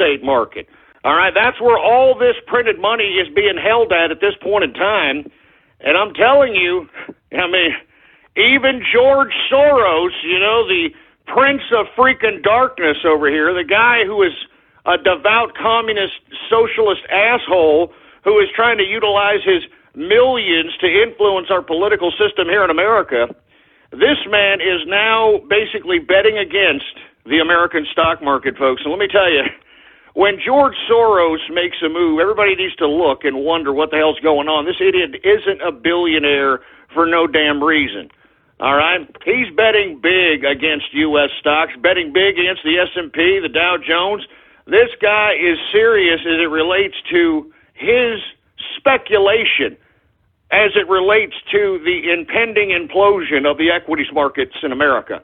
estate market. All right, that's where all this printed money is being held at this point in time. And I'm telling you, I mean, even George Soros, you know, the prince of freaking darkness over here, the guy who is a devout communist socialist asshole who is trying to utilize his millions to influence our political system here in America, this man is now basically betting against the American stock market, folks. And let me tell you, when George Soros makes a move, everybody needs to look and wonder what the hell's going on. This idiot isn't a billionaire for no damn reason. All right? He's betting big against U.S. stocks, betting big against the S&P, the Dow Jones. This guy is serious as it relates to his speculation, as it relates to the impending implosion of the equities markets in America.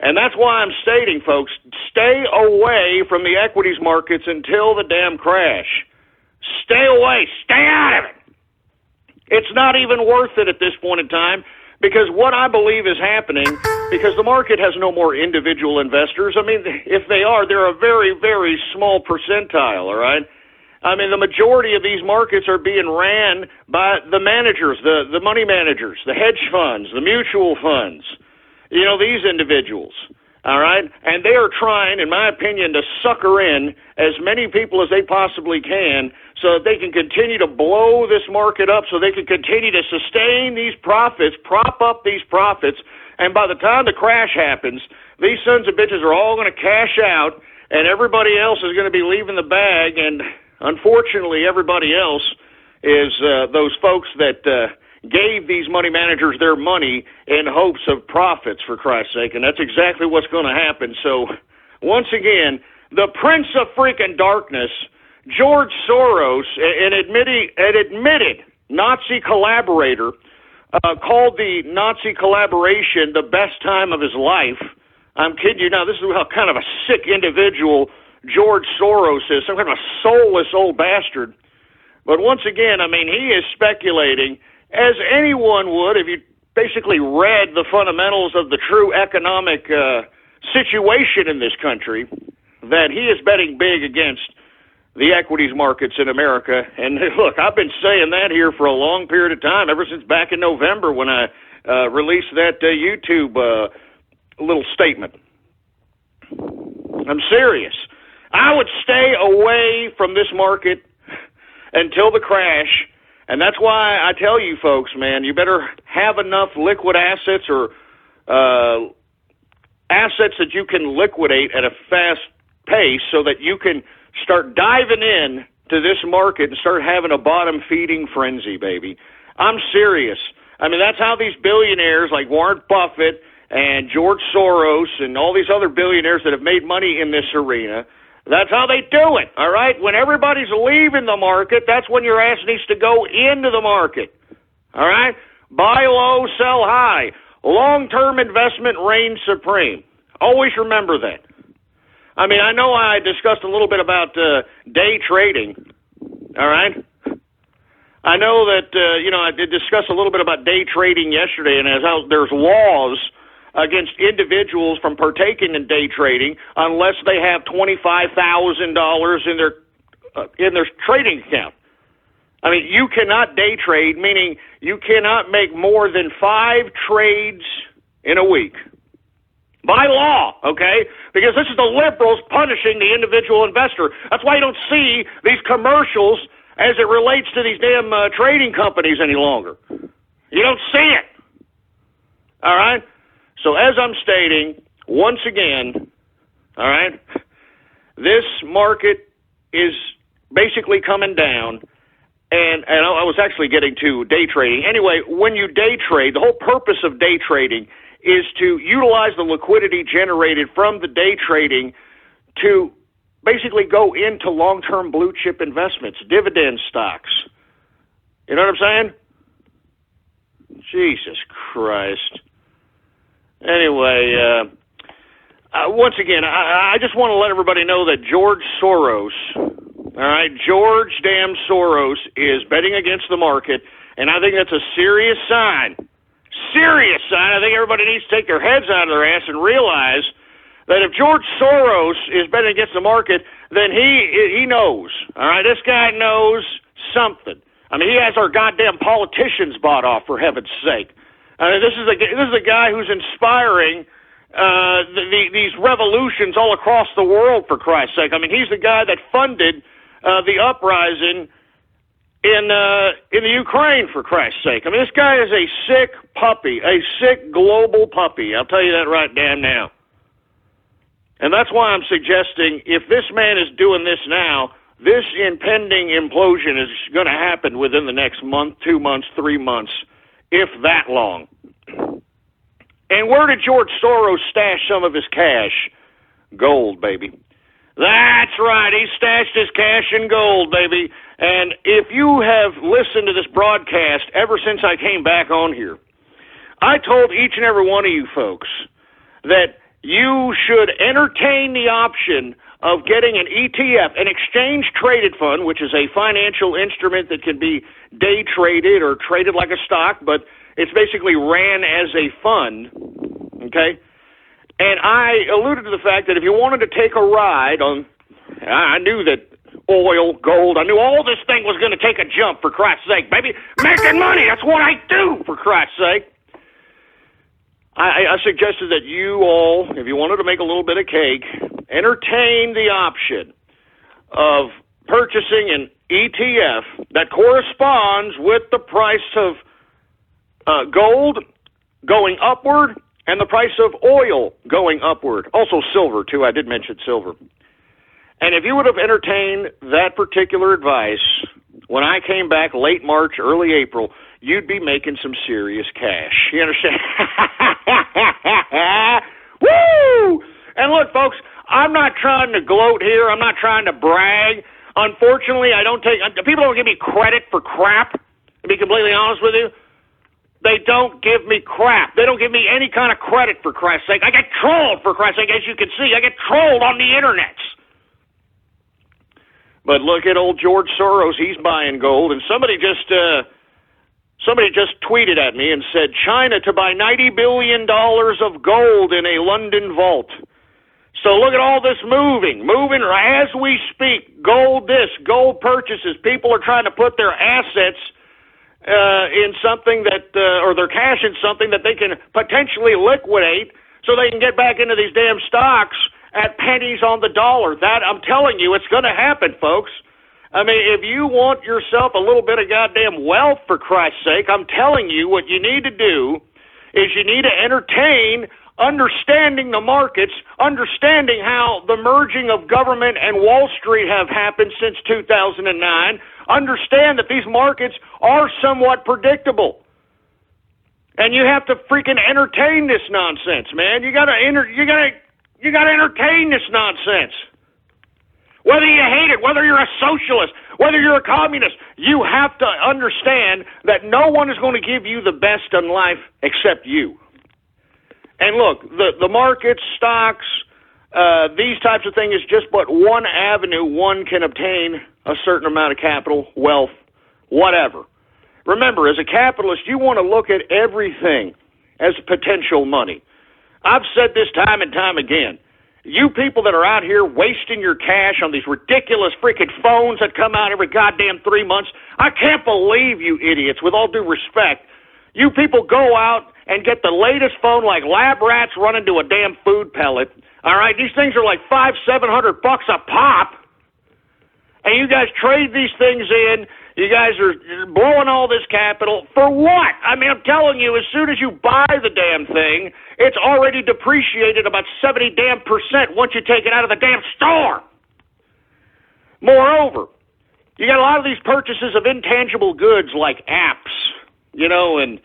And that's why I'm stating, folks, stay away from the equities markets until the damn crash. Stay away. Stay out of it. It's not even worth it at this point in time, because what I believe is happening, because the market has no more individual investors. I mean, if they are, they're a very, very small percentile, all right? I mean, the majority of these markets are being ran by the managers, the money managers, the hedge funds, the mutual funds, you know, these individuals, all right? And they are trying, in my opinion, to sucker in as many people as they possibly can so that they can continue to blow this market up, so they can continue to sustain these profits, prop up these profits, and by the time the crash happens, these sons of bitches are all going to cash out, and everybody else is going to be leaving the bag, and unfortunately everybody else is those folks that gave these money managers their money in hopes of profits, for Christ's sake, and that's exactly what's going to happen. So, once again, the prince of freaking darkness, George Soros, an admitted Nazi collaborator, called the Nazi collaboration the best time of his life. I'm kidding you now. This is how kind of a sick individual George Soros is, some kind of a soulless old bastard. But once again, I mean, he is speculating, as anyone would if you basically read the fundamentals of the true economic situation in this country, that he is betting big against the equities markets in America. And look, I've been saying that here for a long period of time, ever since back in November when I released that YouTube little statement. I'm serious. I would stay away from this market until the crash, and that's why I tell you folks, man, you better have enough liquid assets or assets that you can liquidate at a fast pace so that you can start diving in to this market and start having a bottom-feeding frenzy, baby. I'm serious. I mean, that's how these billionaires like Warren Buffett and George Soros and all these other billionaires that have made money in this arena, that's how they do it, all right? When everybody's leaving the market, that's when your ass needs to go into the market, all right? Buy low, sell high. Long-term investment reigns supreme. Always remember that. I mean, I know I discussed a little bit about day trading, all right? I know that, I did discuss a little bit about day trading yesterday and as how there's laws against individuals from partaking in day trading unless they have $25,000 in their trading account. I mean, you cannot day trade, meaning you cannot make more than 5 trades in a week. By law, okay? Because this is the liberals punishing the individual investor. That's why you don't see these commercials as it relates to these damn trading companies any longer. You don't see it. All right? So as I'm stating, once again, all right, this market is basically coming down, and I was actually getting to day trading. Anyway, when you day trade, the whole purpose of day trading is to utilize the liquidity generated from the day trading to basically go into long-term blue-chip investments, dividend stocks. You know what I'm saying? Jesus Christ. Anyway, once again, I just want to let everybody know that George Soros, all right, George damn Soros is betting against the market, and I think that's a serious sign. Serious sign. I think everybody needs to take their heads out of their ass and realize that if George Soros is betting against the market, then he knows. All right, this guy knows something. I mean, he has our goddamn politicians bought off, for heaven's sake. This is a guy who's inspiring these revolutions all across the world, for Christ's sake. I mean, he's the guy that funded the uprising in the Ukraine, for Christ's sake. I mean, this guy is a sick puppy, a sick global puppy. I'll tell you that right damn now. And that's why I'm suggesting if this man is doing this now, this impending implosion is going to happen within the next month, 2 months, 3 months, if that long. And where did George Soros stash some of his cash? Gold, baby. That's right. He stashed his cash in gold, baby. And if you have listened to this broadcast ever since I came back on here, I told each and every one of you folks that you should entertain the option of getting an ETF, an exchange-traded fund, which is a financial instrument that can be day traded or traded like a stock, but it's basically ran as a fund, okay? And I alluded to the fact that if you wanted to take a ride on, I knew that oil, gold, I knew all this thing was going to take a jump, for Christ's sake, baby. Making money, that's what I do, for Christ's sake. I suggested that you all, if you wanted to make a little bit of cake, entertain the option of purchasing an ETF that corresponds with the price of gold going upward and the price of oil going upward. Also silver, too. I did mention silver. And if you would have entertained that particular advice when I came back late March, early April, you'd be making some serious cash. You understand? Woo! And look, folks, I'm not trying to gloat here. I'm not trying to brag. Unfortunately, people don't give me credit for crap, to be completely honest with you. They don't give me crap. They don't give me any kind of credit, for Christ's sake. I get trolled, for Christ's sake, as you can see. I get trolled on the internet. But look at old George Soros. He's buying gold. And somebody just tweeted at me and said, China to buy $90 billion of gold in a London vault. So look at all this moving as we speak. Gold this, gold purchases. People are trying to put their assets in something that, or their cash in something that they can potentially liquidate so they can get back into these damn stocks at pennies on the dollar. That, I'm telling you, it's going to happen, folks. I mean, if you want yourself a little bit of goddamn wealth, for Christ's sake, I'm telling you, what you need to do is you need to entertain understanding the markets, understanding how the merging of government and Wall Street have happened since 2009, understand that these markets are somewhat predictable. And you have to freaking entertain this nonsense, man. You gotta entertain this nonsense. Whether you hate it, whether you're a socialist, whether you're a communist, you have to understand that no one is going to give you the best in life except you. And look, the markets, stocks, these types of things is just but one avenue one can obtain a certain amount of capital, wealth, whatever. Remember, as a capitalist, you want to look at everything as potential money. I've said this time and time again. You people that are out here wasting your cash on these ridiculous freaking phones that come out every goddamn 3 months, I can't believe you idiots, with all due respect. You people go out and get the latest phone like lab rats run into a damn food pellet. All right, these things are like $500-700 a pop. And you guys trade these things in. You guys are blowing all this capital. For what? I mean, I'm telling you, as soon as you buy the damn thing, it's already depreciated about 70% once you take it out of the damn store. Moreover, you got a lot of these purchases of intangible goods like apps, and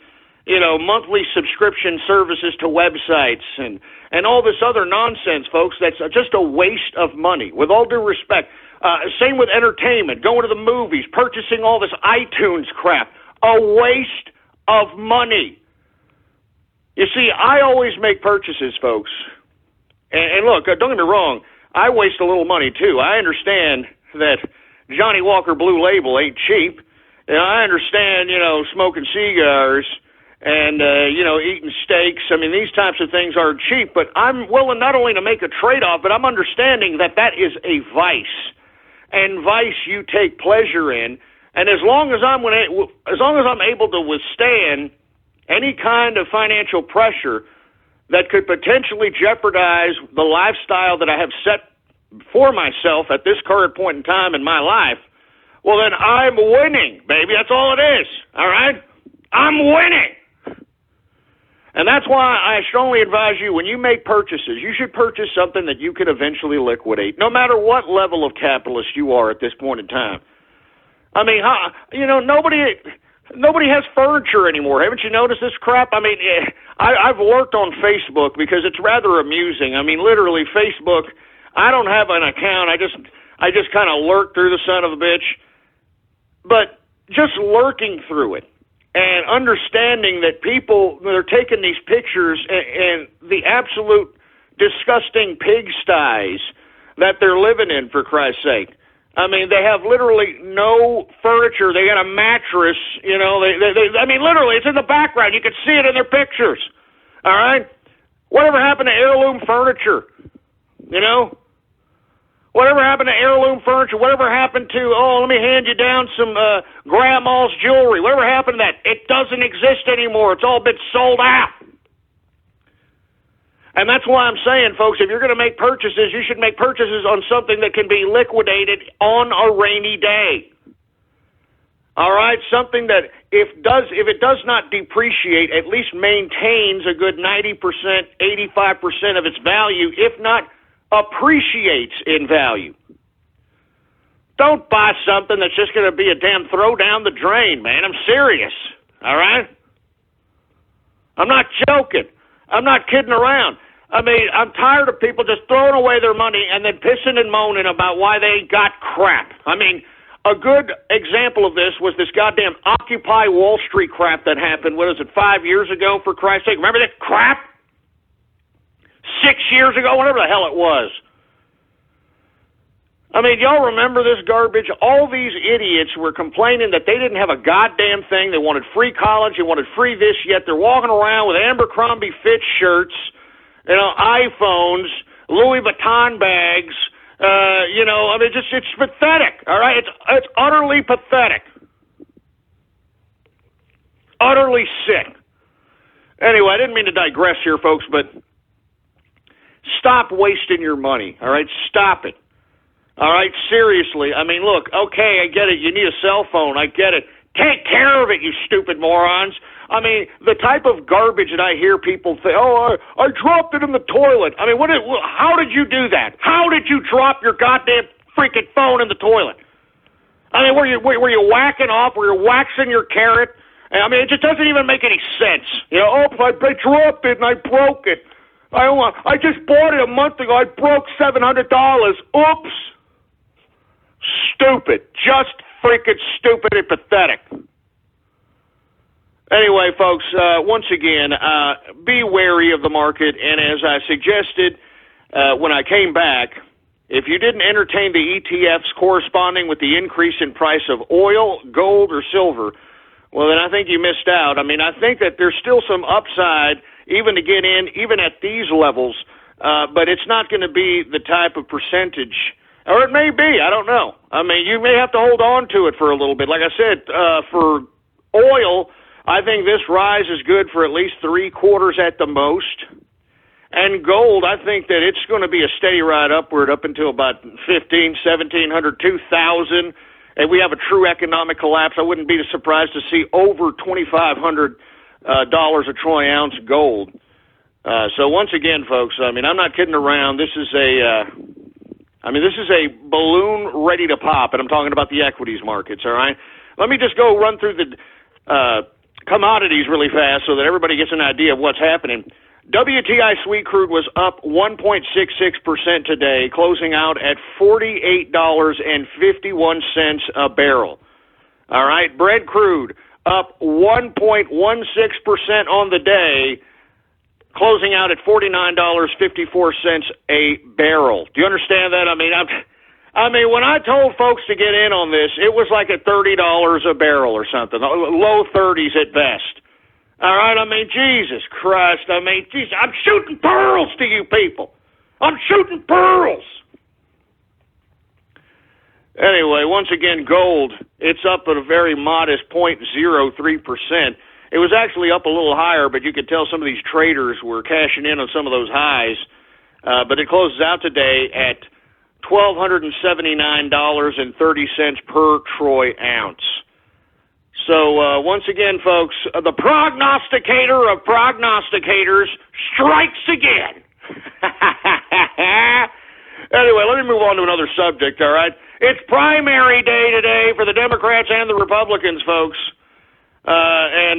monthly subscription services to websites and all this other nonsense, folks. That's just a waste of money, with all due respect. Same with entertainment, going to the movies, purchasing all this iTunes crap. A waste of money. You see, I always make purchases, folks. And look, don't get me wrong, I waste a little money too. I understand that Johnny Walker Blue Label ain't cheap. And I understand, smoking cigars and eating steaks. I mean, these types of things aren't cheap, but I'm willing not only to make a trade-off, but I'm understanding that that is a vice, and vice you take pleasure in. And as long as I'm able to withstand any kind of financial pressure that could potentially jeopardize the lifestyle that I have set for myself at this current point in time in my life, well, then I'm winning, baby. That's all it is, all right? I'm winning. And that's why I strongly advise you, when you make purchases, you should purchase something that you can eventually liquidate, no matter what level of capitalist you are at this point in time. I mean, nobody has furniture anymore. Haven't you noticed this crap? I mean, I've worked on Facebook because it's rather amusing. I mean, literally, Facebook, I don't have an account. I just kind of lurk through the son of a bitch. But just lurking through it and understanding that people, they're taking these pictures and the absolute disgusting pigsties that they're living in, for Christ's sake. I mean, they have literally no furniture. They got a mattress, I mean, literally, it's in the background. You can see it in their pictures, all right? Whatever happened to heirloom furniture, Whatever happened to heirloom furniture? Whatever happened to, let me hand you down some grandma's jewelry? Whatever happened to that? It doesn't exist anymore. It's all been sold out. And that's why I'm saying, folks, if you're going to make purchases, you should make purchases on something that can be liquidated on a rainy day. All right? Something that, if it does not depreciate, at least maintains a good 90%, 85% of its value, if not appreciates in value. Don't buy something that's just going to be a damn throw down the drain, man. I'm serious. All right? I'm not joking. I'm not kidding around. I mean, I'm tired of people just throwing away their money and then pissing and moaning about why they got crap. I mean, a good example of this was this goddamn Occupy Wall Street crap that happened, 5 years ago, for Christ's sake? Remember that crap? 6 years ago, whatever the hell it was. I mean, y'all remember this garbage? All these idiots were complaining that they didn't have a goddamn thing. They wanted free college. They wanted free this, yet they're walking around with Abercrombie Fitch shirts, iPhones, Louis Vuitton bags. I mean, it's pathetic, all right? It's utterly pathetic. Utterly sick. Anyway, I didn't mean to digress here, folks, but stop wasting your money, all right? Stop it. All right, seriously. I mean, look, okay, I get it. You need a cell phone. I get it. Take care of it, you stupid morons. I mean, the type of garbage that I hear people say, I dropped it in the toilet. I mean, how did you do that? How did you drop your goddamn freaking phone in the toilet? I mean, were you whacking off? Were you waxing your carrot? I mean, it just doesn't even make any sense. I dropped it and I broke it. I just bought it a month ago. I broke $700. Oops. Stupid. Just freaking stupid and pathetic. Anyway, folks, once again, be wary of the market. And as I suggested when I came back, if you didn't entertain the ETFs corresponding with the increase in price of oil, gold, or silver, well, then I think you missed out. I mean, I think that there's still some upside even to get in, even at these levels, but it's not going to be the type of percentage. Or it may be, I don't know. I mean, you may have to hold on to it for a little bit. Like I said, for oil, I think this rise is good for at least 3 quarters at the most. And gold, I think that it's going to be a steady ride upward up until about 1,500, 1,700, 2,000. If we have a true economic collapse, I wouldn't be surprised to see over $2,500 a troy ounce gold. So once again, folks, I mean, I'm not kidding around. This is a balloon ready to pop, and I'm talking about the equities markets, all right? Let me just go run through the commodities really fast so that everybody gets an idea of what's happening. WTI sweet crude was up 1.66% today, closing out at $48.51 a barrel. All right, Brent crude up 1.16% on the day, closing out at $49.54 a barrel. Do you understand that? I mean, when I told folks to get in on this, it was like at $30 a barrel or something, low 30s at best. All right, I mean, Jesus Christ, I mean, Jesus, I'm shooting pearls to you people. I'm shooting pearls. Anyway, once again, gold, it's up at a very modest 0.03%. It was actually up a little higher, but you could tell some of these traders were cashing in on some of those highs. But it closes out today at $1,279.30 per troy ounce. So, once again, folks, the prognosticator of prognosticators strikes again. Anyway, let me move on to another subject, all right? It's primary day today for the Democrats and the Republicans, folks. I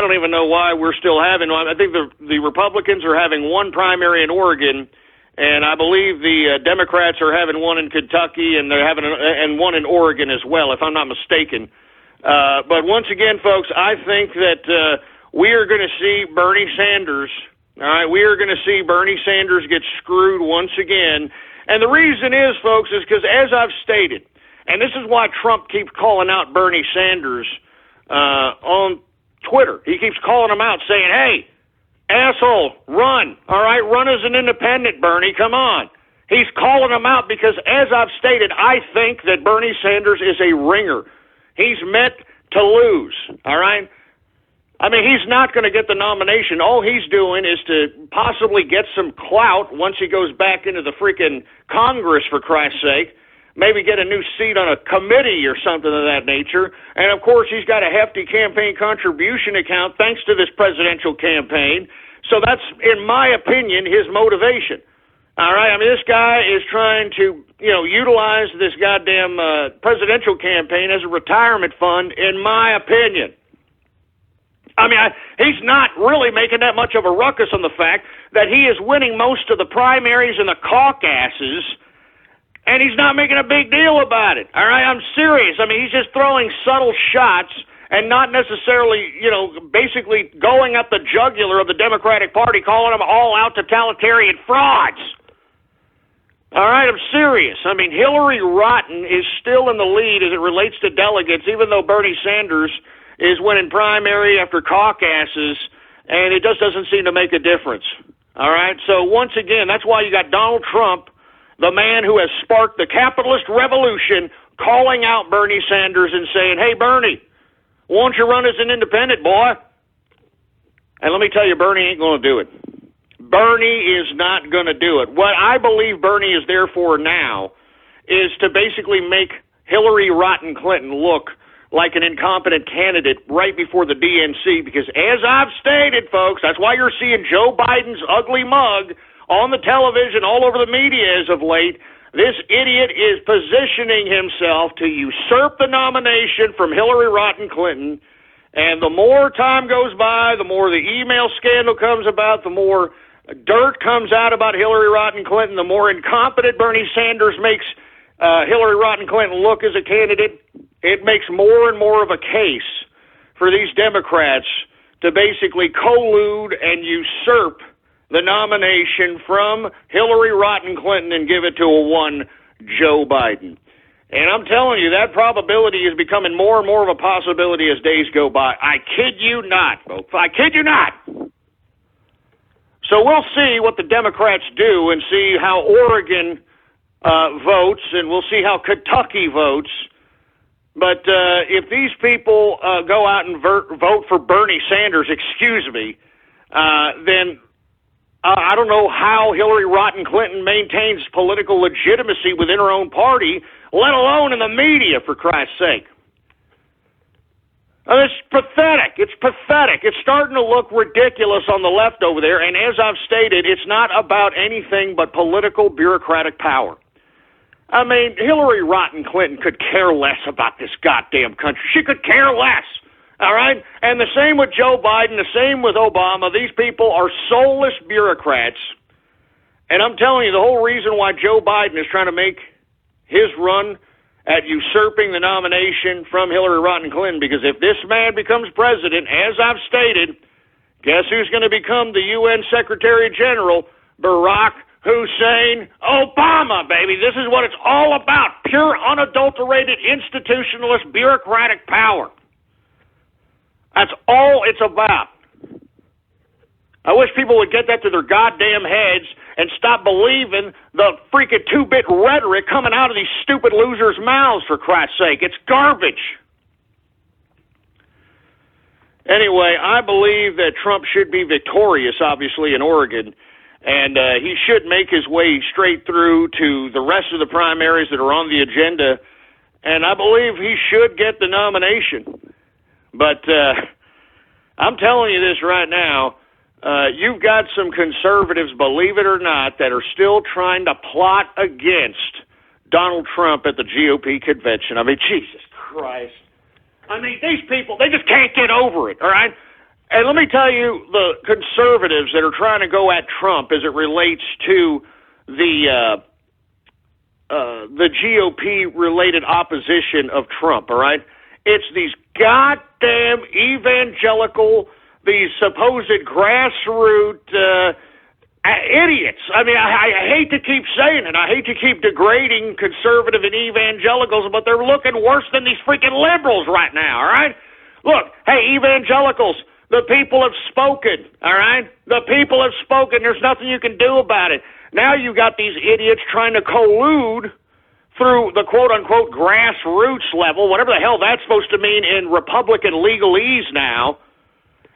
don't even know why we're still having one. I think the Republicans are having one primary in Oregon, and I believe the Democrats are having one in Kentucky, and they're having and one in Oregon as well, if I'm not mistaken. But once again, folks, I think that we are going to see Bernie Sanders. All right, we are going to see Bernie Sanders get screwed once again. And the reason is, folks, is because as I've stated, and this is why Trump keeps calling out Bernie Sanders on Twitter. He keeps calling him out saying, hey, asshole, run. All right, run as an independent, Bernie, come on. He's calling him out because, as I've stated, I think that Bernie Sanders is a ringer. He's meant to lose, all right? I mean, he's not going to get the nomination. All he's doing is to possibly get some clout once he goes back into the freaking Congress, for Christ's sake. Maybe get a new seat on a committee or something of that nature. And, of course, he's got a hefty campaign contribution account thanks to this presidential campaign. So that's, in my opinion, his motivation. All right? I mean, this guy is trying to, utilize this goddamn presidential campaign as a retirement fund, in my opinion. I mean, he's not really making that much of a ruckus on the fact that he is winning most of the primaries and the caucuses, and he's not making a big deal about it. All right, I'm serious. I mean, he's just throwing subtle shots and not necessarily, basically going up the jugular of the Democratic Party, calling them all out totalitarian frauds. All right, I'm serious. I mean, Hillary Rotten is still in the lead as it relates to delegates, even though Bernie Sanders is winning primary after caucuses, and it just doesn't seem to make a difference. All right? So once again, that's why you got Donald Trump, the man who has sparked the capitalist revolution, calling out Bernie Sanders and saying, hey, Bernie, won't you run as an independent, boy? And let me tell you, Bernie ain't going to do it. Bernie is not going to do it. What I believe Bernie is there for now is to basically make Hillary Rotten Clinton look like an incompetent candidate right before the DNC, because as I've stated, folks, that's why you're seeing Joe Biden's ugly mug on the television, all over the media as of late. This idiot is positioning himself to usurp the nomination from Hillary Rotten Clinton, and the more time goes by, the more the email scandal comes about, the more dirt comes out about Hillary Rotten Clinton, the more incompetent Bernie Sanders makes Hillary Rotten Clinton look as a candidate. It makes more and more of a case for these Democrats to basically collude and usurp the nomination from Hillary Rotten Clinton and give it to a one Joe Biden. And I'm telling you, that probability is becoming more and more of a possibility as days go by. I kid you not, folks. I kid you not. So we'll see what the Democrats do and see how Oregon votes, and we'll see how Kentucky votes. But if these people go out and vote for Bernie Sanders, then I don't know how Hillary Rotten Clinton maintains political legitimacy within her own party, let alone in the media, for Christ's sake. It's pathetic. It's pathetic. It's starting to look ridiculous on the left over there, and as I've stated, it's not about anything but political bureaucratic power. I mean, Hillary Rotten Clinton could care less about this goddamn country. She could care less, all right? And the same with Joe Biden, the same with Obama. These people are soulless bureaucrats. And I'm telling you, the whole reason why Joe Biden is trying to make his run at usurping the nomination from Hillary Rotten Clinton, because if this man becomes president, as I've stated, guess who's going to become the UN Secretary General? Barack Hussein Obama, baby. This is what it's all about. Pure, unadulterated, institutionalist, bureaucratic power. That's all it's about. I wish people would get that to their goddamn heads and stop believing the freaking two-bit rhetoric coming out of these stupid losers' mouths, for Christ's sake. It's garbage. Anyway, I believe that Trump should be victorious, obviously, in Oregon, and he should make his way straight through to the rest of the primaries that are on the agenda, and I believe he should get the nomination. But I'm telling you this right now, you've got some conservatives, believe it or not, that are still trying to plot against Donald Trump at the GOP convention. I mean, Jesus Christ. I mean, these people, they just can't get over it, all right? And let me tell you, the conservatives that are trying to go at Trump as it relates to the GOP-related opposition of Trump, all right? It's these goddamn evangelical, these supposed grassroots idiots. I mean, I hate to keep saying it. I hate to keep degrading conservative and evangelicals, but they're looking worse than these freaking liberals right now, all right? Look, hey, evangelicals, the people have spoken, all right? The people have spoken. There's nothing you can do about it. Now you got these idiots trying to collude through the quote-unquote grassroots level, whatever the hell that's supposed to mean in Republican legalese now.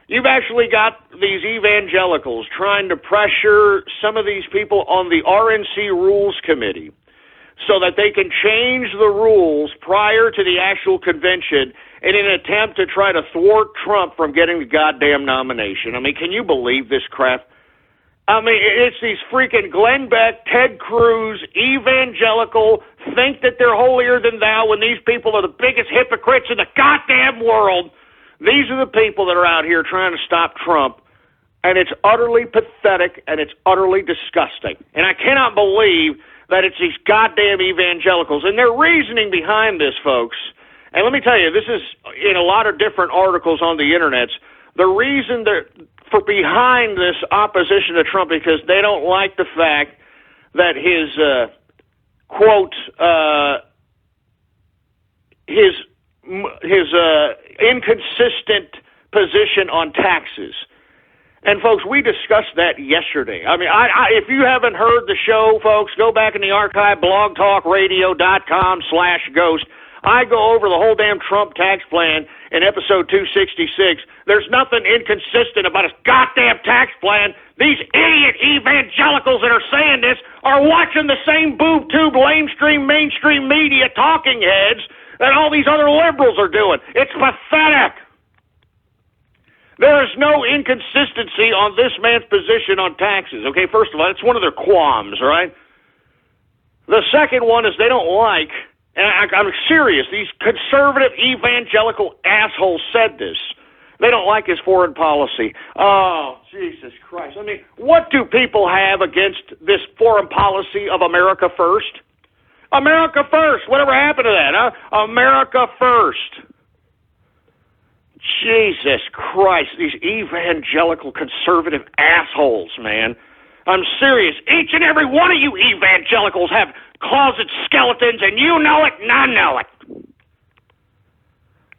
You've actually got these evangelicals trying to pressure some of these people on the RNC Rules Committee so that they can change the rules prior to the actual convention in an attempt to try to thwart Trump from getting the goddamn nomination. I mean, can you believe this crap? I mean, it's these freaking Glenn Beck, Ted Cruz, evangelical, think that they're holier than thou when these people are the biggest hypocrites in the goddamn world. These are the people that are out here trying to stop Trump, and it's utterly pathetic, and it's utterly disgusting. And I cannot believe that it's these goddamn evangelicals. And their reasoning behind this, folks, and let me tell you, this is in a lot of different articles on the internet, the reason for behind this opposition to Trump, because they don't like the fact that his, quote, his inconsistent position on taxes. And, folks, we discussed that yesterday. I mean, if you haven't heard the show, folks, go back in the archive, blogtalkradio.com/ghost. I go over the whole damn Trump tax plan in episode 266. There's nothing inconsistent about his goddamn tax plan. These idiot evangelicals that are saying this are watching the same boob tube, lamestream, mainstream media talking heads that all these other liberals are doing. It's pathetic. There is no inconsistency on this man's position on taxes. Okay, first of all, it's one of their qualms, all right? The second one is they don't like, and I'm serious, these conservative evangelical assholes said this. They don't like his foreign policy. Oh, Jesus Christ. I mean, what do people have against this foreign policy of America first? America first. Whatever happened to that, huh? America first. Jesus Christ, these evangelical conservative assholes, man. I'm serious. Each and every one of you evangelicals have closet skeletons, and you know it, and I know it.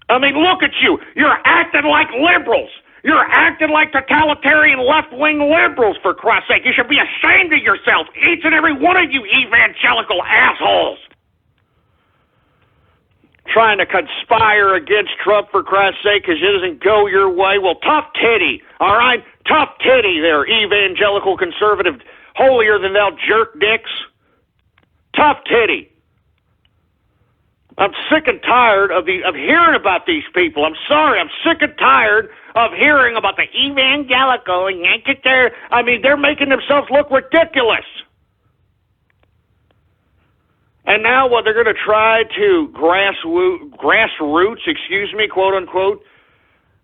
I mean, look at you. You're acting like liberals. You're acting like totalitarian left-wing liberals, for Christ's sake. You should be ashamed of yourself, each and every one of you evangelical assholes. Trying to conspire against Trump, for Christ's sake, because it doesn't go your way. Well, tough titty, all right? Tough titty there, evangelical conservative, holier-than-thou jerk dicks. Tough titty. I'm sick and tired of hearing about these people. I'm sorry. I'm sick and tired of hearing about the evangelical. I mean, they're making themselves look ridiculous. And now what, they're going to try to grassroots, quote unquote,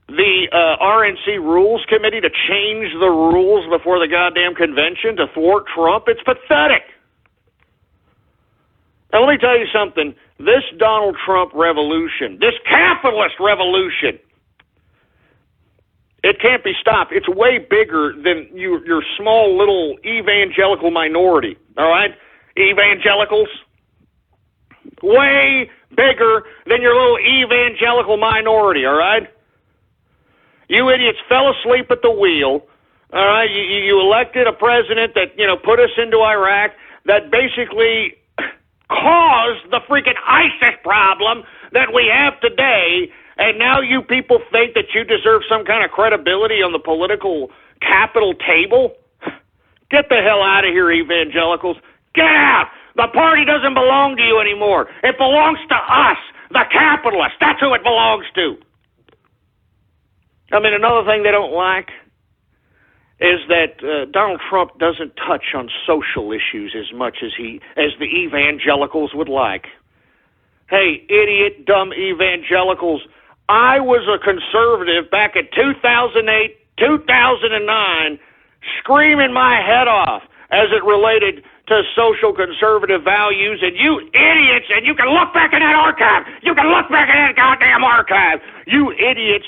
the RNC Rules Committee to change the rules before the goddamn convention to thwart Trump. It's pathetic. Now let me tell you something. This Donald Trump revolution, this capitalist revolution, it can't be stopped. It's way bigger than your small little evangelical minority, all right? Evangelicals. Way bigger than your little evangelical minority, all right? You idiots fell asleep at the wheel, All right, you elected a president that, put us into Iraq, that basically caused the freaking ISIS problem that we have today, and now you people think that you deserve some kind of credibility on the political capital table? Get the hell out of here, evangelicals. Get out! The party doesn't belong to you anymore. It belongs to us, the capitalists. That's who it belongs to. I mean, another thing they don't like is that Donald Trump doesn't touch on social issues as much as the evangelicals would like. Hey, idiot, dumb evangelicals, I was a conservative back in 2008, 2009, screaming my head off as it related to social conservative values, and you idiots, and you can look back in that archive, you can look back in that goddamn archive, you idiots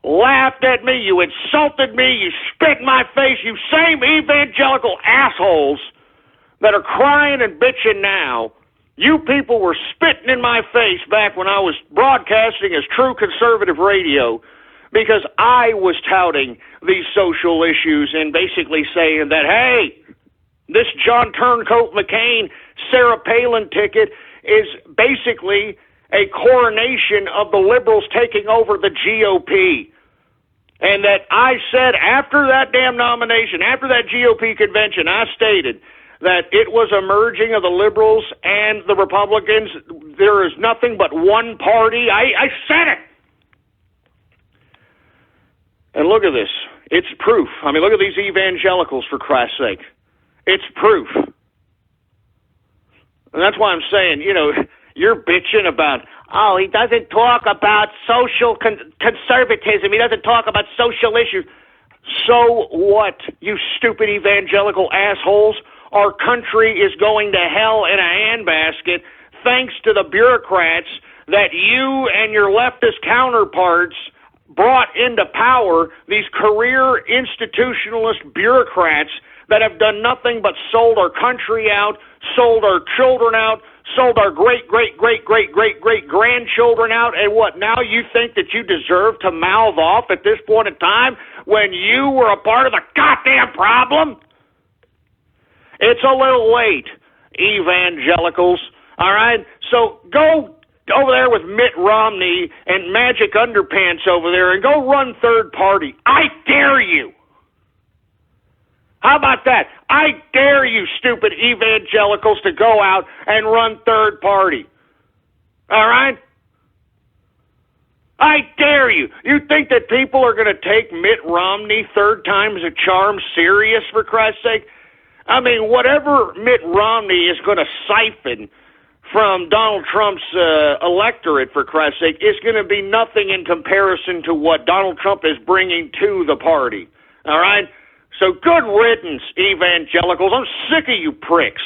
laughed at me, you insulted me, you spit in my face, you same evangelical assholes that are crying and bitching now. You people were spitting in my face back when I was broadcasting as true conservative radio because I was touting these social issues and basically saying that, hey, this John Turncoat McCain, Sarah Palin ticket is basically a coronation of the liberals taking over the GOP. And that I said after that damn nomination, after that GOP convention, I stated that it was a merging of the liberals and the Republicans. There is nothing but one party. I said it. And look at this. It's proof. I mean, look at these evangelicals, for Christ's sake. It's proof. And that's why I'm saying, you're bitching about, oh, he doesn't talk about social conservatism. He doesn't talk about social issues. So what, you stupid evangelical assholes? Our country is going to hell in a handbasket thanks to the bureaucrats that you and your leftist counterparts brought into power, these career institutionalist bureaucrats that have done nothing but sold our country out, sold our children out, sold our great-great-great-great-great-grandchildren out, and what, now you think that you deserve to mouth off at this point in time when you were a part of the goddamn problem? It's a little late, evangelicals, all right? So go over there with Mitt Romney and Magic Underpants over there and go run third party. I dare you. How about that? I dare you, stupid evangelicals, to go out and run third party. All right? I dare you. You think that people are going to take Mitt Romney third time's a charm serious, for Christ's sake? I mean, whatever Mitt Romney is going to siphon from Donald Trump's electorate, for Christ's sake, is going to be nothing in comparison to what Donald Trump is bringing to the party. All right? So good riddance, evangelicals. I'm sick of you pricks.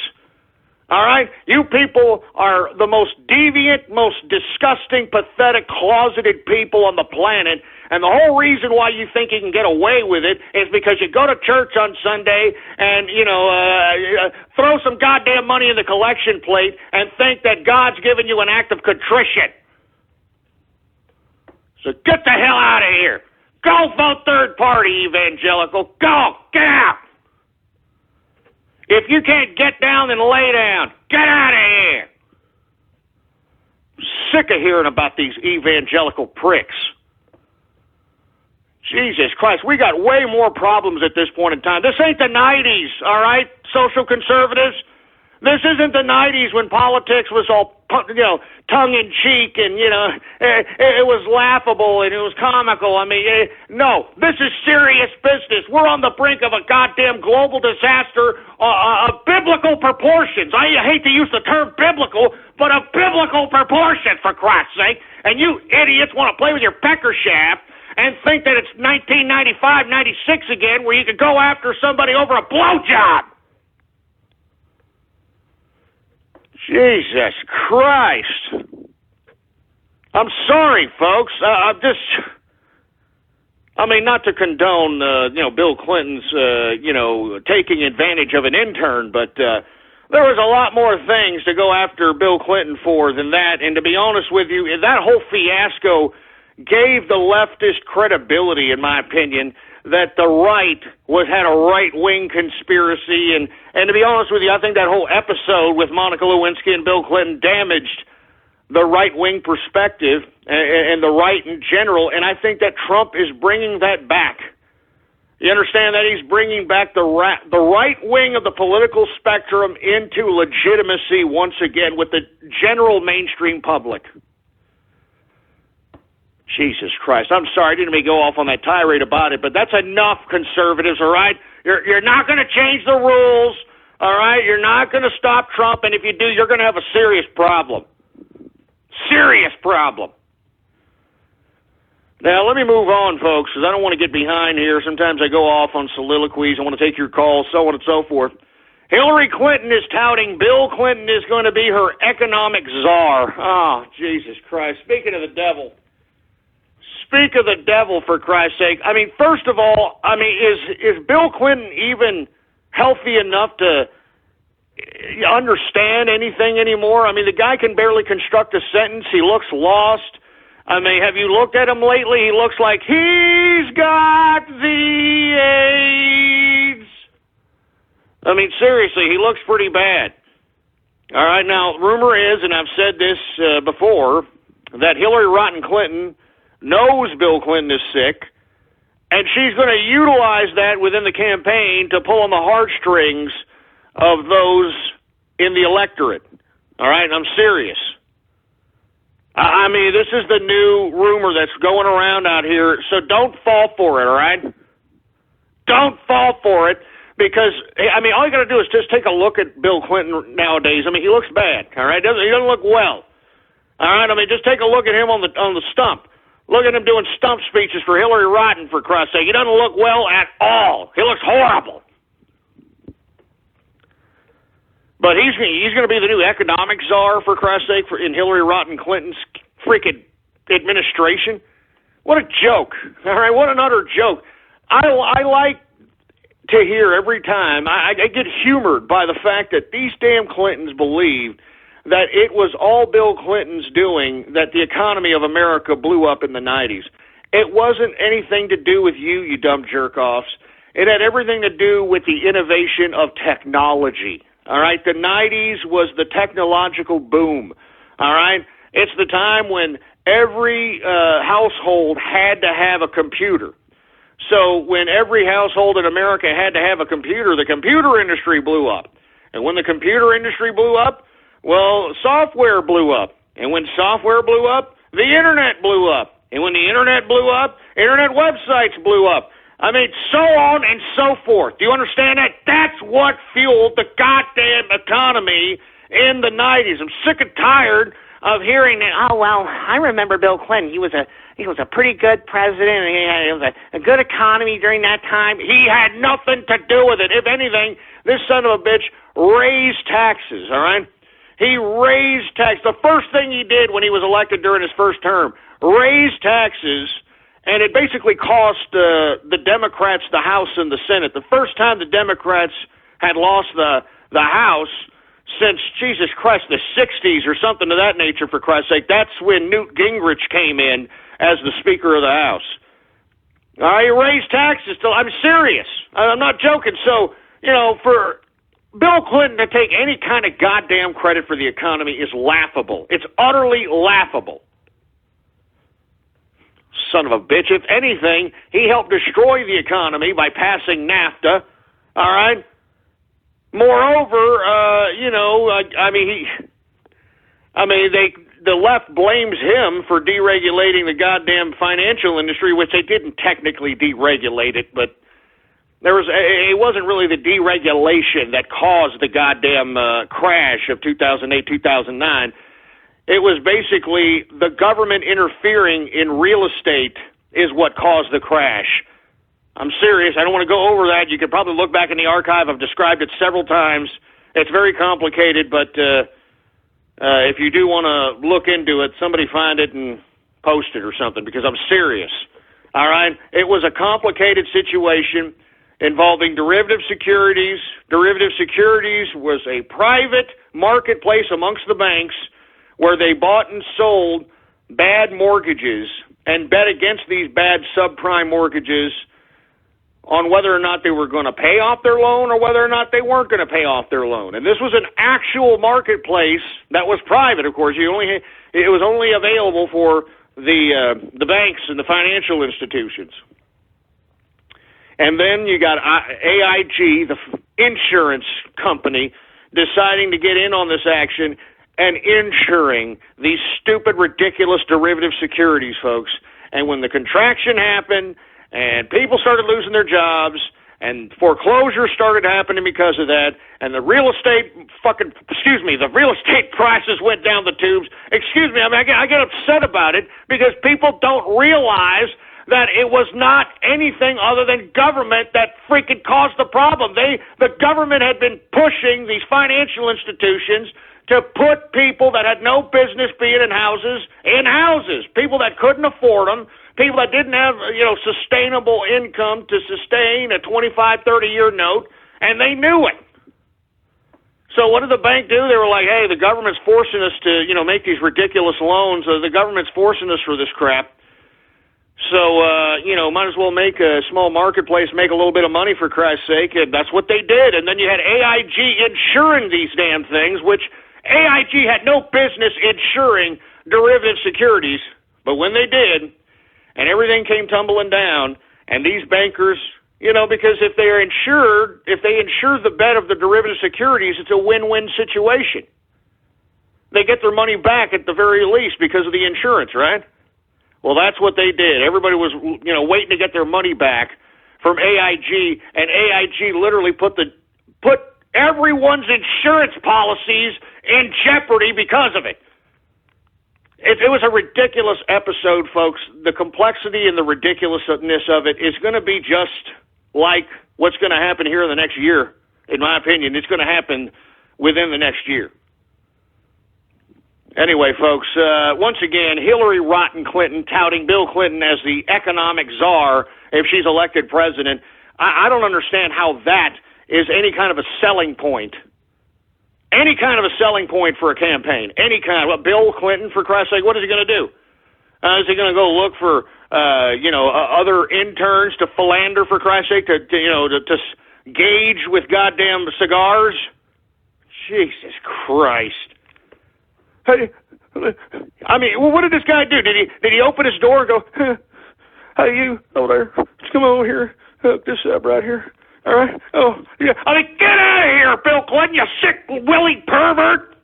All right? You people are the most deviant, most disgusting, pathetic, closeted people on the planet, and the whole reason why you think you can get away with it is because you go to church on Sunday and, throw some goddamn money in the collection plate and think that God's given you an act of contrition. So get the hell out of here. Go vote third party, evangelical. Go. Get out. If you can't get down, then lay down. Get out of here. I'm sick of hearing about these evangelical pricks. Jesus Christ, we got way more problems at this point in time. This ain't the 90s, all right, social conservatives? This isn't the 90s when politics was all, tongue-in-cheek and, it was laughable and it was comical. I mean, no, this is serious business. We're on the brink of a goddamn global disaster of biblical proportions. I hate to use the term biblical, but of biblical proportions, for Christ's sake. And you idiots want to play with your pecker shaft and think that it's 1995, 96 again where you can go after somebody over a blowjob. Jesus Christ. I'm sorry, folks. Not to condone, Bill Clinton's, taking advantage of an intern, but there was a lot more things to go after Bill Clinton for than that. And to be honest with you, that whole fiasco gave the leftist credibility, in my opinion, that the right had a right-wing conspiracy, and to be honest with you, I think that whole episode with Monica Lewinsky and Bill Clinton damaged the right-wing perspective and the right in general, and I think that Trump is bringing that back. You understand that? He's bringing back the right wing of the political spectrum into legitimacy once again with the general mainstream public. Jesus Christ. I'm sorry, I didn't mean to go off on that tirade about it, but that's enough, conservatives, all right? You're not going to change the rules, all right? You're not going to stop Trump, and if you do, you're going to have a serious problem. Serious problem. Now, let me move on, folks, because I don't want to get behind here. Sometimes I go off on soliloquies. I want to take your calls, so on and so forth. Hillary Clinton is touting Bill Clinton is going to be her economic czar. Oh, Jesus Christ. Speaking of the devil. Speak of the devil, for Christ's sake. I mean, first of all, I mean, is Bill Clinton even healthy enough to understand anything anymore? I mean, the guy can barely construct a sentence. He looks lost. I mean, have you looked at him lately? He looks like he's got the AIDS. I mean, seriously, he looks pretty bad. All right, now, rumor is, and I've said this before, that Hillary Rotten Clinton knows Bill Clinton is sick, and she's going to utilize that within the campaign to pull on the heartstrings of those in the electorate. All right, and I'm serious. I mean, this is the new rumor that's going around out here, so don't fall for it, all right? Don't fall for it, because, I mean, all you got to do is just take a look at Bill Clinton nowadays. I mean, he looks bad, all right? He doesn't look well, all right? I mean, just take a look at him on the stump. Look at him doing stump speeches for Hillary Rotten, for Christ's sake. He doesn't look well at all. He looks horrible. But he's going to be the new economic czar, for Christ's sake, in Hillary Rotten Clinton's freaking administration. What a joke. All right, what an utter joke. I like to hear every time, I get humored by the fact that these damn Clintons believe that it was all Bill Clinton's doing that the economy of America blew up in the 90s. It wasn't anything to do with you dumb jerk-offs. It had everything to do with the innovation of technology. All right, the 90s was the technological boom. All right, it's the time when every household had to have a computer. So when every household in America had to have a computer, the computer industry blew up. And when the computer industry blew up, well, software blew up. And when software blew up, the internet blew up. And when the internet blew up, internet websites blew up. I mean, so on and so forth. Do you understand that? That's what fueled the goddamn economy in the 90s. I'm sick and tired of hearing that, oh, well, I remember Bill Clinton. He was a pretty good president. It was a good economy during that time. He had nothing to do with it. If anything, this son of a bitch raised taxes, all right? He raised taxes. The first thing he did when he was elected during his first term, raised taxes, and it basically cost the Democrats the House and the Senate. The first time the Democrats had lost the House since, Jesus Christ, the 60s or something of that nature, for Christ's sake. That's when Newt Gingrich came in as the Speaker of the House. He raised taxes. I'm serious. I'm not joking. So, for Bill Clinton to take any kind of goddamn credit for the economy is laughable. It's utterly laughable. Son of a bitch. If anything, he helped destroy the economy by passing NAFTA. All right? Moreover, the left blames him for deregulating the goddamn financial industry, which they didn't technically deregulate it, but it wasn't really the deregulation that caused the goddamn crash of 2008, 2009. It was basically the government interfering in real estate is what caused the crash. I'm serious. I don't want to go over that. You could probably look back in the archive. I've described it several times. It's very complicated, but if you do want to look into it, somebody find it and post it or something, because I'm serious. All right? It was a complicated situation involving derivative securities. Derivative securities was a private marketplace amongst the banks where they bought and sold bad mortgages and bet against these bad subprime mortgages on whether or not they were going to pay off their loan or whether or not they weren't going to pay off their loan. And this was an actual marketplace that was private, of course. It was only available for the banks and the financial institutions. And then you got AIG, the insurance company, deciding to get in on this action and insuring these stupid, ridiculous derivative securities, folks. And when the contraction happened and people started losing their jobs and foreclosures started happening because of that, and the real estate prices went down the tubes. I get upset about it because people don't realize that it was not anything other than government that freaking caused the problem. The government had been pushing these financial institutions to put people that had no business being in houses, people that couldn't afford them, people that didn't have, sustainable income to sustain a 25, 30-year note, and they knew it. So what did the bank do? They were like, hey, the government's forcing us to, make these ridiculous loans. The government's forcing us for this crap. So, might as well make a small marketplace, make a little bit of money for Christ's sake. And that's what they did. And then you had AIG insuring these damn things, which AIG had no business insuring derivative securities. But when they did, and everything came tumbling down, and these bankers, because if they insure the bet of the derivative securities, it's a win-win situation. They get their money back at the very least because of the insurance, right? Well, that's what they did. Everybody was, waiting to get their money back from AIG, and AIG literally put everyone's insurance policies in jeopardy because of it. It was a ridiculous episode, folks. The complexity and the ridiculousness of it is going to be just like what's going to happen here in the next year, in my opinion. It's going to happen within the next year. Anyway, folks, once again, Hillary Rotten Clinton touting Bill Clinton as the economic czar if she's elected president. I don't understand how that is any kind of a selling point. Any kind of a selling point for a campaign. Any kind. Bill Clinton, for Christ's sake, what is he going to do? Is he going to go look for, other interns to philander, for Christ's sake, to gauge with goddamn cigars? Jesus Christ. Hey, what did this guy do? Did he open his door and go, hey, you over there, just come over here, hook this up right here, all right? Oh, yeah. Get out of here, Bill Clinton, you sick, willy pervert.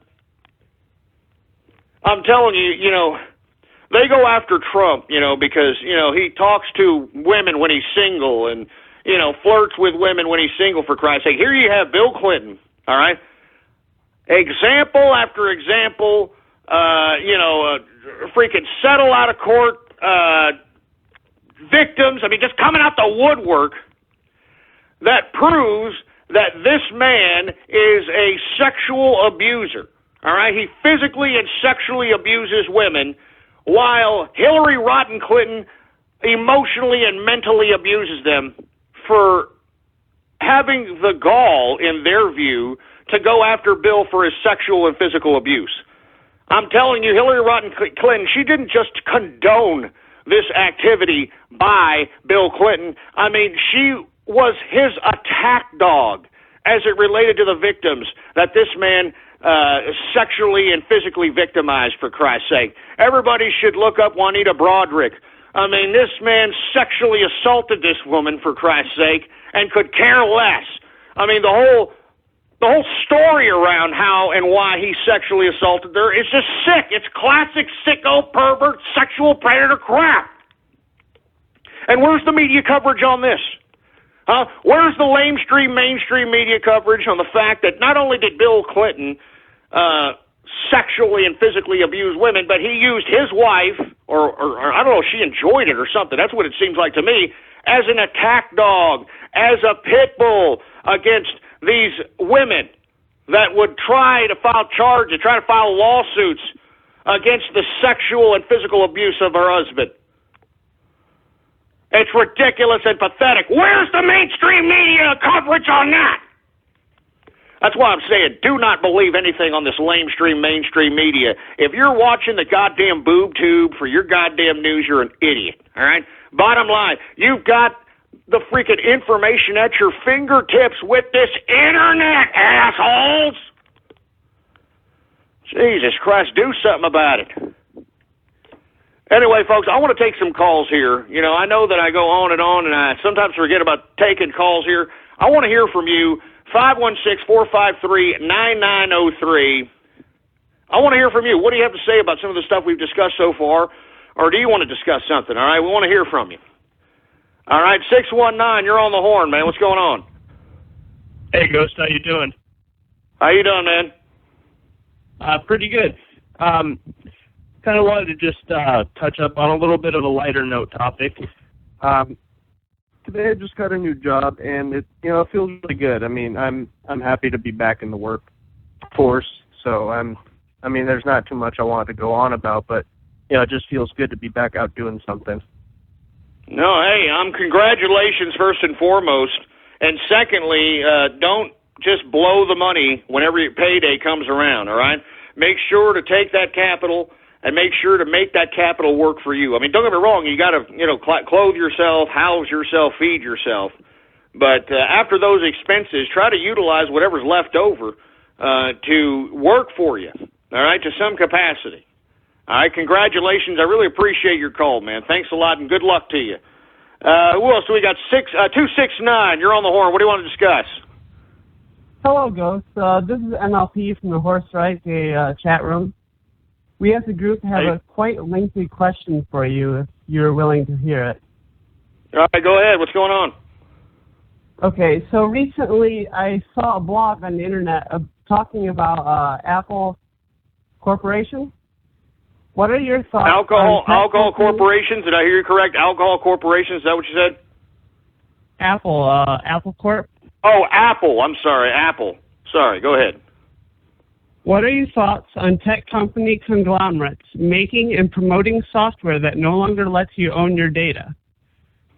I'm telling you, they go after Trump, because, he talks to women when he's single and, flirts with women when he's single, for Christ's sake. Here you have Bill Clinton, all right? Example after example, freaking settle out of court, victims, just coming out the woodwork that proves that this man is a sexual abuser, all right? He physically and sexually abuses women while Hillary Rotten Clinton emotionally and mentally abuses them for having the gall, in their view, to go after Bill for his sexual and physical abuse. I'm telling you, Hillary Rotten Clinton, she didn't just condone this activity by Bill Clinton. She was his attack dog as it related to the victims that this man sexually and physically victimized, for Christ's sake. Everybody should look up Juanita Broderick. This man sexually assaulted this woman, for Christ's sake, and could care less. The whole story around how and why he sexually assaulted her is just sick. It's classic sicko, pervert, sexual predator crap. And where's the media coverage on this? Where's the mainstream media coverage on the fact that not only did Bill Clinton sexually and physically abuse women, but he used his wife, or I don't know, she enjoyed it or something. That's what it seems like to me, as an attack dog, as a pit bull against these women that would try to file lawsuits against the sexual and physical abuse of her husband. It's ridiculous and pathetic. Where's the mainstream media coverage on that? That's why I'm saying, do not believe anything on this mainstream media. If you're watching the goddamn boob tube for your goddamn news, you're an idiot, all right? Bottom line, you've got the freaking information at your fingertips with this internet, assholes. Jesus Christ, do something about it. Anyway, folks, I want to take some calls here. You know, I know that I go on, and I sometimes forget about taking calls here. I want to hear from you, 516-453-9903. I want to hear from you. What do you have to say about some of the stuff we've discussed so far? Or do you want to discuss something? All right, we want to hear from you. All right, 619, you're on the horn, man. What's going on? Hey, Ghost, how you doing? How you doing, man? Pretty good. Kind of wanted to just touch up on a little bit of a lighter note topic. Today I just got a new job, and it feels really good. I mean, I'm happy to be back in the workforce. So there's not too much I want to go on about, but it just feels good to be back out doing something. No, hey, congratulations first and foremost, and secondly, don't just blow the money whenever your payday comes around. All right, make sure to take that capital and make sure to make that capital work for you. I mean, don't get me wrong, you got to clothe yourself, house yourself, feed yourself, but after those expenses, try to utilize whatever's left over to work for you, all right, to some capacity. All right, congratulations. I really appreciate your call, man. Thanks a lot, and good luck to you. Who else do we got? 269, you're on the horn. What do you want to discuss? Hello, Ghost. This is NLP from the Horse Right chat room. We as a group have a quite lengthy question for you, if you're willing to hear it. All right, go ahead. What's going on? Okay, so recently I saw a blog on the internet talking about Apple Corporation. What are your thoughts? Alcohol corporations. Did I hear you correct? Alcohol corporations. Is that what you said? Apple Corp. Oh, Apple. I'm sorry, Apple. Sorry. Go ahead. What are your thoughts on tech company conglomerates making and promoting software that no longer lets you own your data,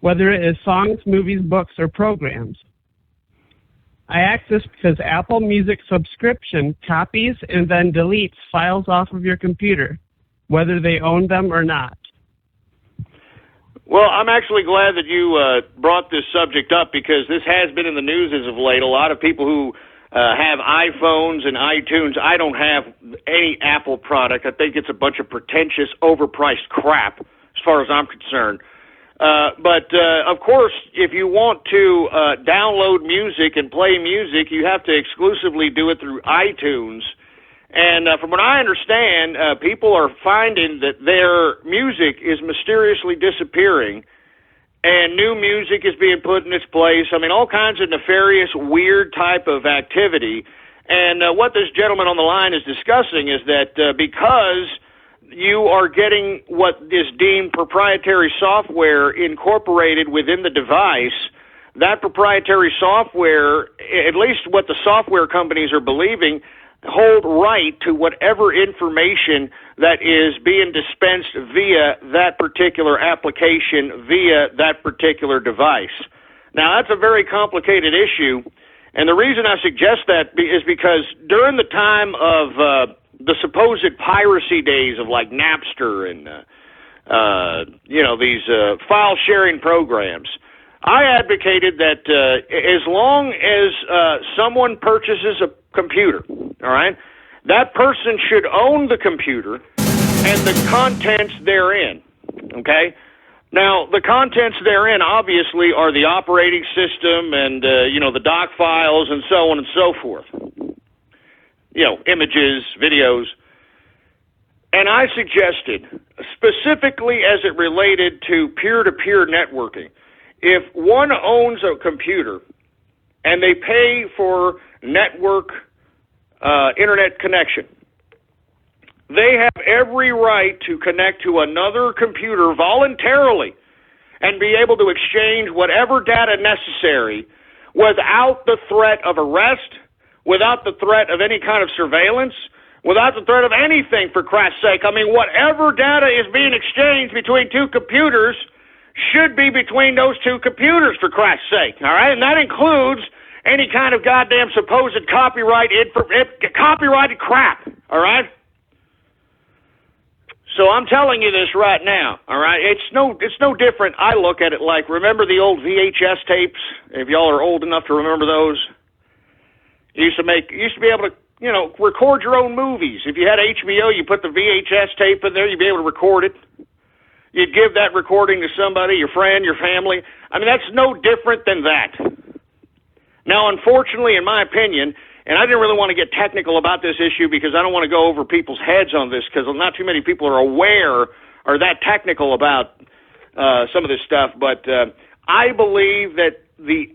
whether it is songs, movies, books, or programs? I ask this because Apple Music subscription copies and then deletes files off of your computer, whether they own them or not. Well, I'm actually glad that you brought this subject up because this has been in the news as of late. A lot of people who have iPhones and iTunes. I don't have any Apple product. I think it's a bunch of pretentious, overpriced crap as far as I'm concerned. But of course, if you want to download music and play music, you have to exclusively do it through iTunes. And from what I understand, people are finding that their music is mysteriously disappearing, and new music is being put in its place. I mean, all kinds of nefarious, weird type of activity. And what this gentleman on the line is discussing is that because you are getting what is deemed proprietary software incorporated within the device, that proprietary software, at least what the software companies are believing, hold right to whatever information that is being dispensed via that particular application, via that particular device. Now, that's a very complicated issue, and the reason I suggest that is because during the time of the supposed piracy days of like Napster and these file sharing programs, I advocated that as long as someone purchases a computer, all right, that person should own the computer and the contents therein, okay? Now, the contents therein obviously are the operating system and, the doc files and so on and so forth. Images, videos. And I suggested, specifically as it related to peer-to-peer networking, if one owns a computer and they pay for network internet connection, they have every right to connect to another computer voluntarily and be able to exchange whatever data necessary without the threat of arrest, without the threat of any kind of surveillance, without the threat of anything, for Christ's sake. I mean, whatever data is being exchanged between two computers should be between those two computers, for Christ's sake, all right? And that includes any kind of goddamn supposed copyrighted crap, all right? So I'm telling you this right now, all right? It's no different. I look at it like, remember the old VHS tapes? If y'all are old enough to remember those, you used to be able to, record your own movies. If you had HBO, you put the VHS tape in there, you'd be able to record it. You'd give that recording to somebody, your friend, your family. I mean, that's no different than that. Now, unfortunately, in my opinion, and I didn't really want to get technical about this issue because I don't want to go over people's heads on this because not too many people are aware or that technical about some of this stuff. But I believe that the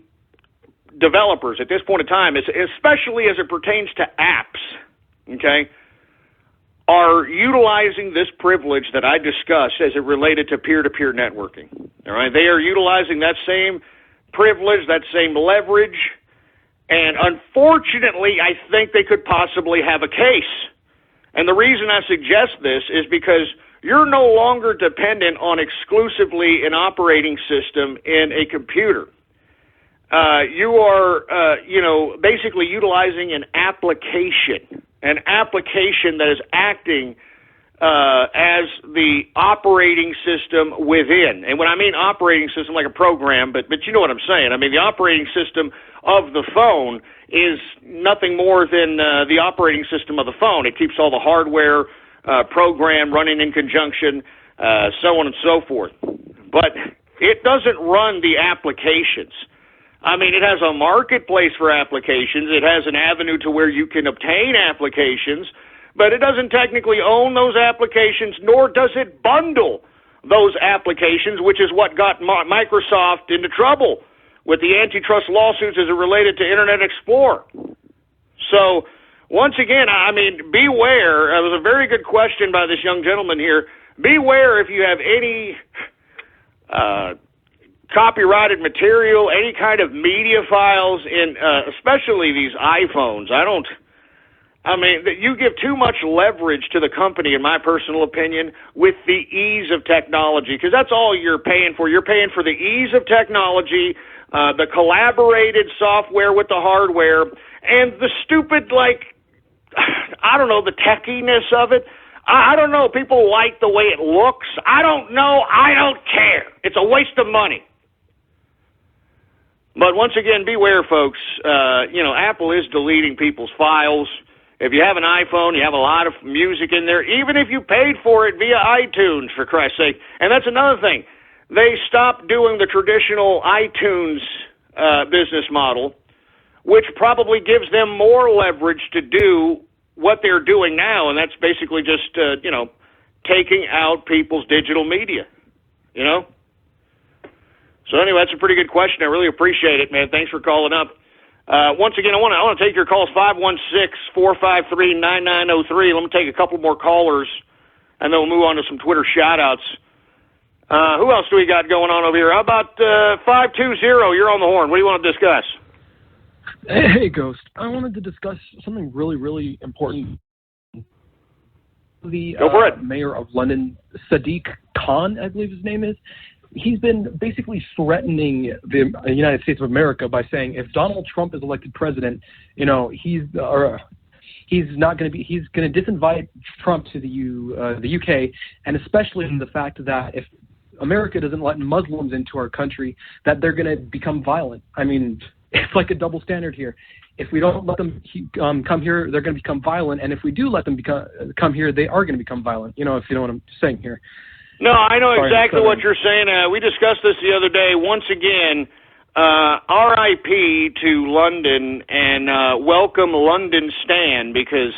developers at this point in time, especially as it pertains to apps, okay, are utilizing this privilege that I discussed as it related to peer-to-peer networking. All right, they are utilizing that same privilege, that same leverage. And unfortunately, I think they could possibly have a case. And the reason I suggest this is because you're no longer dependent on exclusively an operating system in a computer. You are, basically utilizing an application that is acting as the operating system within. And when I mean operating system, like a program, but you know what I'm saying. I mean, the operating system of the phone is nothing more than the operating system of the phone. It keeps all the hardware program running in conjunction, so on and so forth. But it doesn't run the applications. I mean, it has a marketplace for applications. It has an avenue to where you can obtain applications, but it doesn't technically own those applications, nor does it bundle those applications, which is what got Microsoft into trouble with the antitrust lawsuits as it related to Internet Explorer. So, once again, I mean, beware. It was a very good question by this young gentleman here. Beware if you have any copyrighted material, any kind of media files in, especially these iPhones. You give too much leverage to the company, in my personal opinion, with the ease of technology, because that's all you're paying for. You're paying for the ease of technology, the collaborated software with the hardware, and the stupid, the techiness of it. I don't know. People like the way it looks. I don't know. I don't care. It's a waste of money. But once again, beware, folks. Apple is deleting people's files. If you have an iPhone, you have a lot of music in there, even if you paid for it via iTunes, for Christ's sake. And that's another thing. They stopped doing the traditional iTunes business model, which probably gives them more leverage to do what they're doing now, and that's basically just, taking out people's digital media, So anyway, that's a pretty good question. I really appreciate it, man. Thanks for calling up. Once again, I want to take your calls, 516-453-9903. Let me take a couple more callers, and then we'll move on to some Twitter shout-outs. Who else do we got going on over here? How about 520? You're on the horn. What do you want to discuss? Hey, Ghost. I wanted to discuss something really, really important. The mayor of London, Sadiq Khan, I believe his name is, he's been basically threatening the United States of America by saying if Donald Trump is elected president, he's going to disinvite Trump to the UK, and especially in the fact that if America doesn't let Muslims into our country, that they're going to become violent. I mean, it's like a double standard here. If we don't let them come here, they're going to become violent, and if we do let them come here, they are going to become violent. If you know what I'm saying here. No, I know exactly what you're saying. We discussed this the other day. Once again, RIP to London and welcome London Stan, because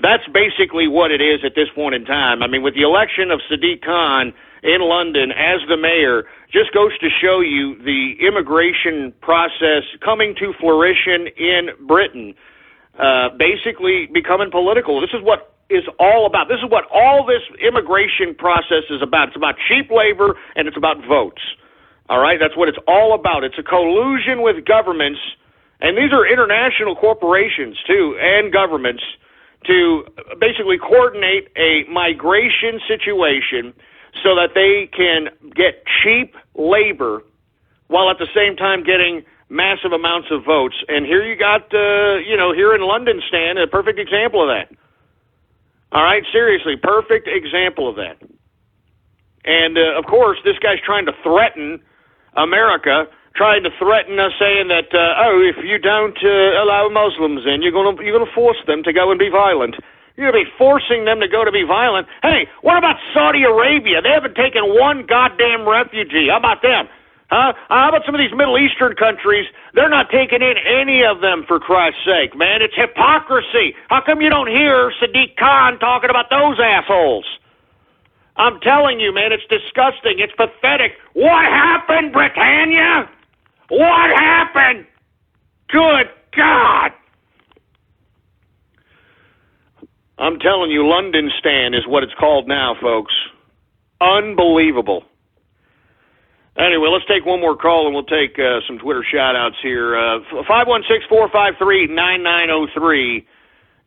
that's basically what it is at this point in time. I mean, with the election of Sadiq Khan in London as the mayor, just goes to show you the immigration process coming to fruition in Britain, basically becoming political. This is what is all about. This is what all this immigration process is about. It's about cheap labor, and it's about votes. All right? That's what it's all about. It's a collusion with governments, and these are international corporations, too, and governments, to basically coordinate a migration situation so that they can get cheap labor while at the same time getting massive amounts of votes. And here you got, here in London, Stan, a perfect example of that. All right, seriously, perfect example of that. And, of course, this guy's trying to threaten America, trying to threaten us, saying that, if you don't allow Muslims in, you're gonna force them to go and be violent. You're going to be forcing them to go to be violent. Hey, what about Saudi Arabia? They haven't taken one goddamn refugee. How about them? Huh? How about some of these Middle Eastern countries? They're not taking in any of them, for Christ's sake, man. It's hypocrisy. How come you don't hear Sadiq Khan talking about those assholes? I'm telling you, man, it's disgusting. It's pathetic. What happened, Britannia? What happened? Good God. I'm telling you, London Stan is what it's called now, folks. Unbelievable. Anyway, let's take one more call, and we'll take some Twitter shout-outs here. 516-453-9903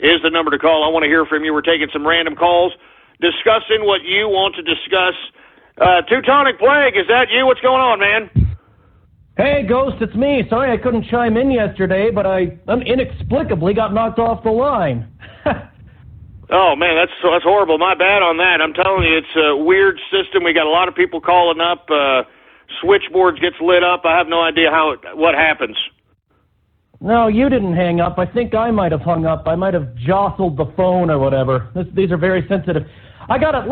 is the number to call. I want to hear from you. We're taking some random calls, discussing what you want to discuss. Teutonic Plague, is that you? What's going on, man? Hey, Ghost, it's me. Sorry I couldn't chime in yesterday, but I inexplicably got knocked off the line. Oh, man, that's horrible. My bad on that. I'm telling you, it's a weird system. We got a lot of people calling up. Switchboards gets lit up. I have no idea what happens. No, you didn't hang up. I think I might have hung up. I might have jostled the phone or whatever. These are very sensitive. I got a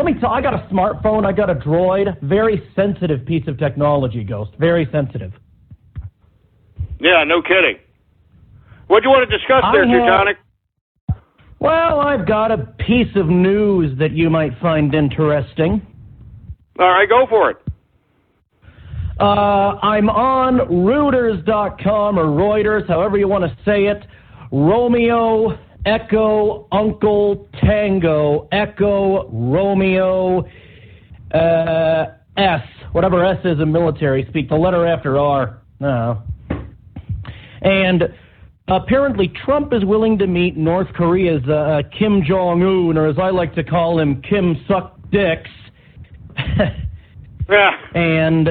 smartphone. I got a Droid. Very sensitive piece of technology, Ghost. Very sensitive. Yeah, no kidding. What do you want to discuss there, Teutonic? Well, I've got a piece of news that you might find interesting. All right, go for it. I'm on Reuters.com or Reuters, however you want to say it. Romeo, Echo, Uncle, Tango, Echo, Romeo, S, whatever S is in military speak, the letter after R. No. And apparently Trump is willing to meet North Korea's Kim Jong-un, or as I like to call him, Kim Suck Dicks. Yeah. And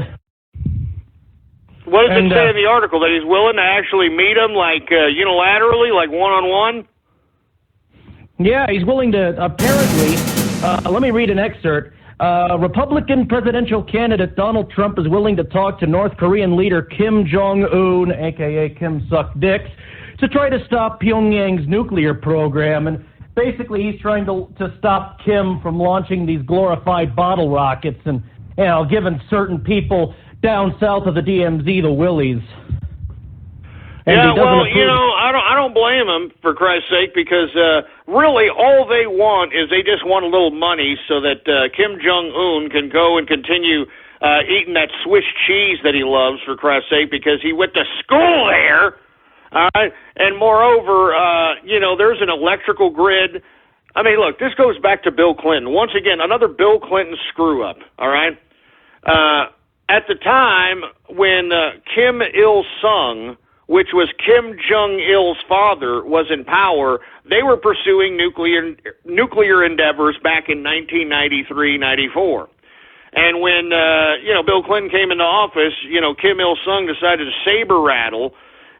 what does it say in the article? That he's willing to actually meet him, like, unilaterally, like one-on-one? Yeah, he's willing to, apparently, let me read an excerpt. Republican presidential candidate Donald Trump is willing to talk to North Korean leader Kim Jong-un, a.k.a. Kim Suck Dicks, to try to stop Pyongyang's nuclear program. And basically he's trying to stop Kim from launching these glorified bottle rockets and, giving certain people down south of the DMZ the willies. And yeah, well, I don't blame them, for Christ's sake, because really all they want is they just want a little money so that Kim Jong-un can go and continue eating that Swiss cheese that he loves, for Christ's sake, because he went to school there. All right, and moreover, there's an electrical grid. I mean, look, this goes back to Bill Clinton. Once again, another Bill Clinton screw-up, all right? At the time when Kim Il-sung, which was Kim Jong-il's father, was in power, they were pursuing nuclear endeavors back in 1993-94. And when, Bill Clinton came into office, Kim Il-sung decided to saber rattle.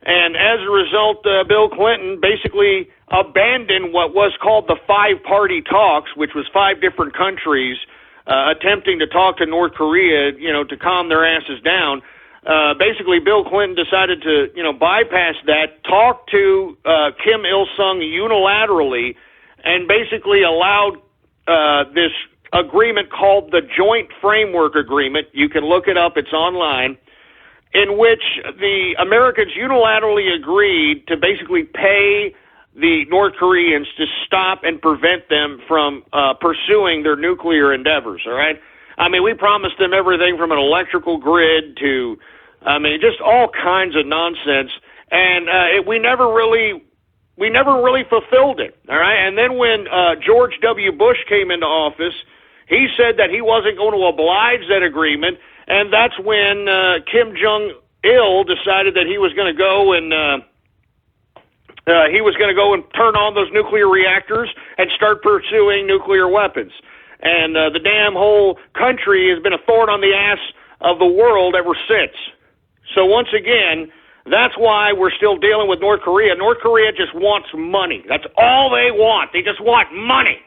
And as a result, Bill Clinton basically abandoned what was called the five-party talks, which was 5 different countries attempting to talk to North Korea, to calm their asses down. Basically, Bill Clinton decided to, bypass that, talk to Kim Il-sung unilaterally, and basically allowed this agreement called the Joint Framework Agreement. You can look it up. It's online. In which the Americans unilaterally agreed to basically pay the North Koreans to stop and prevent them from pursuing their nuclear endeavors, all right? I mean, we promised them everything from an electrical grid to, just all kinds of nonsense, and we never really fulfilled it, all right? And then when George W. Bush came into office, he said that he wasn't going to oblige that agreement. And that's when Kim Jong-il decided that he was going to go and turn on those nuclear reactors and start pursuing nuclear weapons. And the damn whole country has been a thorn on the ass of the world ever since. So once again, that's why we're still dealing with North Korea. North Korea just wants money. That's all they want. They just want money.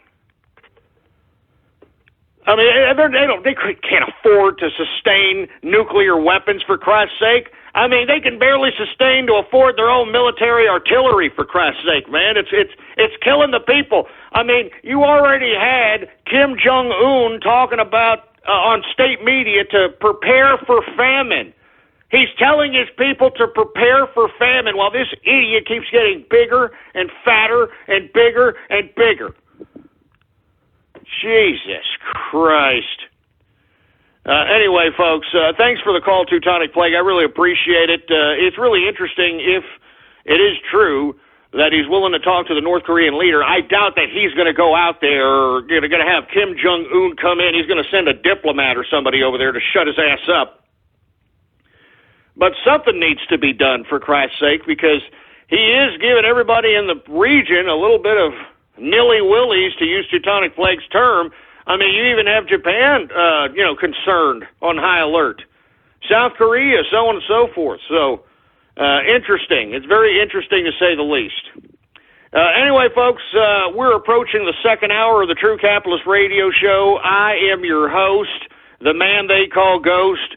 I mean, they can't afford to sustain nuclear weapons, for Christ's sake. I mean, they can barely sustain to afford their own military artillery, for Christ's sake, man. It's killing the people. I mean, you already had Kim Jong-un talking about on state media to prepare for famine. He's telling his people to prepare for famine while this idiot keeps getting bigger and fatter and bigger and bigger. Jesus Christ. Anyway, folks, thanks for the call, Teutonic Plague. I really appreciate it. It's really interesting if it is true that he's willing to talk to the North Korean leader. I doubt that he's going to go out there or going to have Kim Jong-un come in. He's going to send a diplomat or somebody over there to shut his ass up. But something needs to be done, for Christ's sake, because he is giving everybody in the region a little bit of nilly-willies, to use Teutonic Plague's term. I mean, you even have Japan, concerned, on high alert. South Korea, so on and so forth. So, interesting. It's very interesting, to say the least. Anyway, folks, we're approaching the second hour of the True Capitalist Radio Show. I am your host, the man they call Ghost.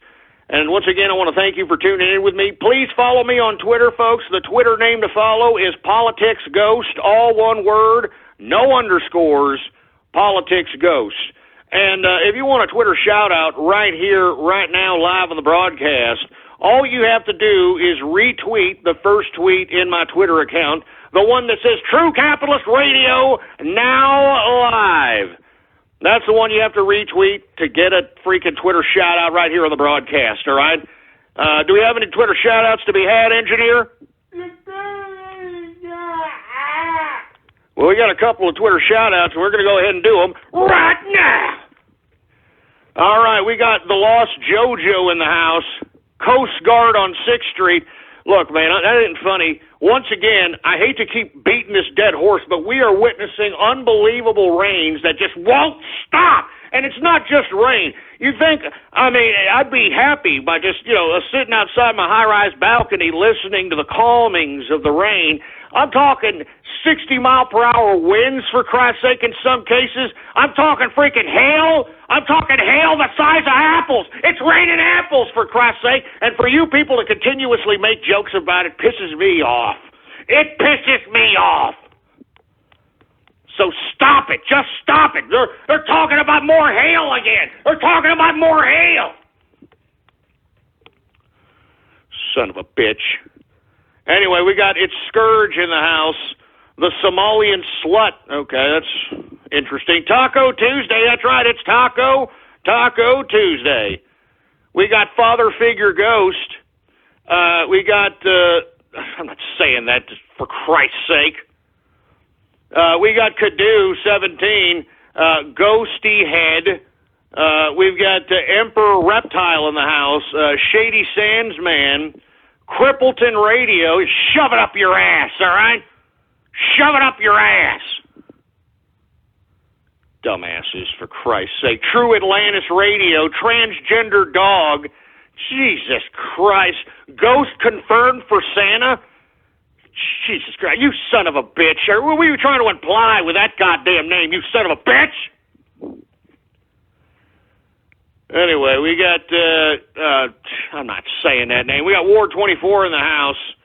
And once again, I want to thank you for tuning in with me. Please follow me on Twitter, folks. The Twitter name to follow is Politics Ghost, all one word, no underscores, Politics Ghost. And if you want a Twitter shout-out right here, right now, live on the broadcast, all you have to do is retweet the first tweet in my Twitter account, the one that says True Capitalist Radio, now live. That's the one you have to retweet to get a freaking Twitter shout-out right here on the broadcast, all right? Do we have any Twitter shout-outs to be had, engineer? Well, we got a couple of Twitter shout-outs, and we're going to go ahead and do them right now. All right, we got the Lost JoJo in the house, Coast Guard on 6th Street. Look, man, that isn't funny. Once again, I hate to keep beating this dead horse, but we are witnessing unbelievable rains that just won't stop. And it's not just rain. You think, I mean, I'd be happy by just, sitting outside my high-rise balcony listening to the calmings of the rain. I'm talking 60-mile-per-hour winds, for Christ's sake, in some cases. I'm talking freaking hail. I'm talking hail the size of apples. It's raining apples, for Christ's sake. And for you people to continuously make jokes about it pisses me off. It pisses me off. So stop it. Just stop it. They're talking about more hail again. They're talking about more hail. Son of a bitch. Anyway, we got It's Scourge in the house. The Somalian Slut. Okay, that's interesting. Taco Tuesday. That's right. It's Taco Tuesday. We got Father Figure Ghost. We got, I'm not saying that for Christ's sake. We got Cadoo 17, Ghosty Head. We've got Emperor Reptile in the house, Shady Sandsman, Crippleton Radio. Shove it up your ass, all right? Shove it up your ass. Dumbasses, for Christ's sake. True Atlantis Radio, Transgender Dog. Jesus Christ. Ghost confirmed for Santa. Jesus Christ, you son of a bitch. What were you trying to imply with that goddamn name, you son of a bitch? Anyway, we got, I'm not saying that name. We got Ward 24 in the house.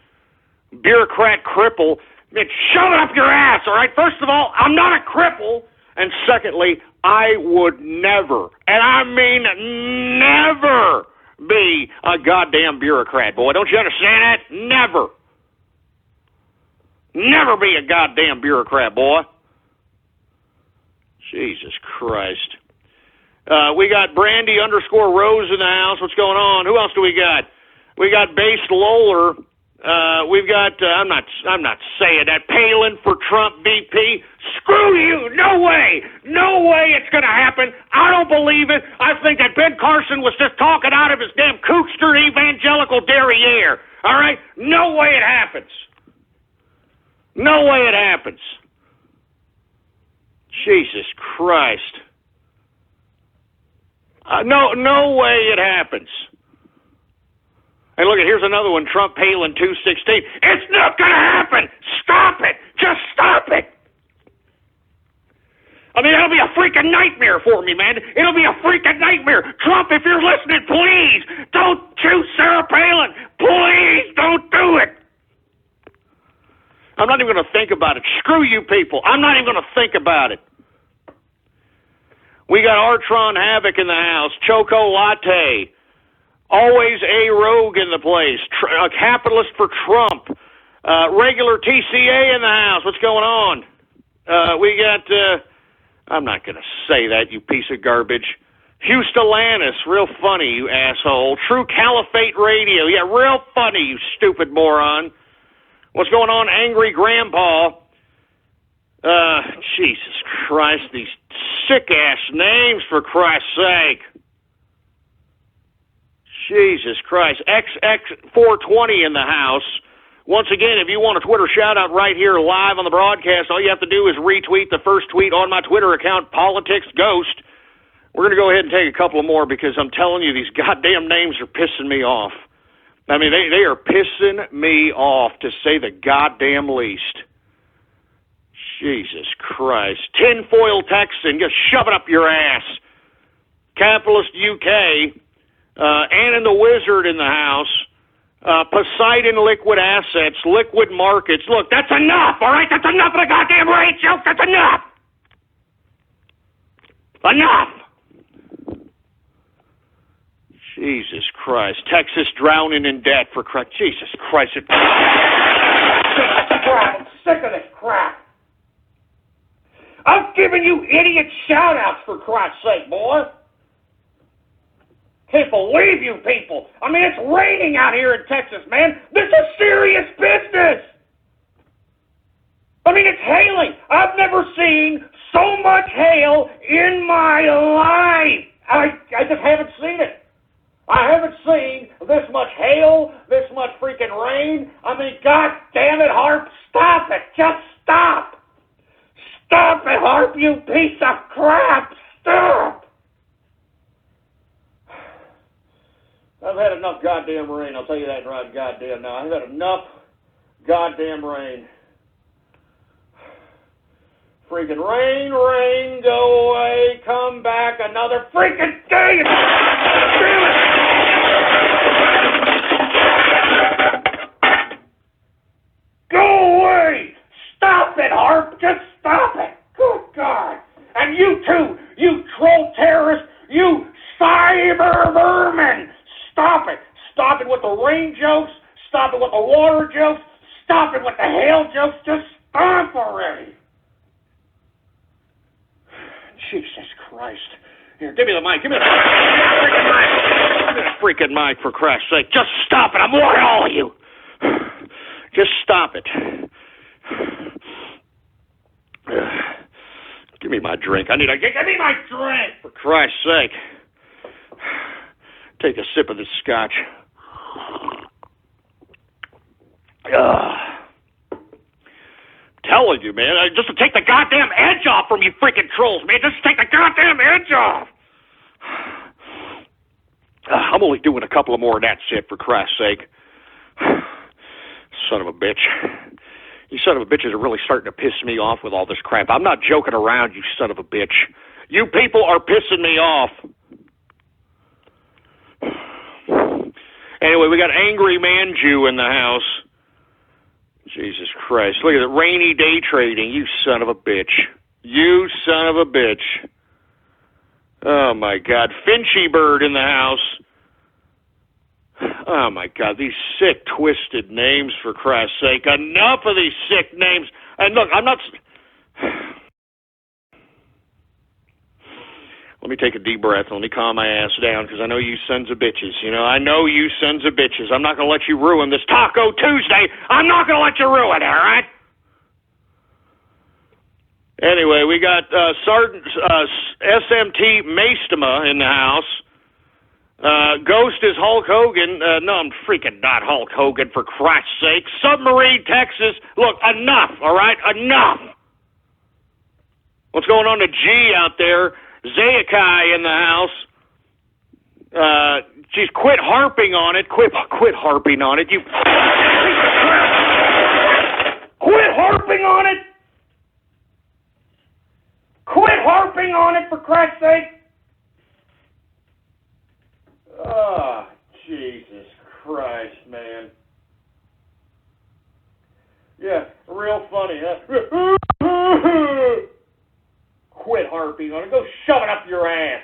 Bureaucrat Cripple. Man, shove it up your ass, all right? First of all, I'm not a cripple. And secondly, I would never, and I mean never, be a goddamn bureaucrat, boy. Don't you understand that? Never. Never be a goddamn bureaucrat, boy. Jesus Christ. We got Brandy _Rose in the house. What's going on? Who else do we got? We got Based Loler. We've got, I'm not saying that, Palin for Trump VP. Screw you! No way! No way it's going to happen. I don't believe it. I think that Ben Carson was just talking out of his damn Cookster evangelical derriere. All right? No way it happens. No way it happens. Jesus Christ. No way it happens. And look, here's another one, Trump Palin 216. It's not going to happen. Stop it. Just stop it. I mean, it'll be a freaking nightmare for me, man. It'll be a freaking nightmare. Trump, if you're listening, please don't choose Sarah Palin. Please don't do it. I'm not even going to think about it. Screw you people. I'm not even going to think about it. We got Artron Havoc in the house, Choco Latte, always A Rogue in the place, a capitalist for Trump, regular TCA in the house. What's going on? We got, I'm not going to say that, you piece of garbage. Houstalanis, real funny, you asshole. True Caliphate Radio, yeah, real funny, you stupid moron. What's going on, Angry Grandpa? Jesus Christ, these sick-ass names, for Christ's sake. Jesus Christ. XX420 in the house. Once again, if you want a Twitter shout-out right here live on the broadcast, all you have to do is retweet the first tweet on my Twitter account, Politics Ghost. We're going to go ahead and take a couple more because I'm telling you, these goddamn names are pissing me off. I mean, they are pissing me off, to say the goddamn least. Jesus Christ. Tinfoil Texan, just shove it up your ass. Capitalist UK, Anna the Wizard in the house, Poseidon Liquid Assets, Liquid Markets. Look, that's enough, all right? That's enough of the goddamn rate joke. That's enough. Enough. Jesus Christ. Texas drowning in debt, for Christ. Jesus Christ. I'm sick of this crap. I'm giving you idiot shout-outs, for Christ's sake, boy. Can't believe you people. I mean, it's raining out here in Texas, man. This is serious business. I mean, it's hailing. I've never seen so much hail in my life. I just haven't seen it. I haven't seen this much hail, this much freaking rain. I mean, God damn it, Harp, stop it. Just stop. Stop it, Harp, you piece of crap. Stop. I've had enough goddamn rain. I'll tell you that right goddamn now. I've had enough goddamn rain. Freaking rain, rain, go away, come back another freaking day. Damn it. Go away. Stop it, Harp. Just stop it. Good God. And you too, you troll terrorist, you cyber vermin. Stop it. Stop it with the rain jokes. Stop it with the water jokes. Stop it with the hail jokes. Just stop already. Jesus Christ. Here, give me the mic. Give me the freaking mic. Give me the freaking mic, for Christ's sake. Just stop it. I'm warning all of you. Just stop it. Give me my drink. Give me my drink, for Christ's sake. Take a sip of this scotch. Telling you, man, just to take the goddamn edge off from you freaking trolls, man. Just take the goddamn edge off. I'm only doing a couple of more, and that's it, for Christ's sake. Son of a bitch. You son of a bitches are really starting to piss me off with all this crap. I'm not joking around, you son of a bitch. You people are pissing me off. Anyway, we got Angry Man Jew in the house. Jesus Christ. Look at it. Rainy day trading. You son of a bitch. You son of a bitch. Oh, my God. Finchy Bird in the house. Oh, my God. These sick, twisted names, for Christ's sake. Enough of these sick names. And look, I'm not... Let me take a deep breath. Let me calm my ass down, because I know you sons of bitches. You know, I know you sons of bitches. I'm not going to let you ruin this Taco Tuesday. I'm not going to let you ruin it, all right? Anyway, we got Sergeant SMT Maestema in the house. Ghost is Hulk Hogan. No, I'm freaking not Hulk Hogan, for Christ's sake. Submarine, Texas. Look, enough, all right? Enough. What's going on to G out there? Zayakai in the house. Geez, quit harping on it. Quit harping on it. You quit harping on it. Quit harping on it, for Christ's sake. Oh, Jesus Christ, man. Yeah, real funny, huh? Quit harping on it. Go shove it up your ass.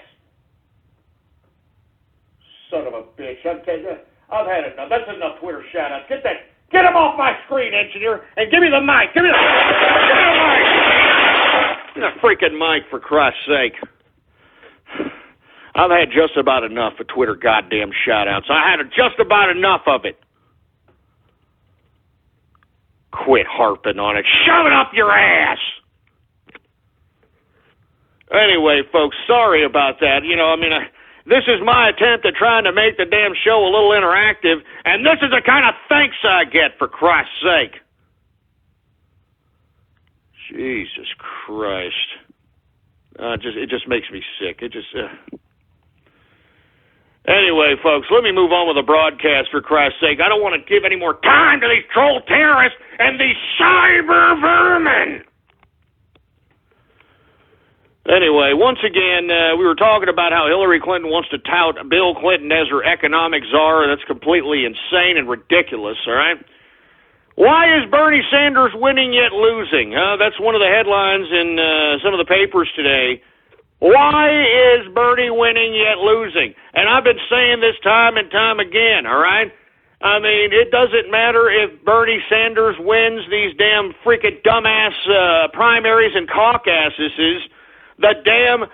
Son of a bitch. I've had enough. That's enough Twitter shout-outs. Get him off my screen, engineer, and give me the mic. Give me the mic. Give me the freaking mic, for Christ's sake. I've had just about enough of Twitter goddamn shout-outs. I had just about enough of it. Quit harping on it. Shove it up your ass. Anyway, folks, sorry about that. This is my attempt at trying to make the damn show a little interactive, and this is the kind of thanks I get, for Christ's sake. Jesus Christ. It just makes me sick. Anyway, folks, let me move on with the broadcast, for Christ's sake. I don't want to give any more time to these troll terrorists and these cyber vermin. Anyway, once again, we were talking about how Hillary Clinton wants to tout Bill Clinton as her economic czar. That's completely insane and ridiculous, all right? Why is Bernie Sanders winning yet losing? That's one of the headlines in some of the papers today. Why is Bernie winning yet losing? And I've been saying this time and time again, all right? I mean, it doesn't matter if Bernie Sanders wins these damn freaking dumbass primaries and caucuses. The damn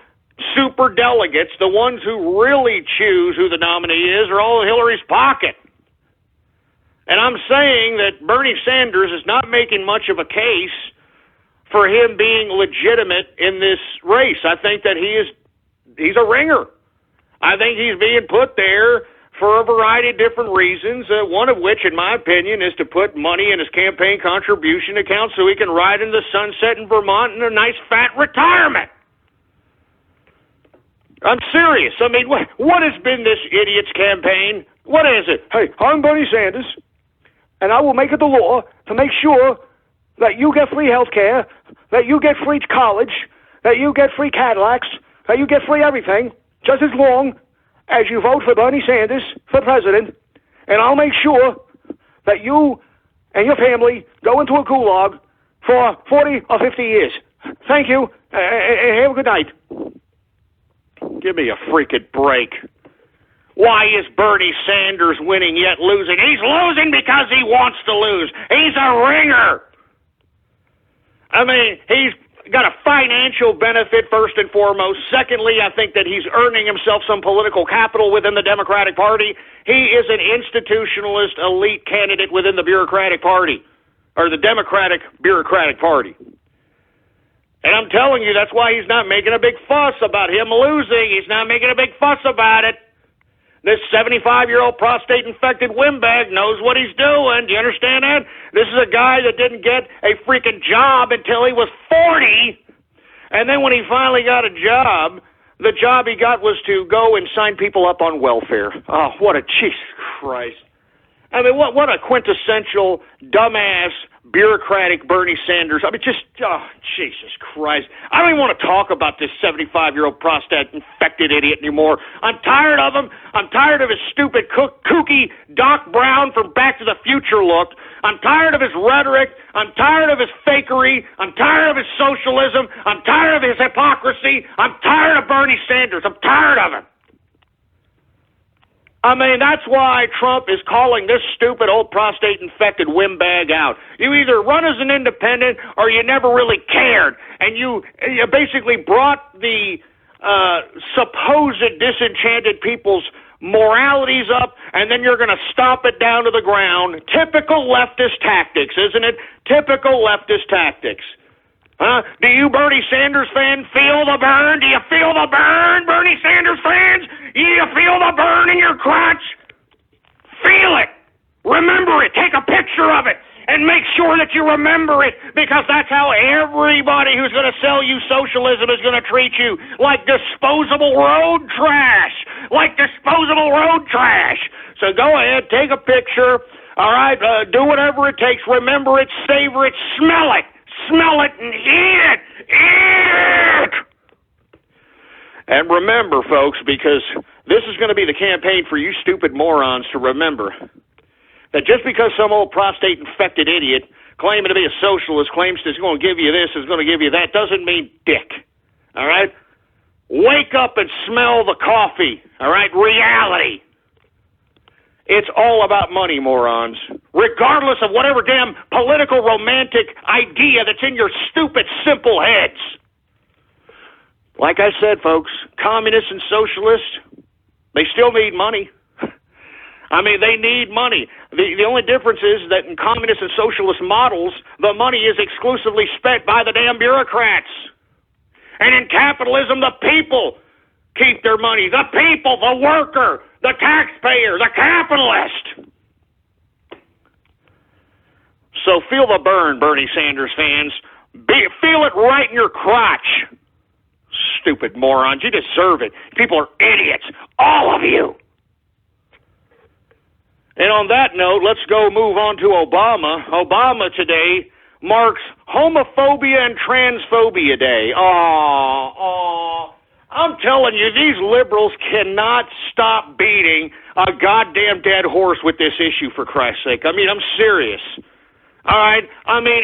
super delegates, the ones who really choose who the nominee is, are all in Hillary's pocket. And I'm saying that Bernie Sanders is not making much of a case for him being legitimate in this race. I think that he's a ringer. I think he's being put there for a variety of different reasons, one of which, in my opinion, is to put money in his campaign contribution account so he can ride in the sunset in Vermont in a nice fat retirement. I'm serious. I mean, what has been this idiot's campaign? What is it? Hey, I'm Bernie Sanders, and I will make it the law to make sure that you get free health care, that you get free college, that you get free Cadillacs, that you get free everything, just as long as you vote for Bernie Sanders for president, and I'll make sure that you and your family go into a gulag for 40 or 50 years. Thank you, and have a good night. Give me a freaking break. Why is Bernie Sanders winning yet losing? He's losing because he wants to lose. He's a ringer. I mean, he's got a financial benefit first and foremost. Secondly, I think that he's earning himself some political capital within the Democratic Party. He is an institutionalist elite candidate within the Bureaucratic Party, or the Democratic Bureaucratic Party. And I'm telling you, that's why he's not making a big fuss about him losing. He's not making a big fuss about it. This 75-year-old prostate-infected windbag knows what he's doing. Do you understand that? This is a guy that didn't get a freaking job until he was 40. And then when he finally got a job, the job he got was to go and sign people up on welfare. Oh, what a Jesus Christ. I mean, what a quintessential dumbass bureaucratic Bernie Sanders. I mean, Jesus Christ. I don't even want to talk about this 75-year-old prostate-infected idiot anymore. I'm tired of him. I'm tired of his stupid, kooky Doc Brown from Back to the Future look. I'm tired of his rhetoric. I'm tired of his fakery. I'm tired of his socialism. I'm tired of his hypocrisy. I'm tired of Bernie Sanders. I'm tired of him. I mean, that's why Trump is calling this stupid old prostate-infected windbag out. You either run as an independent or you never really cared. And you basically brought the supposed disenchanted people's moralities up, and then you're going to stomp it down to the ground. Typical leftist tactics, isn't it? Typical leftist tactics. Huh? Do you Bernie Sanders fans feel the burn? Do you feel the burn, Bernie Sanders fans? Do you feel the burn in your crotch? Feel it. Remember it. Take a picture of it. And make sure that you remember it, because that's how everybody who's going to sell you socialism is going to treat you. Like disposable road trash. Like disposable road trash. So go ahead, take a picture. All right, do whatever it takes. Remember it, savor it, smell it. Smell it and eat it! Eat it! And remember, folks, because this is going to be the campaign for you stupid morons to remember that just because some old prostate-infected idiot claiming to be a socialist claims he's going to give you this, is going to give you that, doesn't mean dick. All right? Wake up and smell the coffee. All right? Reality. It's all about money, morons. Regardless of whatever damn political romantic idea that's in your stupid, simple heads. Like I said, folks, communists and socialists, they still need money. I mean, they need money. The only difference is that in communist and socialist models, the money is exclusively spent by the damn bureaucrats. And in capitalism, the people keep their money. The people, the worker, the taxpayer, the capitalist. So feel the burn, Bernie Sanders fans. Feel it right in your crotch. Stupid morons. You deserve it. People are idiots. All of you. And on that note, let's go move on to Obama. Obama today marks Homophobia and Transphobia Day. Aww. I'm telling you, these liberals cannot stop beating a goddamn dead horse with this issue, for Christ's sake. I mean, I'm serious. All right? I mean,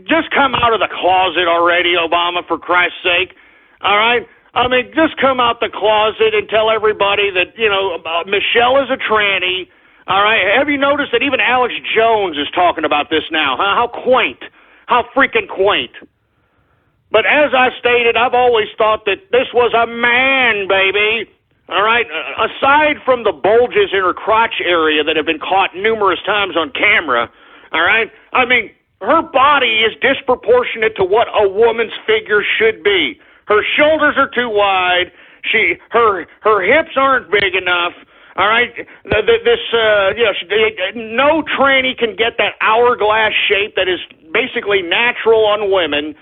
just come out of the closet already, Obama, for Christ's sake. All right? I mean, just come out the closet and tell everybody that, Michelle is a tranny. All right? Have you noticed that even Alex Jones is talking about this now? Huh? How quaint. How freaking quaint. But as I stated, I've always thought that this was a man, baby. All right? Aside from the bulges in her crotch area that have been caught numerous times on camera, all right? I mean, her body is disproportionate to what a woman's figure should be. Her shoulders are too wide. Her hips aren't big enough. All right, no tranny can get that hourglass shape that is basically natural on women.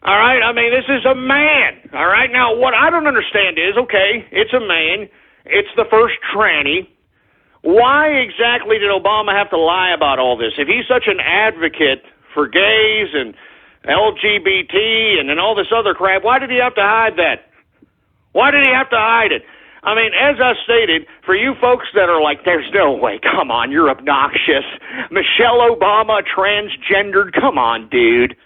All right, I mean, this is a man. All right, now what I don't understand is, okay, it's a man, it's the first tranny. Why exactly did Obama have to lie about all this? If he's such an advocate for gays and LGBT and all this other crap, why did he have to hide that? Why did he have to hide it? I mean, as I stated, for you folks that are like, there's no way, come on, you're obnoxious. Michelle Obama, transgendered, come on, dude.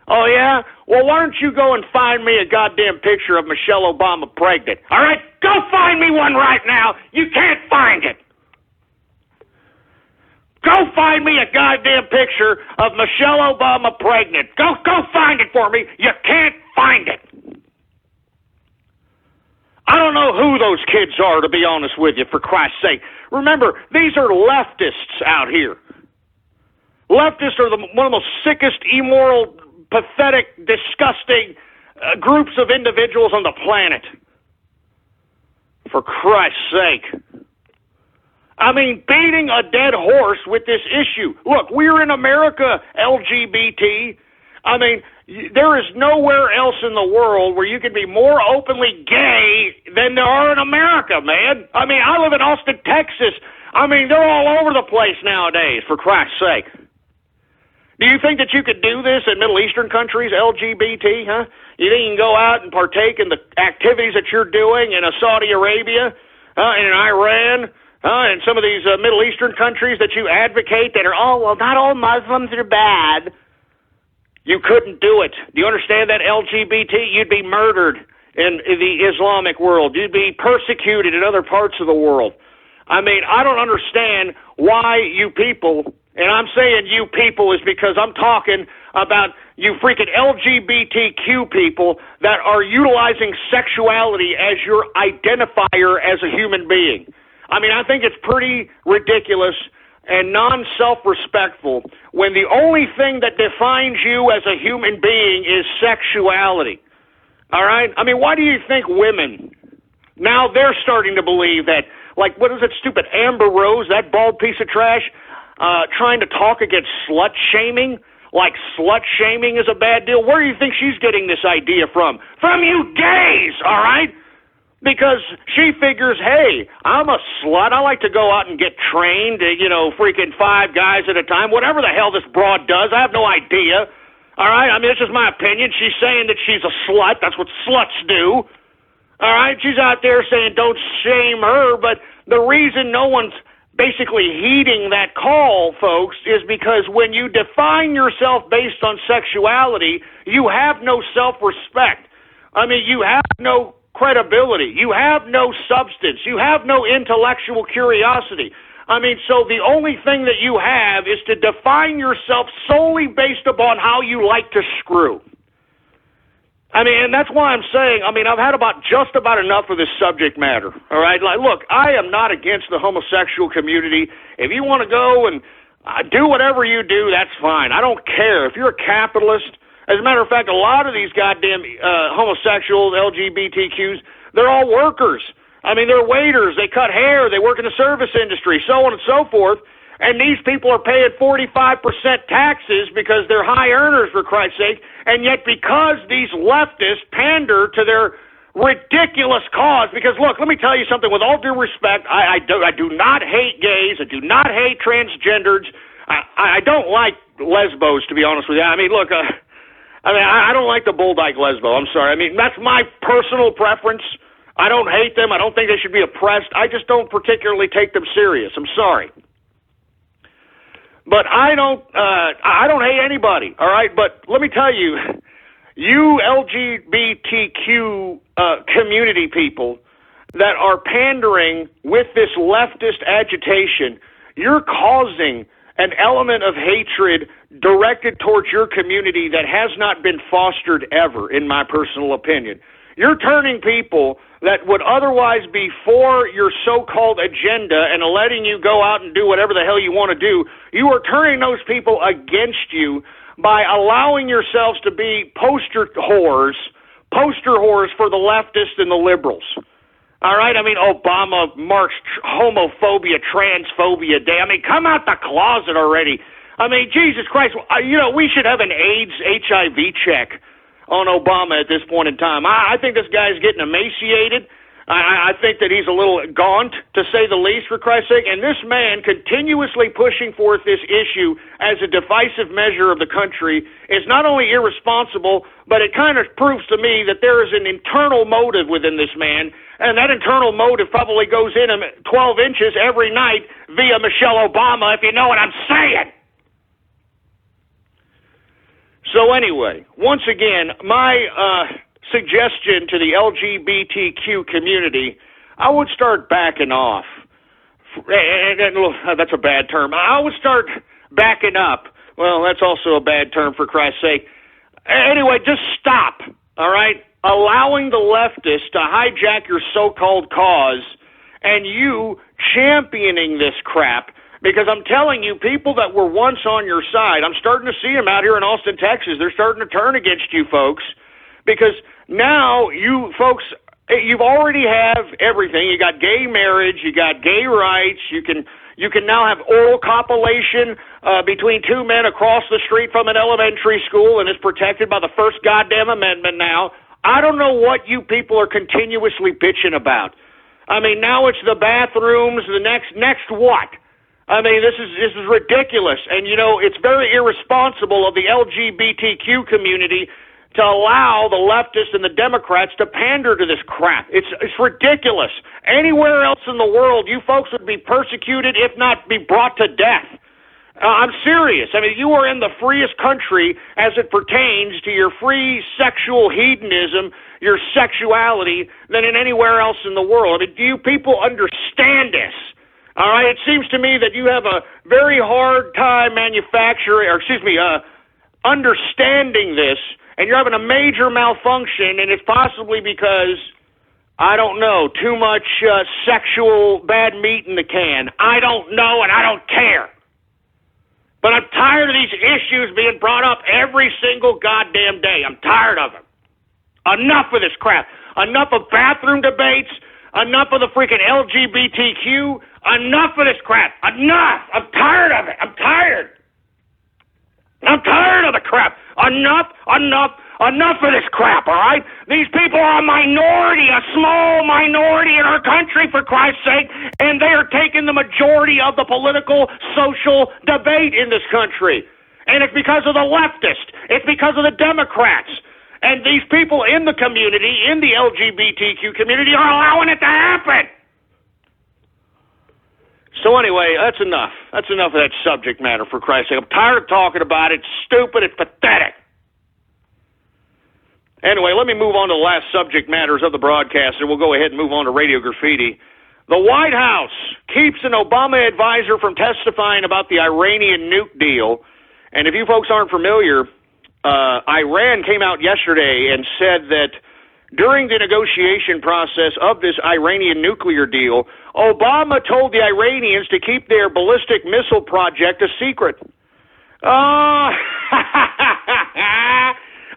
Oh, yeah? Well, why don't you go and find me a goddamn picture of Michelle Obama pregnant? All right? Go find me one right now. You can't find it. Go find me a goddamn picture of Michelle Obama pregnant. Go find it for me. You can't find it. I don't know who those kids are, to be honest with you, for Christ's sake. Remember, these are leftists out here. Leftists are one of the most sickest, immoral, pathetic, disgusting groups of individuals on the planet. For Christ's sake. I mean, beating a dead horse with this issue. Look, we're in America, LGBT. I mean, there is nowhere else in the world where you can be more openly gay than there are in America, man. I mean, I live in Austin, Texas. I mean, they're all over the place nowadays, for Christ's sake. Do you think that you could do this in Middle Eastern countries, LGBT, huh? You think you can go out and partake in the activities that you're doing in Saudi Arabia, in Iran, and some of these Middle Eastern countries that you advocate that are, oh, well, not all Muslims are bad. You couldn't do it. Do you understand that, LGBT? You'd be murdered in the Islamic world. You'd be persecuted in other parts of the world. I mean, I don't understand why you people, and I'm saying you people is because I'm talking about you freaking LGBTQ people that are utilizing sexuality as your identifier as a human being. I mean, I think it's pretty ridiculous and non-self-respectful when the only thing that defines you as a human being is sexuality. All right? I mean, why do you think women, now they're starting to believe that, like, what is it, stupid Amber Rose, that bald piece of trash, trying to talk against slut-shaming? Like slut-shaming is a bad deal? Where do you think she's getting this idea from? From you gays, all right? Because she figures, hey, I'm a slut. I like to go out and get trained, freaking 5 guys at a time. Whatever the hell this broad does, I have no idea. All right? I mean, this is my opinion. She's saying that she's a slut. That's what sluts do. All right? She's out there saying don't shame her, but the reason no one's basically heeding that call, folks, is because when you define yourself based on sexuality, you have no self-respect. I mean, you have no credibility. You have no substance. You have no intellectual curiosity. I mean, so the only thing that you have is to define yourself solely based upon how you like to screw. I mean, and that's why I'm saying, I mean, I've had just about enough of this subject matter, all right? Like, look, I am not against the homosexual community. If you want to go and do whatever you do, that's fine. I don't care. If you're a capitalist, as a matter of fact, a lot of these goddamn homosexuals, LGBTQs, they're all workers. I mean, they're waiters, they cut hair, they work in the service industry, so on and so forth. And these people are paying 45% taxes because they're high earners, for Christ's sake. And yet because these leftists pander to their ridiculous cause, because, look, let me tell you something, with all due respect, I do not hate gays, I do not hate transgenders, I don't like lesbos, to be honest with you. I mean, look, I don't like the bull dyke lesbo, I'm sorry. I mean, that's my personal preference. I don't hate them, I don't think they should be oppressed, I just don't particularly take them serious, I'm sorry. But I don't hate anybody, all right? But let me tell you, you LGBTQ community people that are pandering with this leftist agitation, you're causing an element of hatred directed towards your community that has not been fostered ever, in my personal opinion. You're turning people that would otherwise be for your so-called agenda and for you go out and do whatever the hell you want to do, you are turning those people against you by allowing yourselves to be poster whores for the leftists and the liberals. All right? I mean, Obama marks homophobia, transphobia day. I mean, come out the closet already. I mean, Jesus Christ, we should have an AIDS HIV check on Obama at this point in time. I think this guy's getting emaciated. I think that he's a little gaunt, to say the least, for Christ's sake. And this man continuously pushing forth this issue as a divisive measure of the country is not only irresponsible, but it kind of proves to me that there is an internal motive within this man, and that internal motive probably goes in him 12 inches every night via Michelle Obama, if you know what I'm saying. So anyway, once again, my suggestion to the LGBTQ community, I would start backing off. That's a bad term. I would start backing up. Well, that's also a bad term, for Christ's sake. Anyway, just stop, all right? Allowing the leftists to hijack your so-called cause and you championing this crap. Because I'm telling you, people that were once on your side, I'm starting to see them out here in Austin, Texas. They're starting to turn against you folks. Because now you folks, you've already have everything. You got gay marriage, you got gay rights, you can now have oral copulation between two men across the street from an elementary school, and it's protected by the First Goddamn Amendment now. I don't know what you people are continuously bitching about. I mean, now it's the bathrooms, the next what? I mean, this is ridiculous, and it's very irresponsible of the LGBTQ community to allow the leftists and the Democrats to pander to this crap. It's ridiculous. Anywhere else in the world, you folks would be persecuted, if not be brought to death. I'm serious. I mean, you are in the freest country as it pertains to your free sexual hedonism, your sexuality, than in anywhere else in the world. I mean, do you people understand this? All right, it seems to me that you have a very hard time understanding this, and you're having a major malfunction, and it's possibly because, I don't know, too much sexual bad meat in the can. I don't know, and I don't care. But I'm tired of these issues being brought up every single goddamn day. I'm tired of them. Enough of this crap. Enough of bathroom debates. Enough of the freaking LGBTQ. Enough of this crap. Enough. I'm tired of it. I'm tired. I'm tired of the crap. Enough of this crap, all right? These people are a minority, a small minority in our country, for Christ's sake, and they are taking the majority of the political, social debate in this country. And it's because of the leftists. It's because of the Democrats. And these people in the community, in the LGBTQ community, are allowing it to happen. So anyway, that's enough. That's enough of that subject matter, for Christ's sake. I'm tired of talking about it. It's stupid. It's pathetic. Anyway, let me move on to the last subject matters of the broadcast, and we'll go ahead and move on to Radio Graffiti. The White House keeps an Obama advisor from testifying about the Iranian nuke deal. And if you folks aren't familiar, Iran came out yesterday and said that during the negotiation process of this Iranian nuclear deal, Obama told the Iranians to keep their ballistic missile project a secret.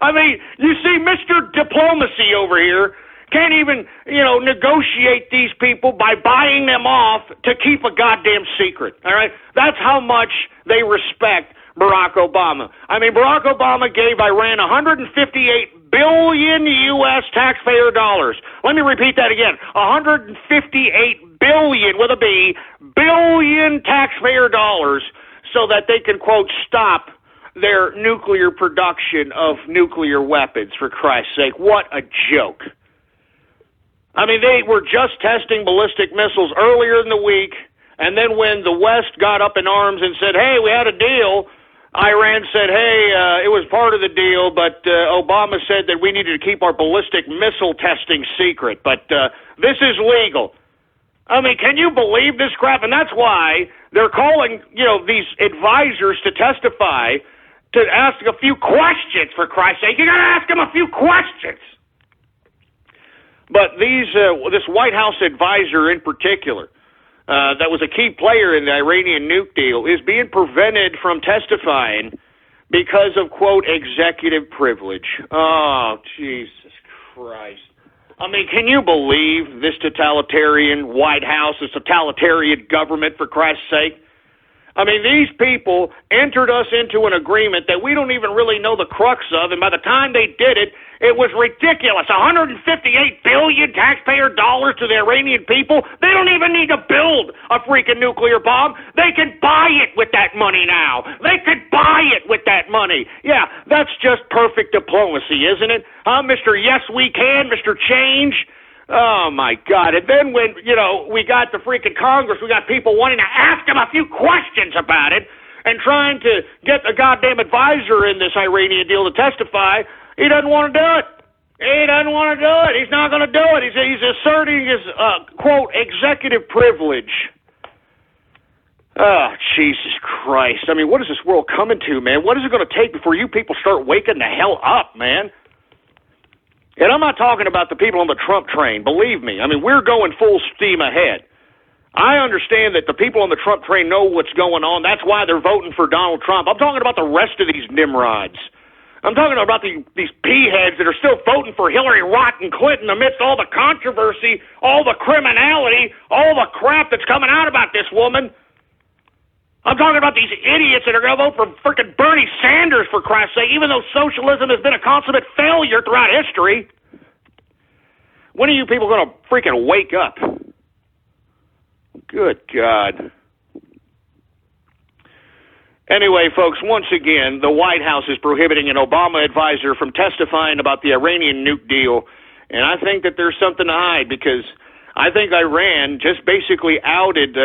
I mean, you see, Mr. Diplomacy over here can't even, negotiate these people by buying them off to keep a goddamn secret, all right? That's how much they respect Barack Obama. I mean, Barack Obama gave Iran $158 billion U.S. taxpayer dollars. Let me repeat that again. $158 billion, with a B, billion taxpayer dollars so that they can, quote, stop their nuclear production of nuclear weapons, for Christ's sake. What a joke. I mean, they were just testing ballistic missiles earlier in the week, and then when the West got up in arms and said, hey, we had a deal, Iran said, hey, it was part of the deal, but Obama said that we needed to keep our ballistic missile testing secret, but this is legal. I mean, can you believe this crap? And that's why they're calling, these advisors to testify, to ask a few questions, for Christ's sake. You got to ask them a few questions. But this White House advisor in particular, that was a key player in the Iranian nuke deal, is being prevented from testifying because of, quote, executive privilege. Oh, Jesus Christ. I mean, can you believe this totalitarian White House, this totalitarian government, for Christ's sake? I mean, these people entered us into an agreement that we don't even really know the crux of, and by the time they did it, it was ridiculous. $158 billion taxpayer dollars to the Iranian people. They don't even need to build a freaking nuclear bomb. They can buy it with that money now. They could buy it with that money. Yeah, that's just perfect diplomacy, isn't it? Huh, Mr. Yes, we can, Mr. Change? Oh, my God. And then when, we got the freaking Congress, we got people wanting to ask him a few questions about it and trying to get a goddamn advisor in this Iranian deal to testify, he doesn't want to do it. He doesn't want to do it. He's not going to do it. He's asserting his, quote, executive privilege. Oh, Jesus Christ. I mean, what is this world coming to, man? What is it going to take before you people start waking the hell up, man? And I'm not talking about the people on the Trump train. Believe me. I mean, we're going full steam ahead. I understand that the people on the Trump train know what's going on. That's why they're voting for Donald Trump. I'm talking about the rest of these nimrods. I'm talking about these p-heads that are still voting for Hillary Rotten Clinton amidst all the controversy, all the criminality, all the crap that's coming out about this woman. I'm talking about these idiots that are going to vote for frickin' Bernie Sanders, for Christ's sake, even though socialism has been a consummate failure throughout history. When are you people going to freaking wake up? Good God. Anyway, folks, once again, the White House is prohibiting an Obama advisor from testifying about the Iranian nuke deal, and I think that there's something to hide, because I think Iran just basically outed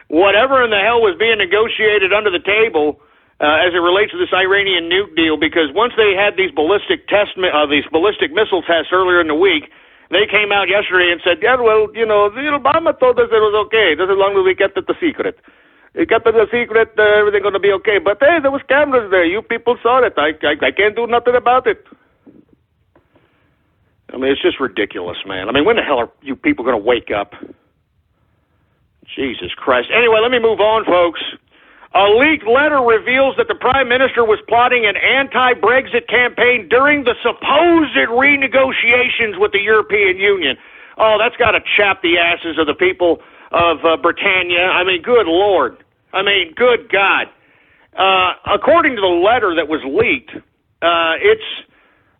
whatever in the hell was being negotiated under the table as it relates to this Iranian nuke deal, because once they had these ballistic missile tests earlier in the week, they came out yesterday and said, yeah, well, Obama told us it was okay, just as long as we kept it a secret. We kept it a secret, everything's going to be okay. But, hey, there was cameras there. You people saw it. I can't do nothing about it. I mean, it's just ridiculous, man. I mean, when the hell are you people going to wake up? Jesus Christ. Anyway, let me move on, folks. A leaked letter reveals that the Prime Minister was plotting an anti-Brexit campaign during the supposed renegotiations with the European Union. Oh, that's got to chap the asses of the people of Britannia. I mean, good Lord. I mean, good God. According to the letter that was leaked, it's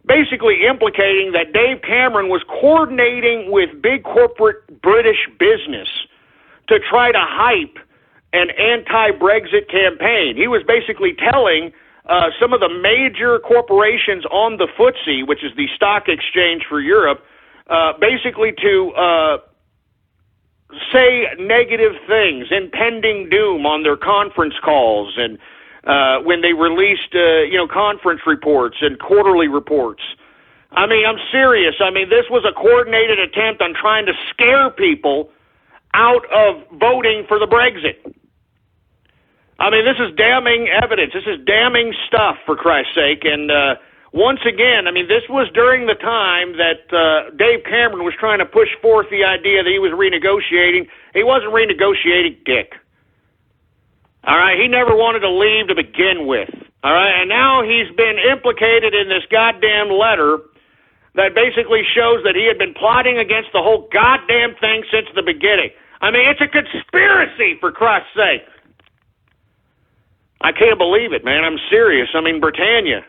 basically implicating that Dave Cameron was coordinating with big corporate British business to try to hype an anti-Brexit campaign. He was basically telling some of the major corporations on the FTSE, which is the stock exchange for Europe, basically to say negative things, impending doom on their conference calls and when they released, conference reports and quarterly reports. I mean, I'm serious. I mean, this was a coordinated attempt on trying to scare people out of voting for the Brexit. I mean, this is damning evidence. This is damning stuff, for Christ's sake. And once again, I mean, this was during the time that Dave Cameron was trying to push forth the idea that he was renegotiating. He wasn't renegotiating, dick. All right? He never wanted to leave to begin with. All right? And now he's been implicated in this goddamn letter that basically shows that he had been plotting against the whole goddamn thing since the beginning. I mean, it's a conspiracy, for Christ's sake. I can't believe it, man. I'm serious. I mean, Britannia.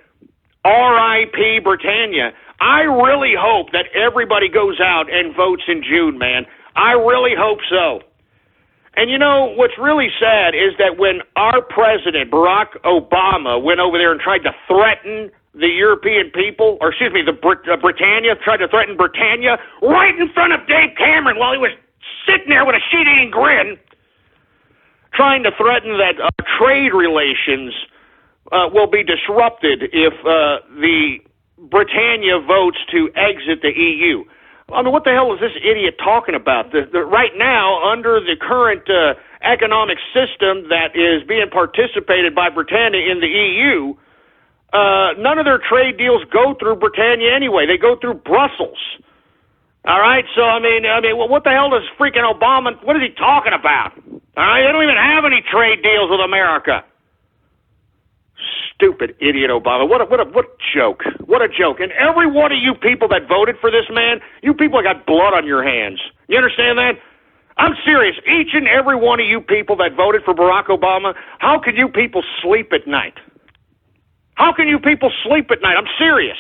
R.I.P. Britannia. I really hope that everybody goes out and votes in June, man. I really hope so. And you know, what's really sad is that when our president, Barack Obama, went over there and tried to threaten the European people, or excuse me, Britannia, tried to threaten Britannia right in front of Dave Cameron while he was sitting there with a shit-eating grin, trying to threaten that trade relations will be disrupted if the Britannia votes to exit the EU. I mean, what the hell is this idiot talking about? Right now, under the current economic system that is being participated by Britannia in the EU, none of their trade deals go through Britannia anyway. They go through Brussels. All right? So, I mean, what the hell does freaking Obama, what is he talking about? All right? They don't even have any trade deals with America. Stupid idiot Obama. What a joke. What a joke. And every one of you people that voted for this man, you people got blood on your hands. You understand that? I'm serious. Each and every one of you people that voted for Barack Obama, how can you people sleep at night? How can you people sleep at night? I'm serious.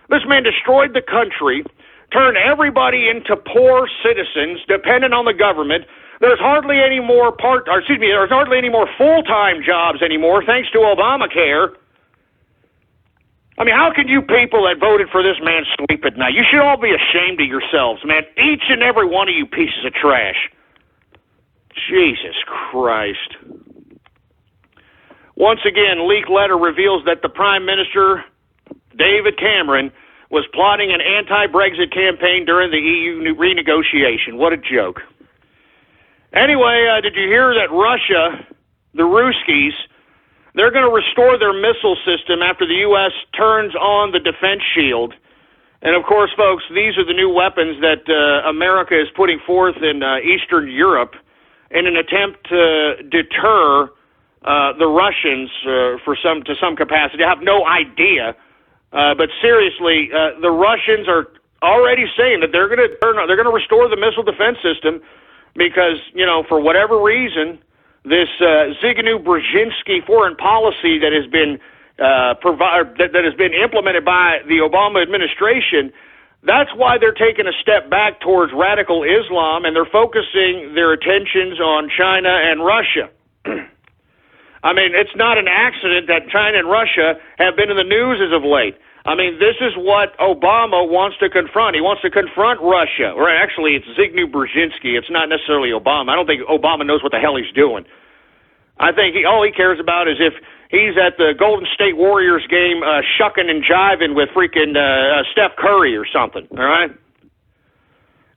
This man destroyed the country, turned everybody into poor citizens dependent on the government. There's hardly any more there's hardly any more full-time jobs anymore thanks to Obamacare. I mean, how can you people that voted for this man sleep at night? You should all be ashamed of yourselves, man. Each and every one of you pieces of trash. Jesus Christ. Once again, leaked letter reveals that the Prime Minister, David Cameron, was plotting an anti-Brexit campaign during the EU renegotiation. What a joke. Anyway, did you hear that Russia, the Ruskies, they're going to restore their missile system after the U.S. turns on the defense shield? And, of course, folks, these are the new weapons that America is putting forth in Eastern Europe in an attempt to deter the Russians to some capacity. I have no idea. But seriously, the Russians are already saying that they're going to restore the missile defense system because, for whatever reason, this Zbigniew Brzezinski foreign policy that has been that has been implemented by the Obama administration, that's why they're taking a step back towards radical Islam, and they're focusing their attentions on China and Russia. I mean, it's not an accident that China and Russia have been in the news as of late. I mean, this is what Obama wants to confront. He wants to confront Russia. Or actually, it's Zbigniew Brzezinski. It's not necessarily Obama. I don't think Obama knows what the hell he's doing. I think all he cares about is if he's at the Golden State Warriors game shucking and jiving with freaking Steph Curry or something, all right?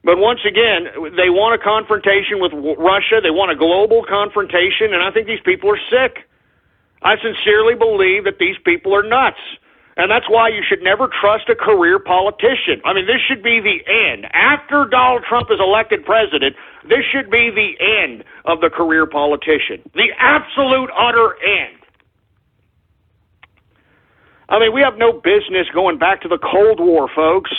But once again, they want a confrontation with Russia. They want a global confrontation, and I think these people are sick. I sincerely believe that these people are nuts. And that's why you should never trust a career politician. I mean, this should be the end. After Donald Trump is elected president, this should be the end of the career politician. The absolute, utter end. I mean, we have no business going back to the Cold War, folks.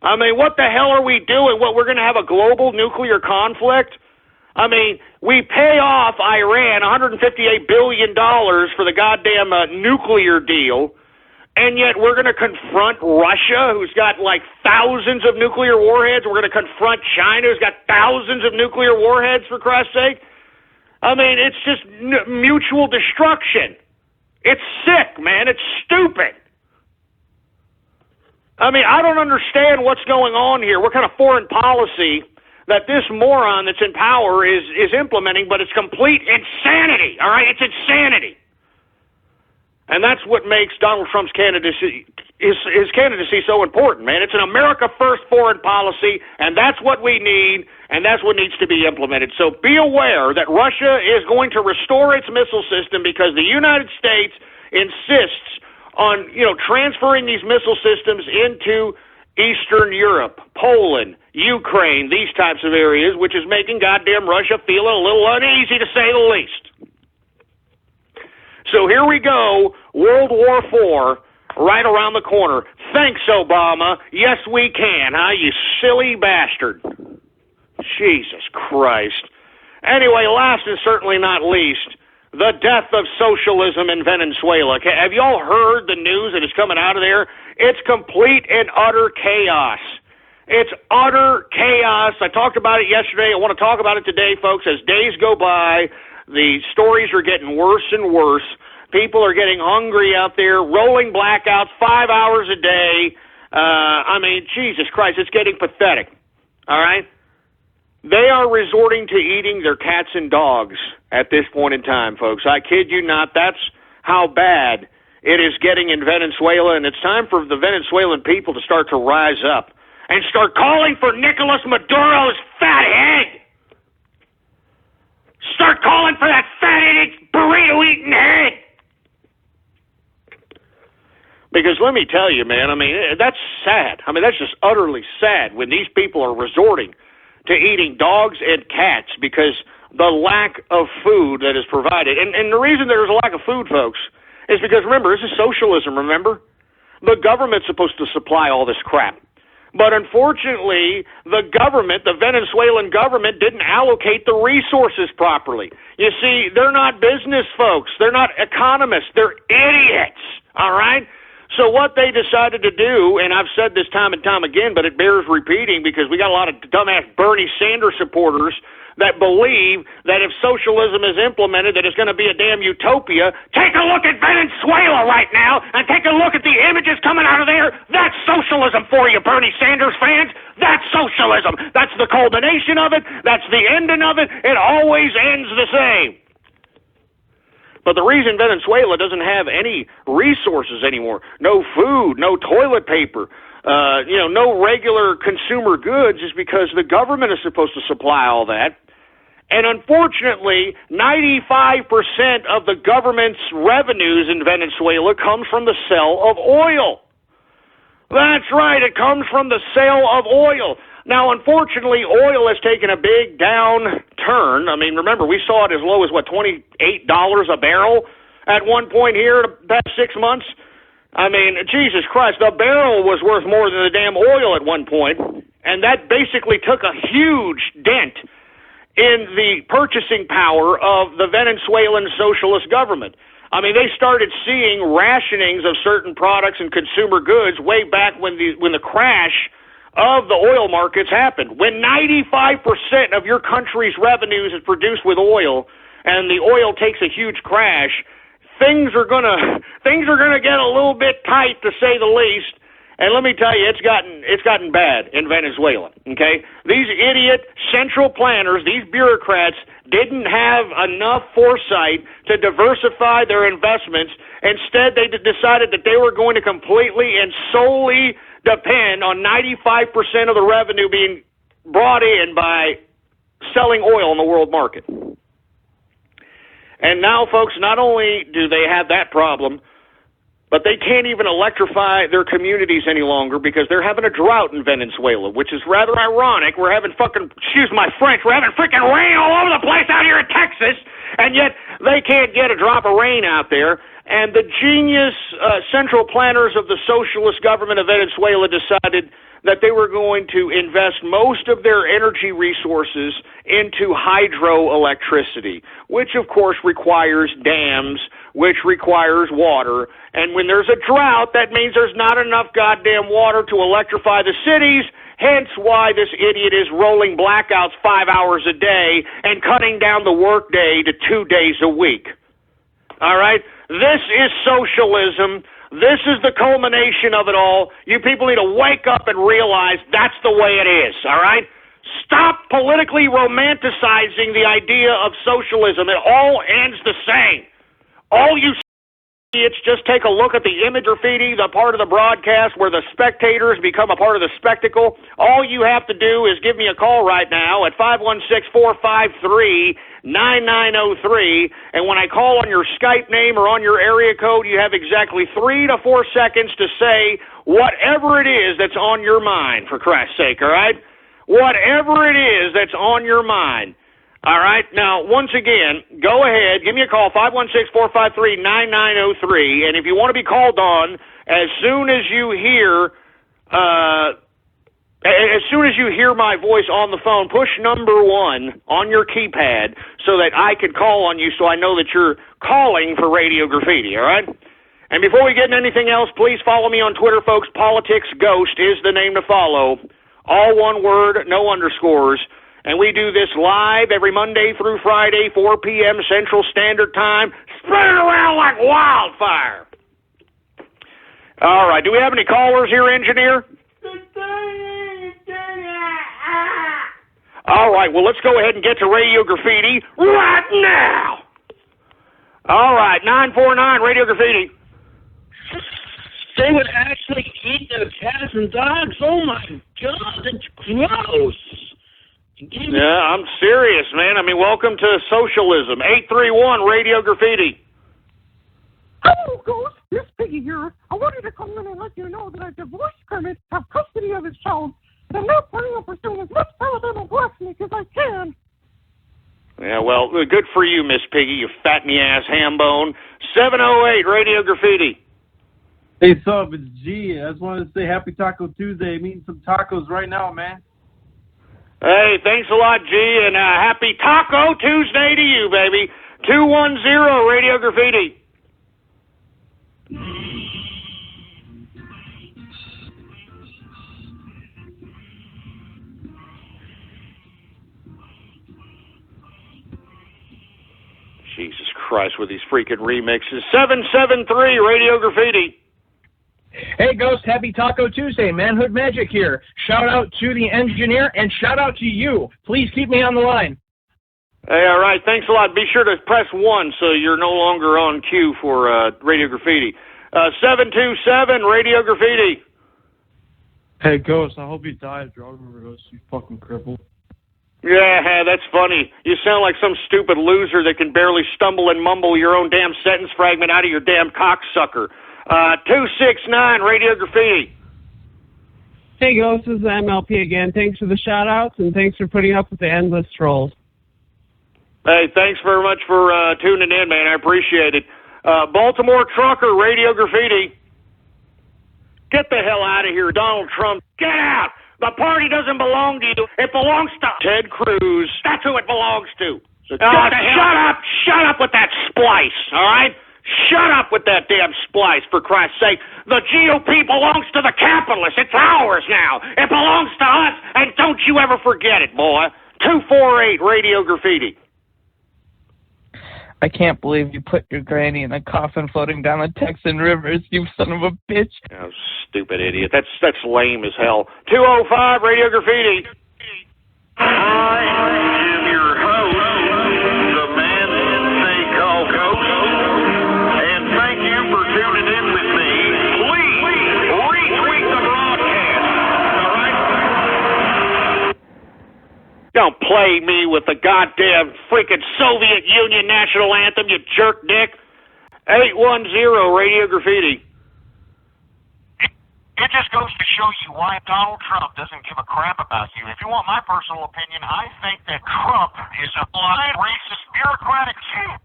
I mean, what the hell are we doing? What, we're going to have a global nuclear conflict? I mean, we pay off Iran $158 billion for the goddamn nuclear deal, and yet we're going to confront Russia, who's got like thousands of nuclear warheads. We're going to confront China, who's got thousands of nuclear warheads, for Christ's sake. I mean, it's just mutual destruction. It's sick, man. It's stupid. I mean, I don't understand what's going on here. What kind of foreign policy that this moron that's in power is implementing, but it's complete insanity, all right? It's insanity. And that's what makes Donald Trump's candidacy, his candidacy so important, man. It's an America First foreign policy, and that's what we need, and that's what needs to be implemented. So be aware that Russia is going to restore its missile system because the United States insists on, transferring these missile systems into Eastern Europe, Poland, Ukraine, these types of areas, which is making goddamn Russia feel a little uneasy, to say the least. So here we go, World War IV, right around the corner. Thanks, Obama. Yes, we can, huh, you silly bastard. Jesus Christ. Anyway, last and certainly not least, the death of socialism in Venezuela. Have y'all heard the news that is coming out of there? It's complete and utter chaos. It's utter chaos. I talked about it yesterday. I want to talk about it today, folks. As days go by, the stories are getting worse and worse. People are getting hungry out there, rolling blackouts 5 hours a day. I mean, Jesus Christ, it's getting pathetic. All right? They are resorting to eating their cats and dogs at this point in time, folks. I kid you not. That's how bad it is getting in Venezuela, and it's time for the Venezuelan people to start to rise up and start calling for Nicolas Maduro's fat head. Start calling for that fat-headed, burrito-eating head. Because let me tell you, man, I mean, that's sad. I mean, that's just utterly sad when these people are resorting to eating dogs and cats because the lack of food that is provided. And the reason there's a lack of food, folks, is because, remember, this is socialism, remember? The government's supposed to supply all this crap. But unfortunately, the government, the Venezuelan government, didn't allocate the resources properly. You see, they're not business folks. They're not economists. They're idiots, all right? So what they decided to do, and I've said this time and time again, but it bears repeating because we got a lot of dumbass Bernie Sanders supporters that believe that if socialism is implemented, that it's going to be a damn utopia. Take a look at Venezuela right now, and take a look at the images coming out of there. That's socialism for you, Bernie Sanders fans. That's socialism. That's the culmination of it. That's the ending of it. It always ends the same. But the reason Venezuela doesn't have any resources anymore, no food, no toilet paper, no regular consumer goods, is because the government is supposed to supply all that. And unfortunately, 95% of the government's revenues in Venezuela comes from the sale of oil. That's right, it comes from the sale of oil. Now, unfortunately, oil has taken a big downturn. I mean, remember, we saw it as low as, $28 a barrel at one point here in the past 6 months? I mean, Jesus Christ, the barrel was worth more than the damn oil at one point, and that basically took a huge dent in the purchasing power of the Venezuelan socialist government. I mean, they started seeing rationings of certain products and consumer goods way back when the crash of the oil markets happened. When 95% of your country's revenues is produced with oil, and the oil takes a huge crash, things are gonna get a little bit tight, to say the least. And let me tell you, it's gotten bad in Venezuela. Okay, these idiot central planners, these bureaucrats, didn't have enough foresight to diversify their investments. Instead, they decided that they were going to completely and solely depend on 95% of the revenue being brought in by selling oil in the world market. And now, folks, not only do they have that problem, but they can't even electrify their communities any longer because they're having a drought in Venezuela, which is rather ironic. We're having excuse my French, we're having freaking rain all over the place out here in Texas, and yet they can't get a drop of rain out there. And the genius central planners of the socialist government of Venezuela decided that they were going to invest most of their energy resources into hydroelectricity, which of course requires dams, which requires water. And when there's a drought, that means there's not enough goddamn water to electrify the cities, Hence why this idiot is rolling blackouts 5 hours a day and cutting down the workday to 2 days a week. All right? This is socialism. This is the culmination of it all. You people need to wake up and realize that's the way it is, all right? Stop politically romanticizing the idea of socialism. It all ends the same. All you idiots, just take a look at the image graffiti, the part of the broadcast where the spectators become a part of the spectacle. All you have to do is give me a call right now at 516-453-9903, and when I call on your Skype name or on your area code, you have exactly 3 to 4 seconds to say whatever it is that's on your mind, for Christ's sake, all right? Whatever it is that's on your mind. All right. Now, once again, go ahead. Give me a call, 516-453-9903. And if you want to be called on, as soon as you hear my voice on the phone, push number 1 on your keypad so that I can call on you so I know that you're calling for Radio Graffiti, all right? And before we get into anything else, please follow me on Twitter, folks. Politics Ghost is the name to follow. All one word, no underscores. And we do this live every Monday through Friday, 4 p.m. Central Standard Time. Spread it around like wildfire. All right. Do we have any callers here, engineer? All right. Well, let's go ahead and get to Radio Graffiti right now. All right. 949 Radio Graffiti. They would actually eat their cats and dogs. Oh, my God. It's gross. Yeah, I'm serious, man. I mean, welcome to socialism. 831 Radio Graffiti. Hello, Ghost. This Piggy here. I wanted to come in and let you know that I divorced Kermit, have custody of his child, and I'm not planning on pursuing as much Alabama blasphemy as I can. Yeah, well, good for you, Miss Piggy, you fat-in-the-ass ham-bone. 708 Radio Graffiti. Hey, sup, it's G. I just wanted to say Happy Taco Tuesday. I'm eating some tacos right now, man. Hey, thanks a lot, G, and happy Taco Tuesday to you, baby. 210 Radio Graffiti. Jesus Christ, with these freaking remixes. 773 Radio Graffiti. Hey, Ghost, happy Taco Tuesday. Manhood Magic here. Shout out to the engineer and shout out to you. Please keep me on the line. Hey, all right. Thanks a lot. Be sure to press 1 so you're no longer on cue for Radio Graffiti. 727 Radio Graffiti. Hey, Ghost, I hope you die of drug overdose, you fucking cripple. Yeah, that's funny. You sound like some stupid loser that can barely stumble and mumble your own damn sentence fragment out of your damn cocksucker. 269 Radio Graffiti. Hey, Ghost, this is MLP again. Thanks for the shout-outs, and thanks for putting up with the endless trolls. Hey, thanks very much for tuning in, man. I appreciate it. Baltimore Trucker Radio Graffiti. Get the hell out of here, Donald Trump. Get out! The party doesn't belong to you. It belongs to Ted Cruz. That's who it belongs to. So shut up with that splice, all right? Shut up with that damn splice, for Christ's sake. The GOP belongs to the capitalists. It's ours now. It belongs to us, and don't you ever forget it, boy. 248 Radio Graffiti. I can't believe you put your granny in a coffin floating down the Texan rivers, you son of a bitch. Oh, stupid idiot. That's lame as hell. 205 Radio Graffiti. I am your host, the man they call Ghost, and thank you for tuning in with me. Please retweet the broadcast, all right? Don't play me with the goddamn freaking Soviet Union national anthem, you jerk dick. 810 Radio Graffiti. It just goes to show you why Donald Trump doesn't give a crap about you. If you want my personal opinion, I think that Trump is a blind, racist, bureaucratic shit.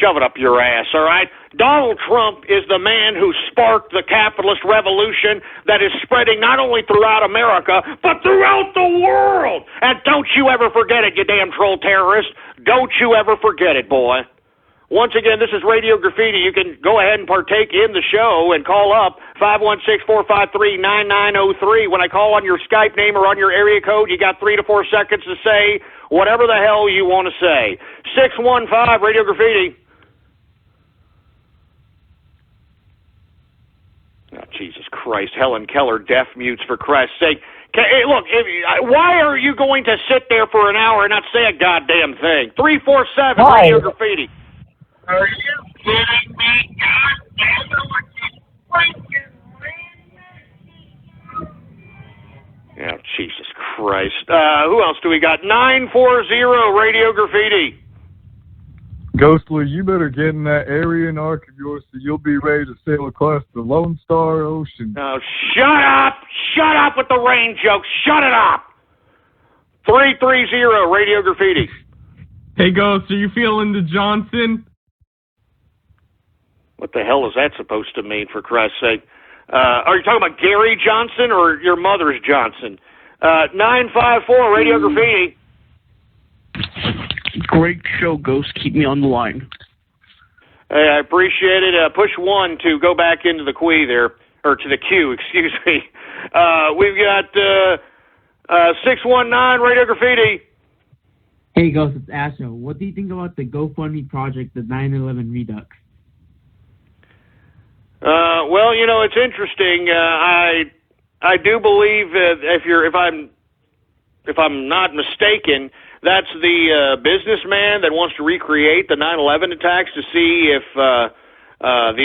Shove it up your ass, all right? Donald Trump is the man who sparked the capitalist revolution that is spreading not only throughout America, but throughout the world. And don't you ever forget it, you damn troll terrorist. Don't you ever forget it, boy. Once again, this is Radio Graffiti. You can go ahead and partake in the show and call up 516-453-9903. When I call on your Skype name or on your area code, you got 3 to 4 seconds to say whatever the hell you want to say. 615 Radio Graffiti. Oh, Jesus Christ. Helen Keller deaf mutes, for Christ's sake. Hey, look, why are you going to sit there for an hour and not say a goddamn thing? 347 Radio Graffiti. Are you kidding me? God damn it, what's this freaking Yeah, Jesus Christ. Who else do we got? 940 Radio Graffiti. Ghostly, you better get in that Aryan arc of yours so you'll be ready to sail across the Lone Star Ocean. Oh, shut up! Shut up with the rain jokes! Shut it up! 330 Radio Graffiti. Hey, Ghost, are you feeling the Johnson? What the hell is that supposed to mean, for Christ's sake? Are you talking about Gary Johnson or your mother's Johnson? 954 Radio Graffiti. Great show, Ghost. Keep me on the line. Hey, I appreciate it. Push 1 to go back into the queue there, or to the queue, excuse me. We've got 619 Radio Graffiti. Hey, Ghost, it's Asho. What do you think about the GoFundMe project, the 9/11 Redux? Well, you know, it's interesting. I do believe if I'm not mistaken, that's the businessman that wants to recreate the 9/11 attacks to see if the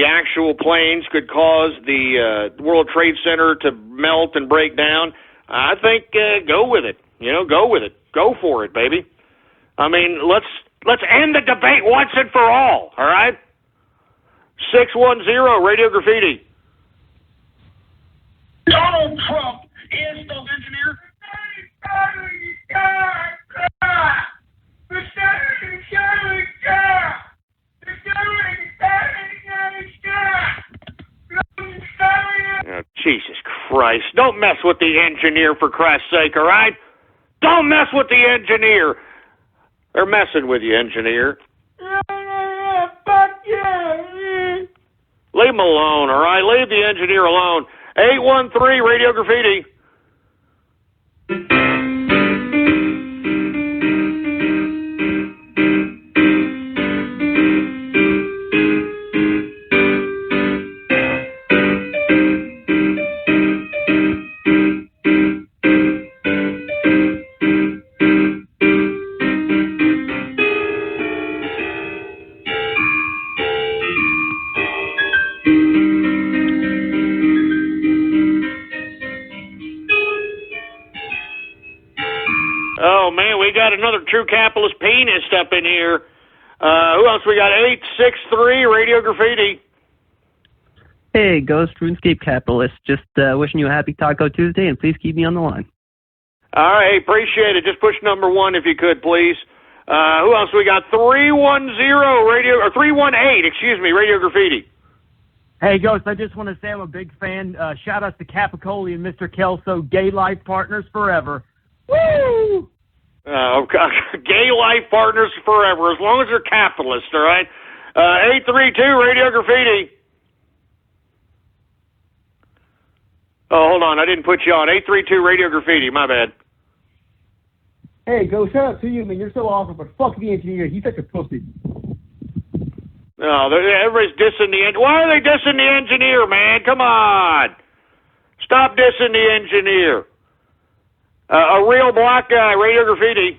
actual planes could cause the World Trade Center to melt and break down. I think go with it. You know, go with it. Go for it, baby. I mean, let's end the debate once and for all right? 610 Radio Graffiti. Donald Trump, installed engineer. Oh, Jesus Christ. Don't mess with the engineer, for Christ's sake, all right? Don't mess with the engineer. They're messing with you, engineer. Leave him alone, all right? Leave the engineer alone. 813 Radio Graffiti. Oh, man, we got another true capitalist penis up in here. Who else we got? 863 Radio Graffiti. Hey, Ghost RuneScape Capitalist. Just wishing you a happy Taco Tuesday, and please keep me on the line. All right, appreciate it. Just push number 1 if you could, please. Who else we got? 310 Radio, or 318, excuse me, Radio Graffiti. Hey, Ghost, I just want to say I'm a big fan. Shout out to Capicoli and Mr. Kelso, gay life partners forever. Woo! Gay life partners forever, as long as they're capitalists, all right? 832 Radio Graffiti. Oh, hold on, I didn't put you on. 832 Radio Graffiti, my bad. Hey, Ghost, shout out to you, man. You're so awesome, but fuck the engineer. He's such a pussy. No, everybody's dissing the engineer. Why are they dissing the engineer, man? Come on. Stop dissing the engineer. A real black guy, Radio Graffiti.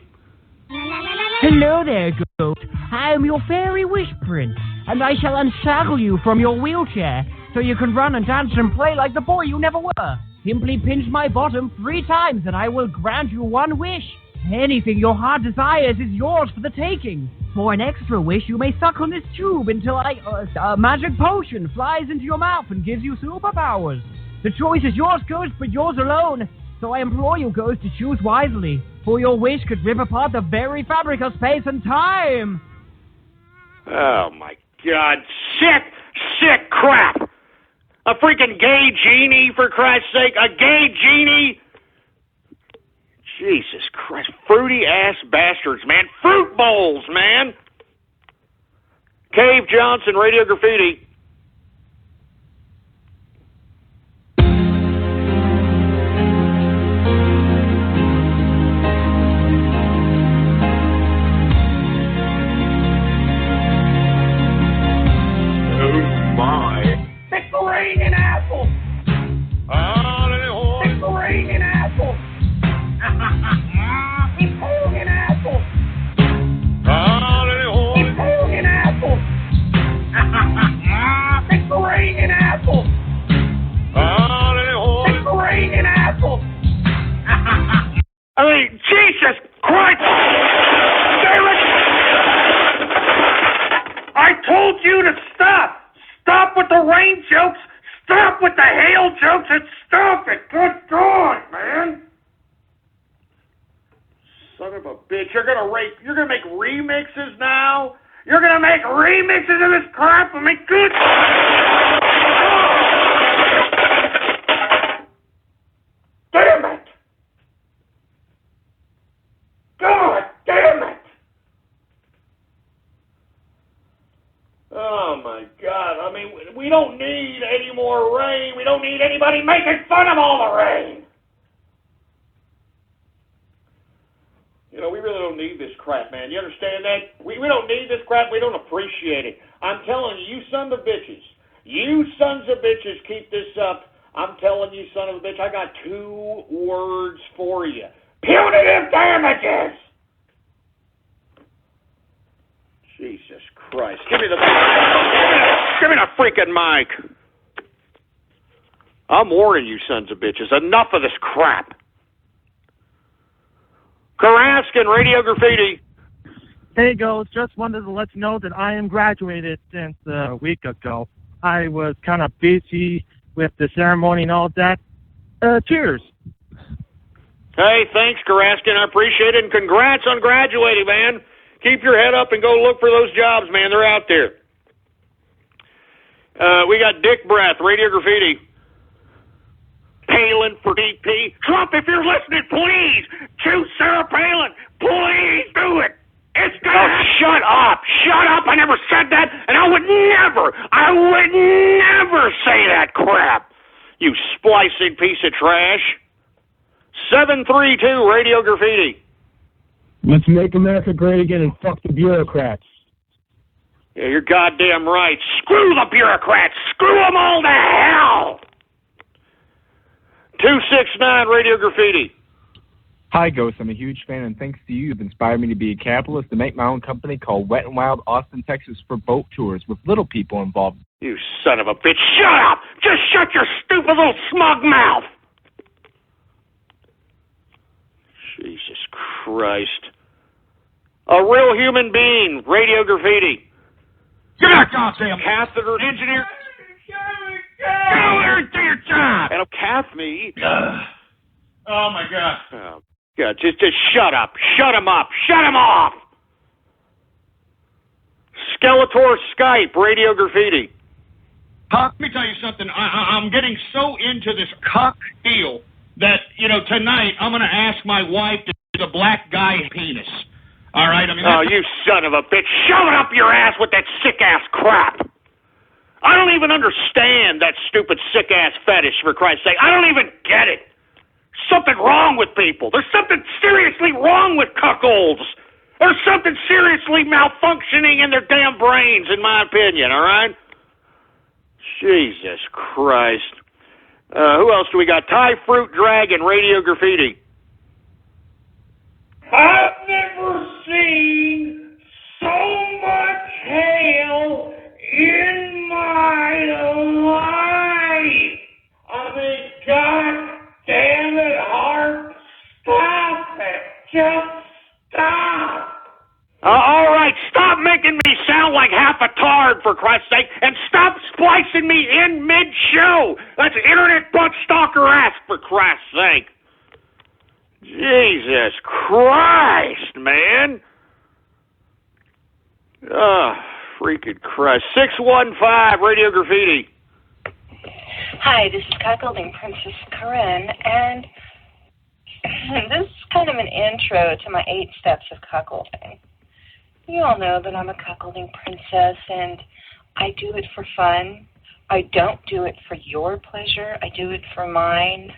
Hello there, Ghost. I am your fairy wish prince, and I shall unshackle you from your wheelchair so you can run and dance and play like the boy you never were. Simply pinch my bottom 3 times and I will grant you 1 wish. Anything your heart desires is yours for the taking. For an extra wish, you may suck on this tube until a magic potion flies into your mouth and gives you superpowers. The choice is yours, Ghost, but yours alone. So I implore you, Ghost, to choose wisely, for your wish could rip apart the very fabric of space and time. Oh, my God. Sick crap. A freaking gay genie, for Christ's sake. A gay genie. Jesus Christ. Fruity-ass bastards, man. Fruit bowls, man. Cave Johnson, Radio Graffiti. Pickering apple. Pickering apple. Pickering apple. Pickering apple. Pickering apple. Pickering apple. I mean, Jesus Christ! Damn it! I told you to stop. Stop with the rain jokes. Stop with the hail jokes and stop it. Good God, man. Son of a bitch! You're gonna make remixes now. You're gonna make remixes of this crap. I mean, good. Damn it. God damn it. Oh my God! I mean, we don't need any more rain. We don't need anybody making fun of all the rain. You know, we really don't need this crap, man. You understand that? We don't need this crap. We don't appreciate it. I'm telling you, you sons of bitches. You sons of bitches keep this up. I'm telling you, son of a bitch, I got 2 words for you. Punitive damages! Jesus Christ. Give me the freaking mic. I'm warning you, sons of bitches. Enough of this crap. Karaskin, Radio Graffiti. Hey, Ghost, just wanted to let you know that I am graduated since a week ago. I was kind of busy with the ceremony and all that. Cheers. Hey, thanks, Karaskin. I appreciate it, and congrats on graduating, man. Keep your head up and go look for those jobs, man. They're out there. We got Dick Breath, Radio Graffiti. Palin for DP. Trump, if you're listening, please choose Sarah Palin. Please do it. It's gonna shut up. Shut up. I never said that, and I would never say that crap. You splicing piece of trash. 732, Radio Graffiti. Let's make America great again and fuck the bureaucrats. Yeah, you're goddamn right. Screw the bureaucrats. Screw them all to hell. 269, Radio Graffiti. Hi, Ghost. I'm a huge fan, and thanks to you, you've inspired me to be a capitalist and make my own company called Wet n Wild Austin, Texas for boat tours with little people involved. You son of a bitch. Shut up! Just shut your stupid little smug mouth! Jesus Christ. A real human being, Radio Graffiti. Give me that goddamn catheter engineer. Go there and do your job. And cath me. Oh my God. Oh, God, just shut up. Shut him up. Shut him off. Skeletor Skype, Radio Graffiti. Let me tell you something. I'm getting so into this cock deal that, tonight I'm going to ask my wife to do the black guy penis. All right? You son of a bitch. Shove it up your ass with that sick-ass crap. I don't even understand that stupid sick-ass fetish, for Christ's sake. I don't even get it. Something wrong with people. There's something seriously wrong with cuckolds. There's something seriously malfunctioning in their damn brains, in my opinion, all right? Jesus Christ. Who else do we got? Thai Fruit Dragon, Radio Graffiti. I've never seen so much hail in my life. I mean, God damn it, Hart. Stop it. Just stop. All right, stop making me sound like half a tard, for Christ's sake, and stop splicing me in mid-show. That's internet butt stalker-esque, for Christ's sake. Jesus Christ, man. Oh, freaking Christ. 615, Radio Graffiti. Hi, this is cuckolding Princess Corinne, and this is kind of an intro to my 8 steps of cuckolding. You all know that I'm a cuckolding princess, and I do it for fun. I don't do it for your pleasure. I do it for mine.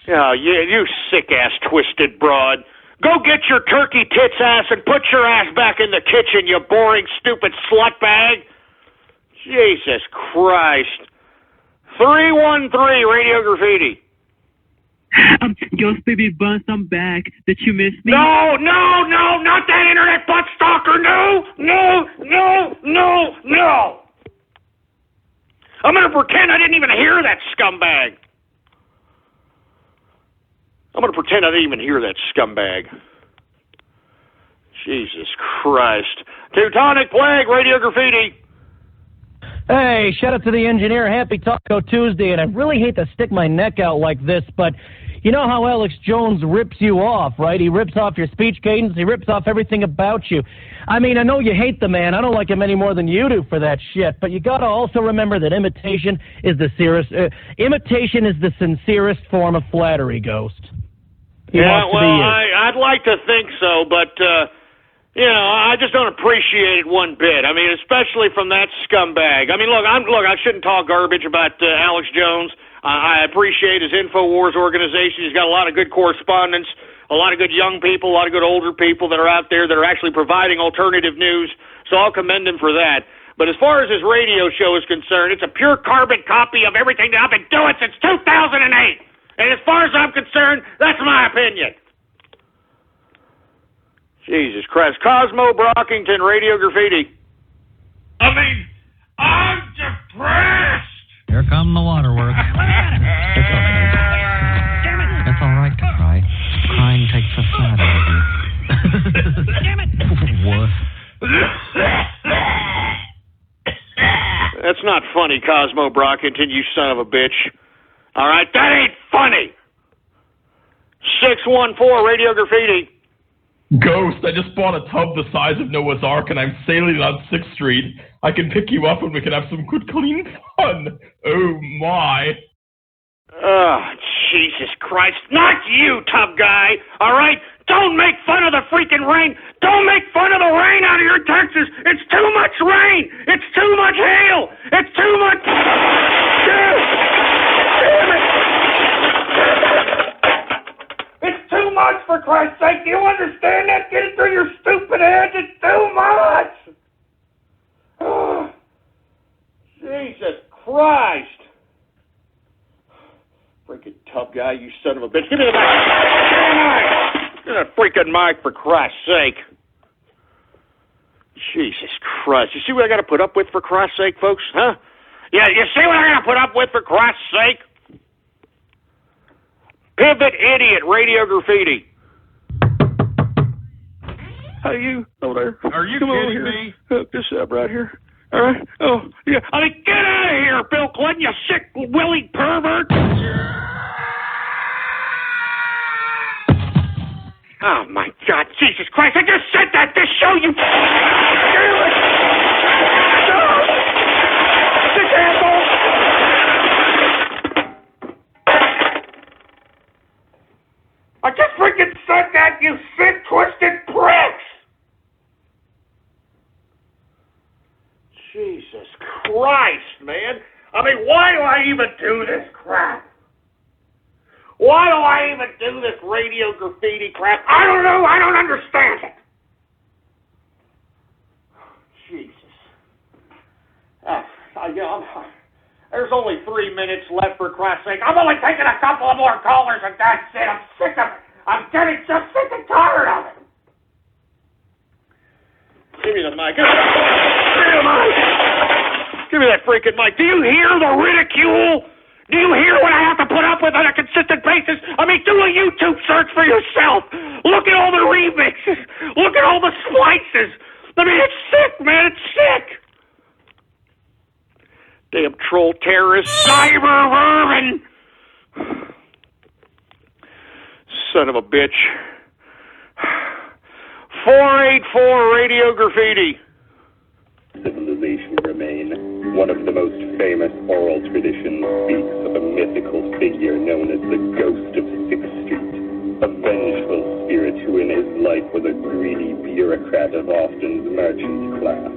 Yeah, you sick-ass twisted broad. Go get your turkey tits ass and put your ass back in the kitchen, you boring, stupid slut bag. Jesus Christ. 313 Radio Graffiti. Ghost baby bust, I'm back. Did you miss me? No, not that internet butt stalker. No. I'm going to pretend I didn't even hear that scumbag. Jesus Christ. Teutonic Plague, Radio Graffiti. Hey, shout out to the engineer. Happy Taco Tuesday. And I really hate to stick my neck out like this, but you know how Alex Jones rips you off, right? He rips off your speech cadence. He rips off everything about you. I mean, I know you hate the man. I don't like him any more than you do for that shit. But you got to also remember that imitation is the sincerest form of flattery, Ghost. I'd like to think so, but I just don't appreciate it one bit. I mean, especially from that scumbag. I mean, look, I shouldn't talk garbage about Alex Jones. I appreciate his InfoWars organization. He's got a lot of good correspondents, a lot of good young people, a lot of good older people that are out there that are actually providing alternative news. So I'll commend him for that. But as far as his radio show is concerned, it's a pure carbon copy of everything that I've been doing since 2008. And as far as I'm concerned, that's my opinion. Jesus Christ. Cosmo Brockington, Radio Graffiti. I mean, I'm depressed. Here come the waterworks. It's all right to cry. Crying takes the fat out of you. Damn it! What? That's not funny, Cosmo Brockington, you son of a bitch. All right, that ain't funny. 614 Radio Graffiti. Ghost, I just bought a tub the size of Noah's Ark and I'm sailing on 6th Street. I can pick you up and we can have some good clean fun. Oh my. Oh, Jesus Christ. Not you, tough guy. All right? Don't make fun of the freaking rain. Don't make fun of the rain out of your Texas. It's too much rain. It's too much hail. It's too much. Damn it. It's too much, for Christ's sake. Do you understand that? Get it through your stupid head. It's too much. Oh, Jesus Christ. Freaking tough guy, you son of a bitch. Give me the mic. Give me that freaking mic, for Christ's sake. Jesus Christ. You see what I got to put up with, for Christ's sake, folks? Huh? Yeah, you see what I got to put up with, for Christ's sake? Pivot Idiot, Radio Graffiti. How you over there? Are you Come kidding me? Hook this up right here. All right. Oh, yeah. I mean, get out of here, Bill Clinton, you sick, willy pervert. Oh, my God. Jesus Christ. I just said that to show you. Sick asshole. I just freaking said that, you sick, twisted pricks. Jesus Christ, man. I mean, why do I even do this crap? Why do I even do this Radio Graffiti crap? I don't know. I don't understand it. Jesus. There's only 3 minutes left, for Christ's sake. I'm only taking a couple of more callers and that's it. I'm sick of it. I'm getting so sick and tired of it. Give me the mic. Give me the mic. Give me that freaking mic. Do you hear the ridicule? Do you hear what I have to put up with on a consistent basis? I mean, do a YouTube search for yourself. Look at all the remixes. Look at all the splices. I mean, it's sick, man. It's sick. Damn troll terrorist cyber vermin. Son of a bitch. 484 Radio Graffiti. Civilization remain. One of the most famous oral traditions speaks of a mythical figure known as the Ghost of 6th Street. a vengeful spirit who in his life was a greedy bureaucrat of Austin's merchant class.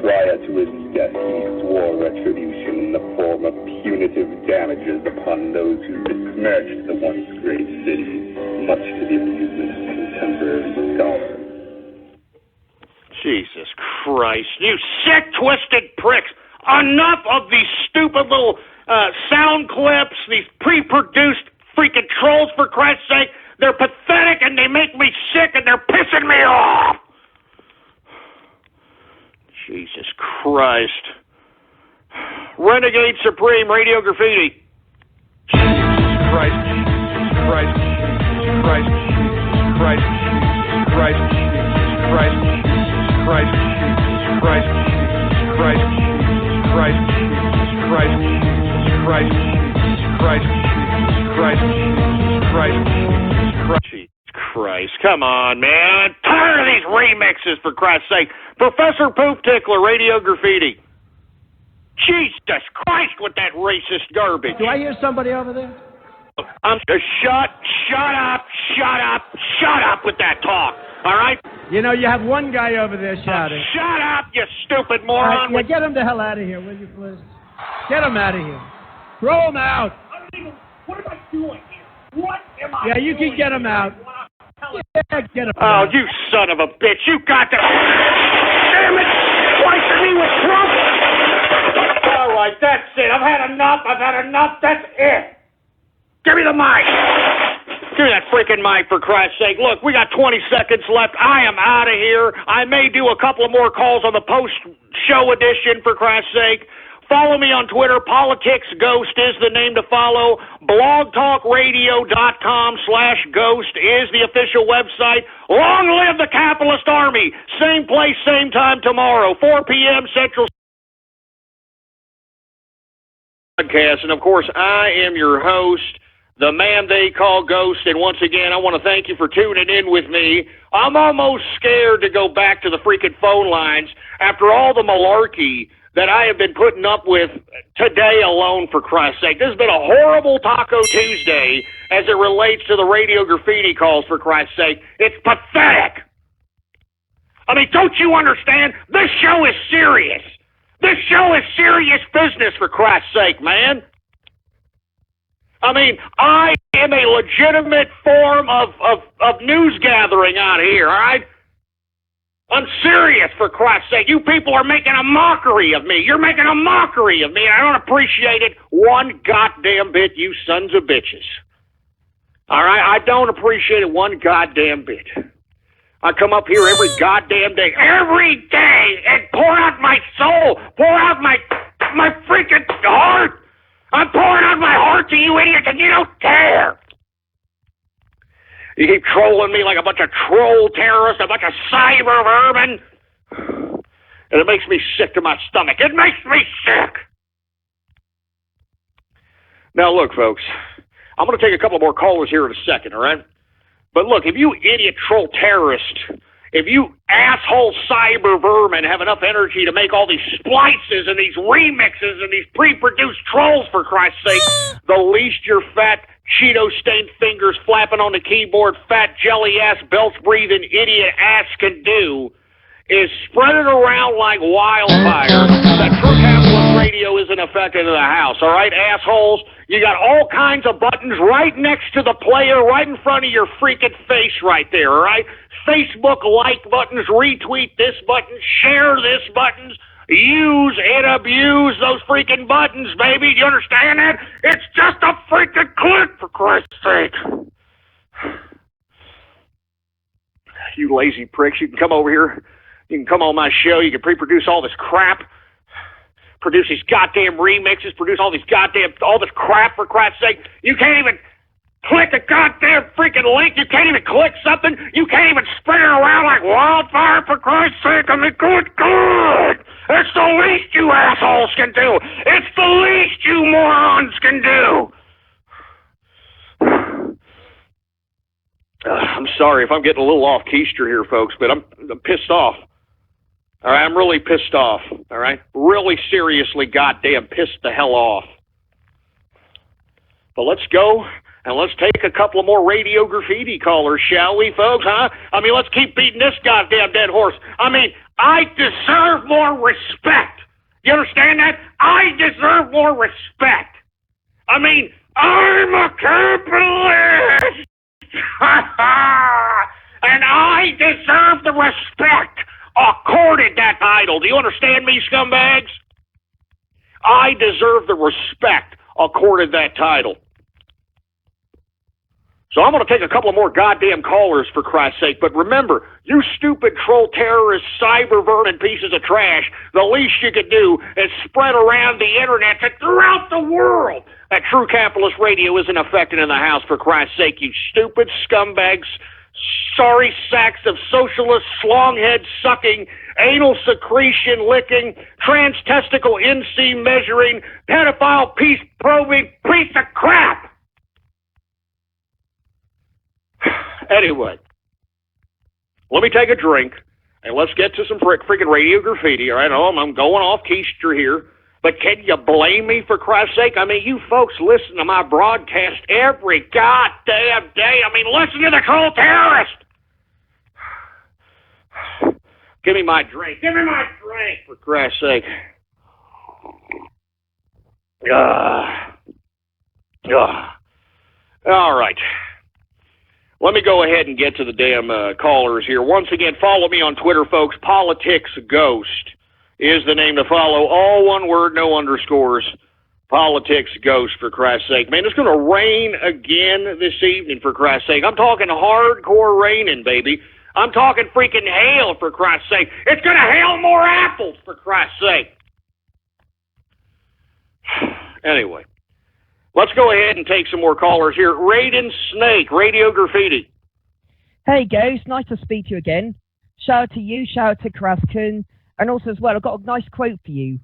Prior to his death, he swore retribution in the form of punitive damages upon those who besmirched the once great city, much to the amusement of contemporary scholars. Jesus Christ, you sick, twisted pricks. Enough of these stupid little sound clips, these pre-produced freaking trolls, for Christ's sake. They're pathetic and they make me sick and they're pissing me off. Jesus Christ. Renegade Supreme, Radio Graffiti. Jesus Christ, Jesus Christ, Jesus Christ, Jesus Christ, Jesus Christ, Jesus Christ, Jesus Christ, Jesus Christ, Jesus Christ, Jesus Christ, Jesus Christ, Jesus Christ, Jesus Christ, Jesus Christ, Jesus Christ, Jesus Christ. Jesus Christ, come on, man. I'm tired of these remixes, for Christ's sake. Professor Poop Tickler, Radio Graffiti. Jesus Christ with that racist garbage. Do I hear somebody over there? I'm shut up with that talk, all right? You know, you have one guy over there shouting. Shut up, you stupid moron. Yeah, get him the hell out of here, will you, please? Get him out of here. Throw him out. What am I doing here? What am I Yeah, you doing can get him out. Yeah, get him Oh, out. you son of a bitch. You got to... Damn it! Slicing me with Trump! All right, that's it. I've had enough. That's it. Give me the mic. Give me that freaking mic, for Christ's sake. Look, we got 20 seconds left. I am out of here. I may do a couple of more calls on the post-show edition, for Christ's sake. Follow me on Twitter. Politics Ghost is the name to follow. blogtalkradio.com/ghost is the official website. Long live the capitalist army. Same place, same time tomorrow, 4 p.m. Central Podcast. And, of course, I am your host, the man they call Ghost. And once again, I want to thank you for tuning in with me. I'm almost scared to go back to the freaking phone lines after all the malarkey that I have been putting up with today alone, for Christ's sake. This has been a horrible Taco Tuesday as it relates to the Radio Graffiti calls, for Christ's sake. It's pathetic. I mean, don't you understand? This show is serious. This show is serious business, for Christ's sake, man. I mean, I am a legitimate form of news gathering out here, all right? I'm serious, for Christ's sake. You people are making a mockery of me. You're making a mockery of me, and I don't appreciate it one goddamn bit, you sons of bitches. All right? I don't appreciate it one goddamn bit. I come up here every goddamn day, and pour out my soul, pour out my freaking heart. I'm pouring out my heart to you idiots, and you don't care. You keep trolling me like a bunch of troll terrorists, a bunch of cyber vermin. And it makes me sick to my stomach. It makes me sick. Now, look, folks, I'm going to take a couple more callers here in a second, all right? But look, if you idiot troll terrorist, if you asshole cyber vermin have enough energy to make all these splices and these remixes and these pre-produced trolls, for Christ's sake, the least your fat, Cheeto-stained fingers flapping on the keyboard, fat, jelly-ass, belch-breathing idiot ass can do is spread it around like wildfire that True Capitalist Radio isn't affected in the house, all right, assholes? You got all kinds of buttons right next to the player, right in front of your freaking face right there, all right? Facebook like buttons, retweet this button, share this buttons, use and abuse those freaking buttons, baby. Do you understand that? It's just a freaking click, for Christ's sake. You lazy pricks, you can come over here. You can come on my show. You can pre-produce all this crap. Produce these goddamn remixes. Produce all this crap, for Christ's sake. You can't even click a goddamn freaking link. You can't even click something. You can't even spread it around like wildfire, for Christ's sake. I mean, good. It's the least you assholes can do. It's the least you morons can do. I'm sorry if I'm getting a little off keister here, folks, but I'm pissed off. All right, I'm really pissed off. All right, really seriously, goddamn pissed the hell off. But let's go And let's take a couple of more Radio Graffiti callers, shall we, folks, huh? I mean, let's keep beating this goddamn dead horse. I mean, I deserve more respect. You understand that? I deserve more respect. I mean, I'm a capitalist. And I deserve the respect accorded that title. Do you understand me, scumbags? I deserve the respect accorded that title. So I'm going to take a couple of more goddamn callers, for Christ's sake. But remember, you stupid troll terrorist cyber vermin pieces of trash, the least you could do is spread around the internet to throughout the world that True Capitalist Radio isn't affected in the house, for Christ's sake, you stupid scumbags, sorry sacks of socialist slonghead sucking, anal secretion licking, trans-testicle inseam measuring, pedophile peace probing piece of crap! Anyway, let me take a drink, and let's get to some freaking Radio Graffiti, all right? I'm going off keister here, but can you blame me, for Christ's sake? I mean, you folks listen to my broadcast every goddamn day. I mean, listen to the troll terrorist! Give me my drink. Give me my drink, for Christ's sake. All right. Let me go ahead and get to the damn callers here. Once again, follow me on Twitter, folks. Politics Ghost is the name to follow. All one word, no underscores. Politics Ghost, for Christ's sake. Man, it's going to rain again this evening, for Christ's sake. I'm talking hardcore raining, baby. I'm talking freaking hail, for Christ's sake. It's going to hail more apples, for Christ's sake. Anyway. Let's go ahead and take some more callers here. Raiden Snake, Radio Graffiti. Hey, Ghost. Nice to speak to you again. Shout out to you, shout out to Kraskun, and also as well, I've got a nice quote for you.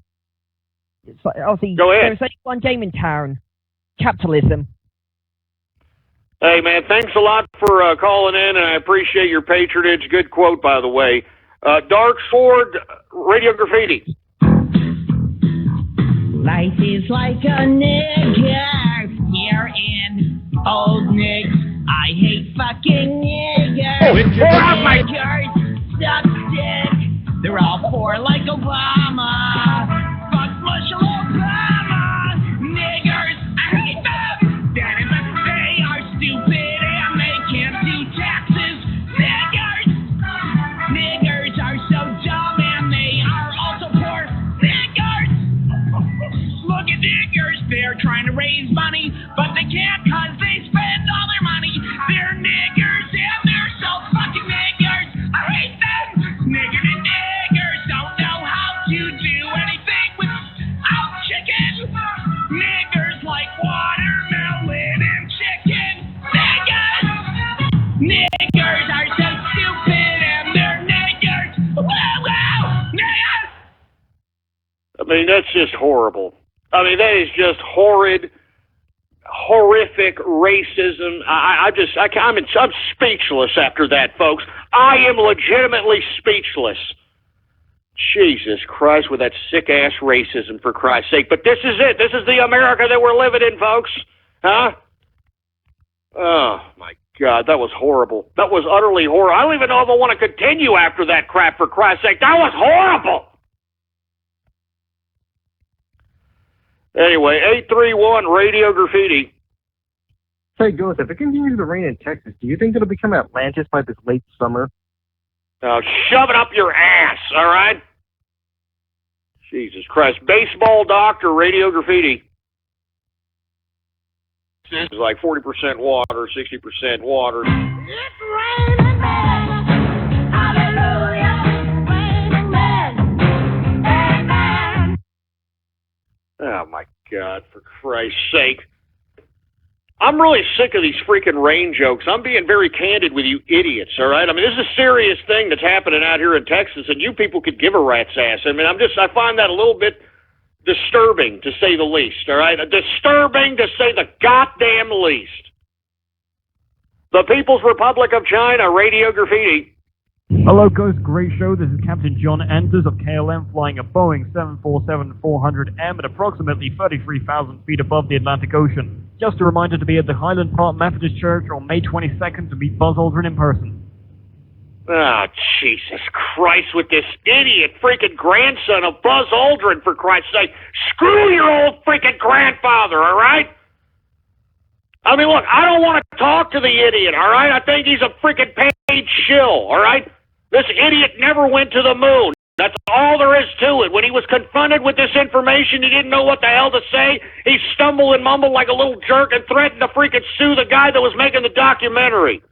It's like, obviously, go ahead. There's only one game in town. Capitalism. Hey, man, thanks a lot for calling in, and I appreciate your patronage. Good quote, by the way. Dark Sword, Radio Graffiti. Life is like a nigger here in Old Nick. I hate fucking niggers. Niggers suck dick. They're all poor like Obama. Fuck Michelle Obama. Niggers, I hate them. They are stupid and they can't do taxes. Niggers. Niggers are so dumb and they are also poor. Niggers. Look at niggers, they're trying to raise money, but they can't cause they spend all their money. They're niggers and they're so fucking niggers. I hate them. Niggers don't know how to do anything without chicken. Niggers like watermelon and chicken. Niggers are so stupid and they're niggers. Niggers. I mean, that's just horrible. I mean, that is just horrific racism. I'm speechless after that, folks. I am legitimately speechless. Jesus Christ, with that sick-ass racism, for Christ's sake. But this is it. This is the America that we're living in, folks. Huh? Oh, my God, that was horrible. That was utterly horrible. I don't even know if I want to continue after that crap, for Christ's sake. That was horrible. Anyway, 831 Radio Graffiti. Hey, Ghost, if it continues to rain in Texas, do you think it'll become Atlantis by this late summer? Shove it up your ass, all right? Jesus Christ. Baseball Doctor, Radio Graffiti. It's like 40% water, 60% water. It's raining men. Hallelujah. Raining men. Amen. Oh, my God, for Christ's sake. I'm really sick of these freaking rain jokes. I'm being very candid with you idiots, all right? I mean, this is a serious thing that's happening out here in Texas, and you people could give a rat's ass. I mean, I find that a little bit disturbing, to say the least, all right? Disturbing, to say the goddamn least. The People's Republic of China, Radio Graffiti. Hello, Ghost. Great show. This is Captain John Enders of KLM flying a Boeing 747-400M at approximately 33,000 feet above the Atlantic Ocean. Just a reminder to be at the Highland Park Methodist Church on May 22nd to meet Buzz Aldrin in person. Oh, Jesus Christ, with this idiot freaking grandson of Buzz Aldrin, for Christ's sake. Screw your old freaking grandfather, all right? I mean, look, I don't want to talk to the idiot, all right? I think he's a freaking paid shill, all right? This idiot never went to the moon. That's all there is to it. When he was confronted with this information, he didn't know what the hell to say. He stumbled and mumbled like a little jerk and threatened to freaking sue the guy that was making the documentary.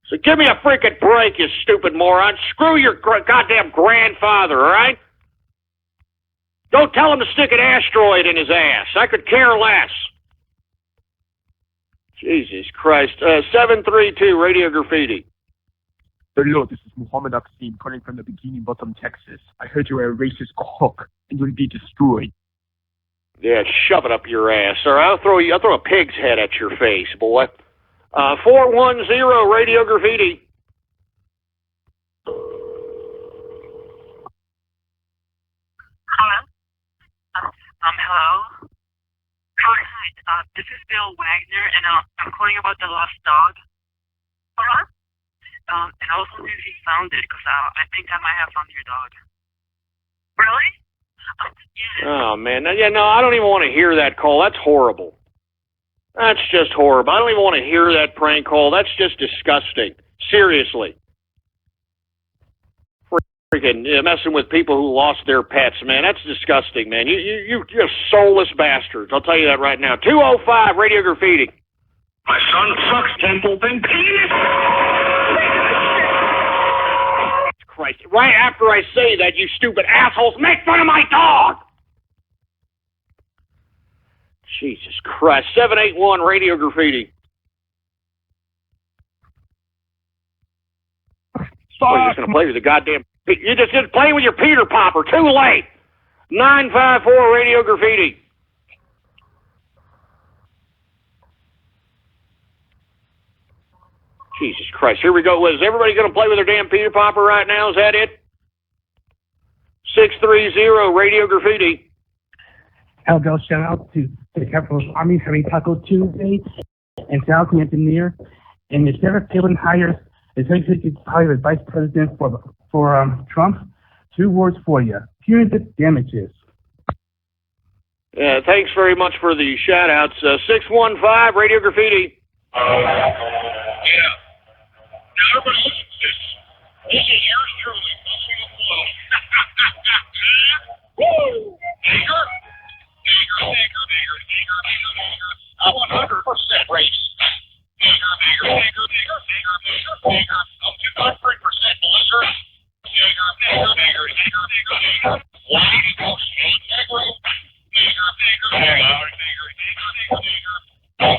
So give me a freaking break, you stupid moron. Screw your goddamn grandfather, all right? Don't tell him to stick an asteroid in his ass. I could care less. Jesus Christ. 732 Radio Graffiti. Hello, this is Muhammad Aqsim calling from the Bikini Bottom, Texas. I heard you were a racist cock and you'll be destroyed. Yeah, shove it up your ass, or I'll throw a pig's head at your face, boy. 410 Radio Graffiti. Hello? Hello? Hi, this is Bill Wagner, and I'm calling about the lost dog. And I was wondering if you found it, because I think I might have found your dog. Really? Yeah. Oh, man. Yeah, no, I don't even want to hear that call. That's horrible. That's just horrible. I don't even want to hear that prank call. That's just disgusting. Seriously. Freaking messing with people who lost their pets, man. That's disgusting, man. You're soulless bastards. I'll tell you that right now. 205 Radio Graffiti. My son sucks Templeton penis. Christ. Right after I say that, you stupid assholes make fun of my dog! Jesus Christ. 781 Radio Graffiti. You're just going to play with the goddamn... You're just going to play with your Peter Popper. Too late. 954 Radio Graffiti. Jesus Christ. Here we go. Is everybody going to play with their damn Peter Popper right now? Is that it? 630 Radio Graffiti. I'll go shout out to the Capitalist Army having Taco Tuesday and shout out to the engineer. And if Sarah Palin hires executive hire vice president for Trump, 2 words for you: punitive damages. Thanks very much for the shout outs. 615 Radio Graffiti. Yeah. Now everybody listen to this. This is yours truly, busting a flow. Woo! Digger. I 100% race. Digger. Up to 3% blizzard. Digger. White ghost integral. Digger.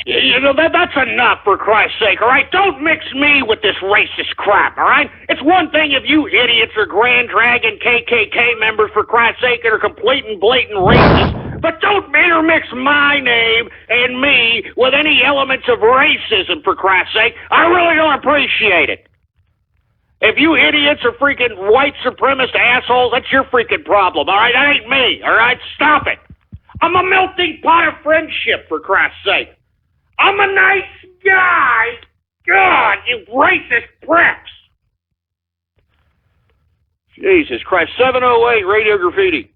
You know, that's enough, for Christ's sake, all right? Don't mix me with this racist crap, all right? It's one thing if you idiots are Grand Dragon KKK members, for Christ's sake, that are complete and blatant racists, but don't intermix my name and me with any elements of racism, for Christ's sake. I really don't appreciate it. If you idiots are freaking white supremacist assholes, that's your freaking problem, all right? That ain't me, all right? Stop it. I'm a melting pot of friendship, for Christ's sake. I'm a nice guy. God, you racist pricks. Jesus Christ. 708 Radio Graffiti.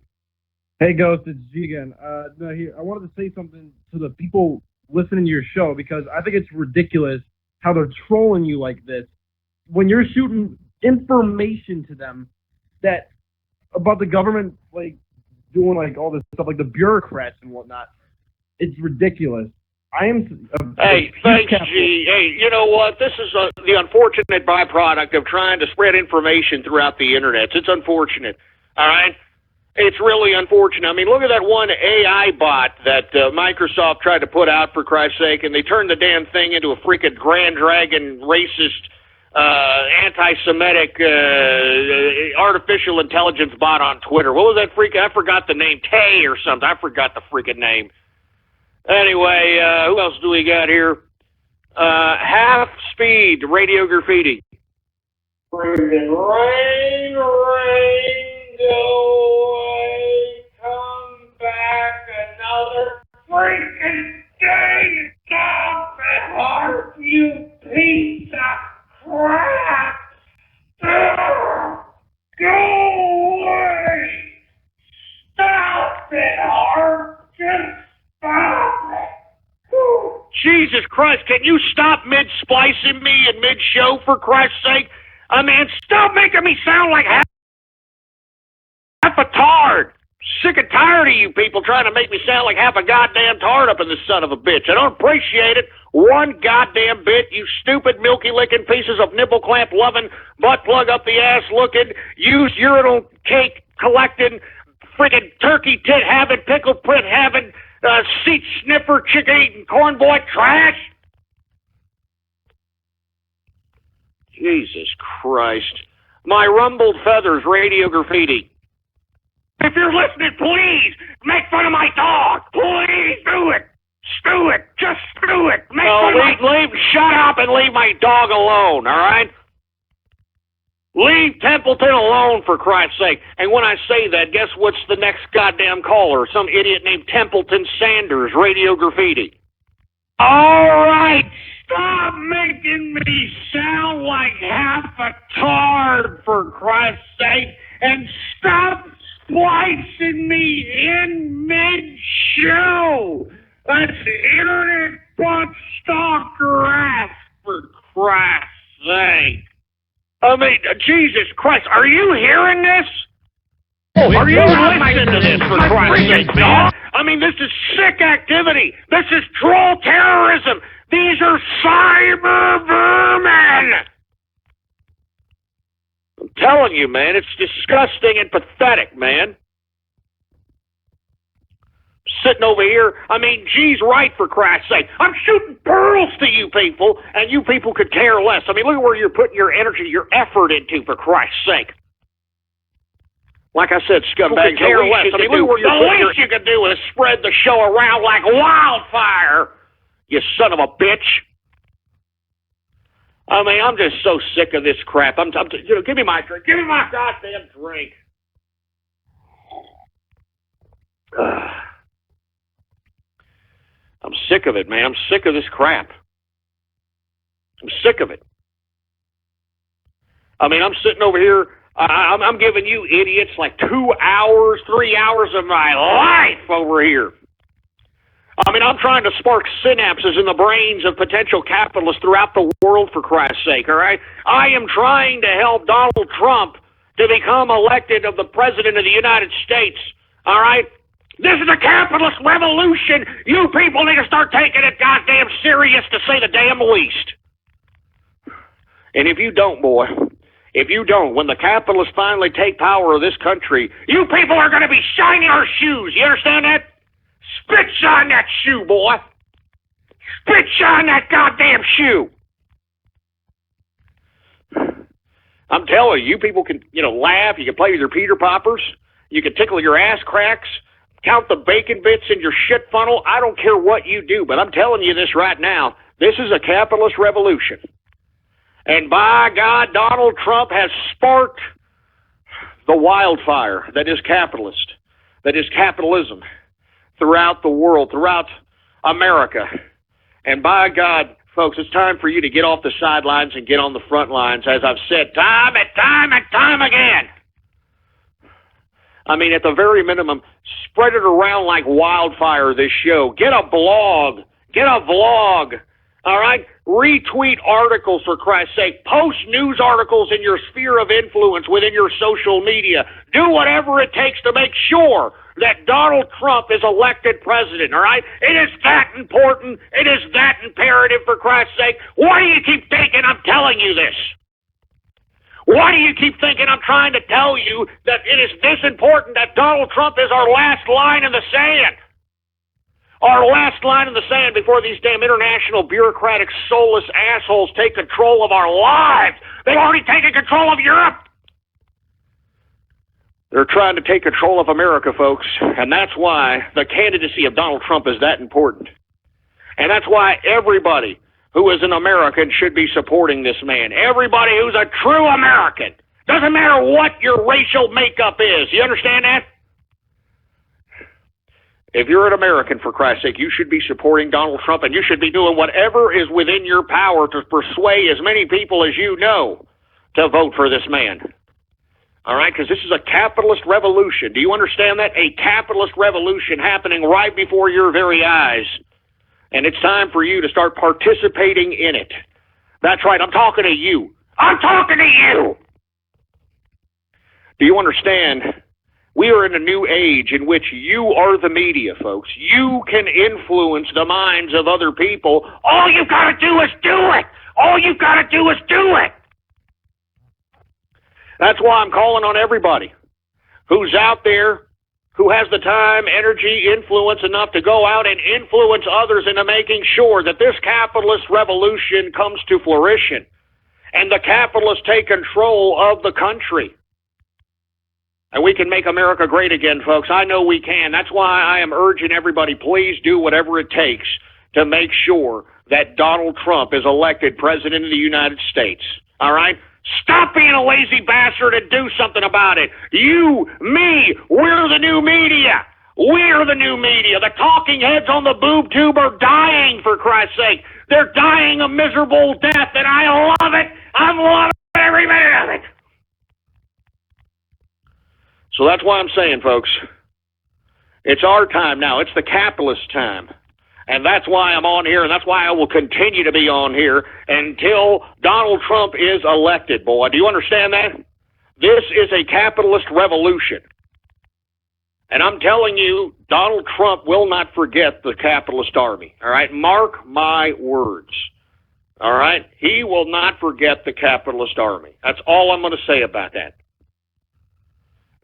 Hey, Ghost, it's G again. Here, I wanted to say something to the people listening to your show, because I think it's ridiculous how they're trolling you like this when you're shooting information to them that about the government, like, doing, like, all this stuff, like the bureaucrats and whatnot. It's ridiculous. I am... Hey, thanks, G. Hey, you know what? This is the unfortunate byproduct of trying to spread information throughout the internet. It's unfortunate, all right? It's really unfortunate. I mean, look at that one AI bot that Microsoft tried to put out, for Christ's sake, and they turned the damn thing into a freaking Grand Dragon racist, anti-Semitic artificial intelligence bot on Twitter. What was that freaking... I forgot the name. Tay or something. I forgot the freaking name. Anyway, who else do we got here? Half Speed Radio Graffiti. Freaking rain, go away, come back another freaking day. Christ, can you stop mid-splicing me and mid-show, for Christ's sake? I mean, stop making me sound like half a tard. Sick and tired of you people trying to make me sound like half a goddamn tard up in this son of a bitch. I don't appreciate it one goddamn bit, you stupid milky-licking pieces of nipple clamp loving, butt plug up the ass looking, used urinal cake collecting, friggin' turkey tit having, pickle print having, seat sniffer, chicken eating, corn boy trash. Jesus Christ. My rumbled feathers, radio graffiti. If you're listening, please make fun of my dog. Please do it. Do it. Just do it. Make fun of my... Shut up and leave my dog alone, all right? Leave Templeton alone, for Christ's sake. And when I say that, guess what's the next goddamn caller? Some idiot named Templeton Sanders, radio graffiti. All right. Stop making me sound like half a tard, for Christ's sake, and stop splicing me in mid-show. That's internet butt stalker ass, for Christ's sake. I mean, Jesus Christ, are you hearing this? Are you listening to this, for Christ's sake, man? I mean, this is sick activity. This is troll terrorism. These are cyber vermin. I'm telling you, man, it's disgusting and pathetic, man. Sitting over here, I mean, geez, right, for Christ's sake. I'm shooting pearls to you people, and you people could care less. I mean, look at where you're putting your energy, your effort into, for Christ's sake. Like I said, scumbags, care less. I mean, look where the least you can do is spread the show around like wildfire, you son of a bitch. I mean, I'm just so sick of this crap. Give me my drink. Give me my goddamn drink. I'm sick of it, man. I'm sick of this crap. I'm sick of it. I mean, I'm sitting over here. I'm giving you idiots like 2 hours, 3 hours of my life over here. I mean, I'm trying to spark synapses in the brains of potential capitalists throughout the world, for Christ's sake, all right? I am trying to help Donald Trump to become elected of the President of the United States, all right? This is a capitalist revolution. You people need to start taking it goddamn serious, to say the damn least. And if you don't, boy, if you don't, when the capitalists finally take power of this country, you people are going to be shining our shoes. You understand that? Spit shine that shoe, boy. Spit shine that goddamn shoe. I'm telling you, you people can, laugh. You can play with your Peter Poppers. You can tickle your ass cracks. Count the bacon bits in your shit funnel. I don't care what you do, but I'm telling you this right now. This is a capitalist revolution. And by God, Donald Trump has sparked the wildfire that is capitalist, that is capitalism throughout the world, throughout America. And by God, folks, it's time for you to get off the sidelines and get on the front lines, as I've said time and time and time again. I mean, at the very minimum, spread it around like wildfire, this show. Get a blog. Get a vlog. All right? Retweet articles, for Christ's sake. Post news articles in your sphere of influence within your social media. Do whatever it takes to make sure that Donald Trump is elected president, all right? It is that important. It is that imperative, for Christ's sake. Why do you keep thinking I'm telling you this? Why do you keep thinking I'm trying to tell you that it is this important, that Donald Trump is our last line in the sand? Our last line in the sand before these damn international bureaucratic soulless assholes take control of our lives. They've already taken control of Europe. They're trying to take control of America, folks, and that's why the candidacy of Donald Trump is that important. And that's why everybody who is an American should be supporting this man. Everybody who's a true American. Doesn't matter what your racial makeup is. You understand that? If you're an American, for Christ's sake, you should be supporting Donald Trump, and you should be doing whatever is within your power to persuade as many people as you know to vote for this man. All right? Because this is a capitalist revolution. Do you understand that? A capitalist revolution happening right before your very eyes. And it's time for you to start participating in it. That's right, I'm talking to you. I'm talking to you! Do you understand? We are in a new age in which you are the media, folks. You can influence the minds of other people. All you've got to do is do it! All you've got to do is do it! That's why I'm calling on everybody who's out there, who has the time, energy, influence enough to go out and influence others into making sure that this capitalist revolution comes to fruition and the capitalists take control of the country. And we can make America great again, folks. I know we can. That's why I am urging everybody, please do whatever it takes to make sure that Donald Trump is elected President of the United States. All right? Stop being a lazy bastard and do something about it. You, me, we're the new media. We're the new media. The talking heads on the boob tube are dying, for Christ's sake. They're dying a miserable death, and I love it. I'm loving every minute of it. So that's why I'm saying, folks, it's our time now. It's the capitalist time. And that's why I'm on here, and that's why I will continue to be on here until Donald Trump is elected, boy. Do you understand that? This is a capitalist revolution. And I'm telling you, Donald Trump will not forget the capitalist army, all right? Mark my words, all right? He will not forget the capitalist army. That's all I'm going to say about that.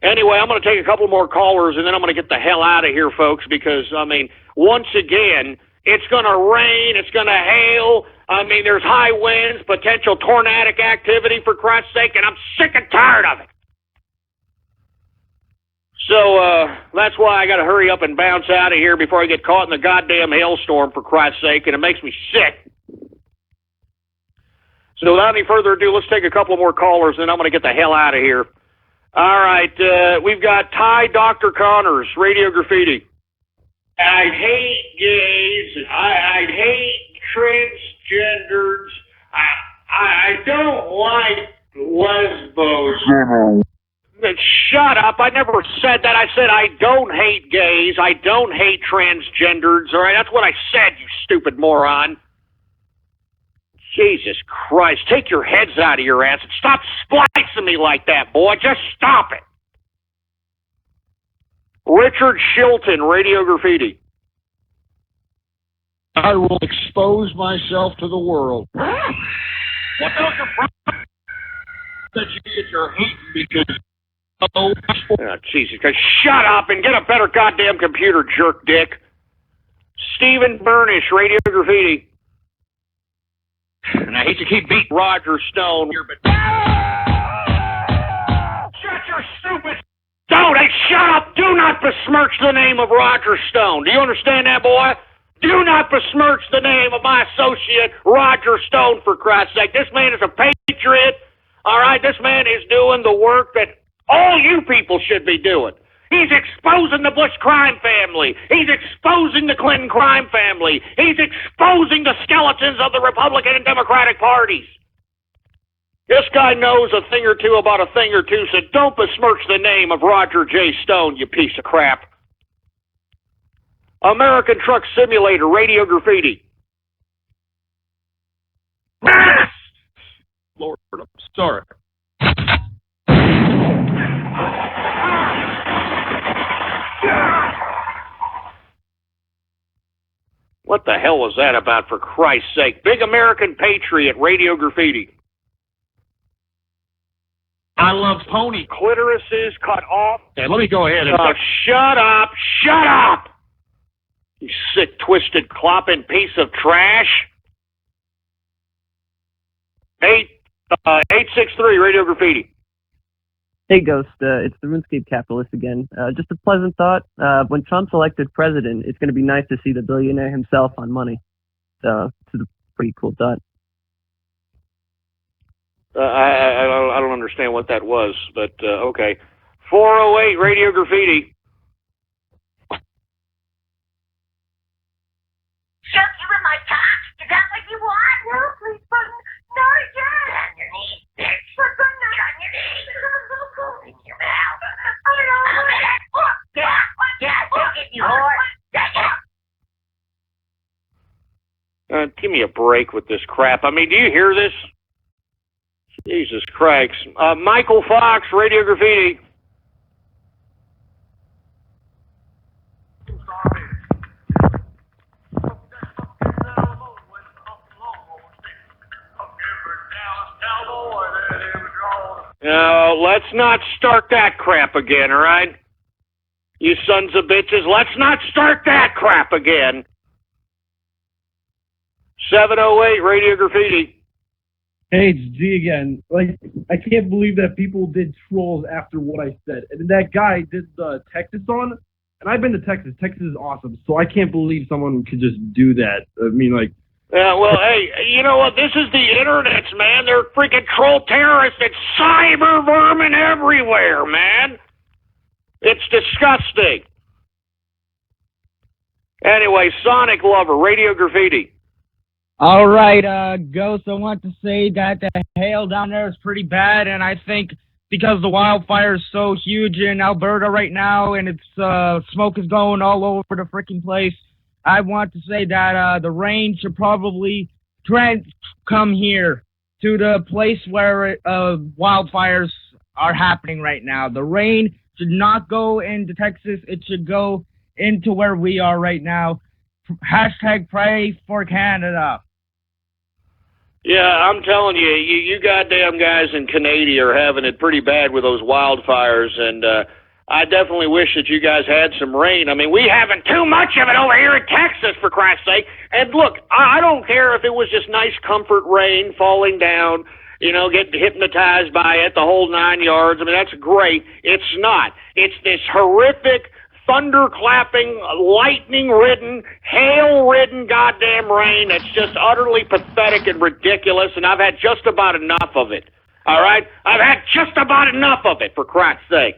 Anyway, I'm going to take a couple more callers, and then I'm going to get the hell out of here, folks, because, I mean, once again, it's going to rain, it's going to hail, I mean, there's high winds, potential tornadic activity, for Christ's sake, and I'm sick and tired of it. So, that's why I got to hurry up and bounce out of here before I get caught in the goddamn hailstorm, for Christ's sake, and it makes me sick. So without any further ado, let's take a couple more callers, and then I'm going to get the hell out of here. All right, we've got Ty Dr. Connors, Radio Graffiti. I hate gays. I hate transgenders. I don't like lesbos. Shut up. I never said that. I said I don't hate gays. I don't hate transgenders. All right, that's what I said, you stupid moron. Jesus Christ, take your heads out of your ass and stop splicing me like that, boy. Just stop it. Richard Shilton, Radio Graffiti. I will expose myself to the world. What else that you get your hate because oh, Jesus Christ. Shut up and get a better goddamn computer, jerk dick. Stephen Burnish, Radio Graffiti. And I hate to keep beating Roger Stone here, but... Shut your stupid... Don't! Hey, shut up! Do not besmirch the name of Roger Stone. Do you understand that, boy? Do not besmirch the name of my associate, Roger Stone, for Christ's sake. This man is a patriot. All right? This man is doing the work that all you people should be doing. He's exposing the Bush crime family. He's exposing the Clinton crime family. He's exposing the skeletons of the Republican and Democratic parties. This guy knows a thing or two about a thing or two, so don't besmirch the name of Roger J. Stone, you piece of crap. American Truck Simulator, Radio Graffiti. Lord, I'm sorry. What the hell was that about, for Christ's sake? Big American Patriot, Radio Graffiti. I love pony. Clitorises cut off. Hey, let me go ahead and... shut up! Shut up! You sick, twisted, clopping piece of trash. 863, Radio Graffiti. Hey, Ghost, it's the RuneScape Capitalist again. Just a pleasant thought. When Trump's elected president, it's going to be nice to see the billionaire himself on money. So it's a pretty cool thought. I don't understand what that was, but okay. 408, Radio Graffiti. Shove you in my cock? Is that what you want? No, please, button. No, again. On your knees, bitch. Put the nut on your knees. In your mouth. I don't want that. Yeah, take it, you whore. give me a break with this crap. I mean, do you hear this? Jesus Christ. Michael Fox, Radio Graffiti. No, let's not start that crap again, all right? You sons of bitches, let's not start that crap again. 708 Radio Graffiti. Hey, it's G again. Like, I can't believe that people did trolls after what I said. And that guy did the Texas on, and I've been to Texas. Texas is awesome. So I can't believe someone could just do that. I mean, like... Yeah, well, hey, you know what? This is the internets, man. They're freaking troll terrorists. It's cyber vermin everywhere, man. It's disgusting. Anyway, Sonic Lover, Radio Graffiti. All right, Ghost, I want to say that the hail down there is pretty bad, and I think because the wildfire is so huge in Alberta right now, and it's smoke is going all over the freaking place, I want to say that the rain should probably come here to the place where wildfires are happening right now. The rain should not go into Texas. It should go into where we are right now. Hashtag pray for Canada. Yeah, I'm telling you, you goddamn guys in Canada are having it pretty bad with those wildfires, and I definitely wish that you guys had some rain. I mean, we having too much of it over here in Texas, for Christ's sake. And look, I don't care if it was just nice comfort rain falling down, you know, get hypnotized by it, the whole 9 yards. I mean, that's great. It's not. It's this horrific, thunderclapping, lightning-ridden, hail-ridden goddamn rain that's just utterly pathetic and ridiculous, and I've had just about enough of it. All right? I've had just about enough of it, for Christ's sake.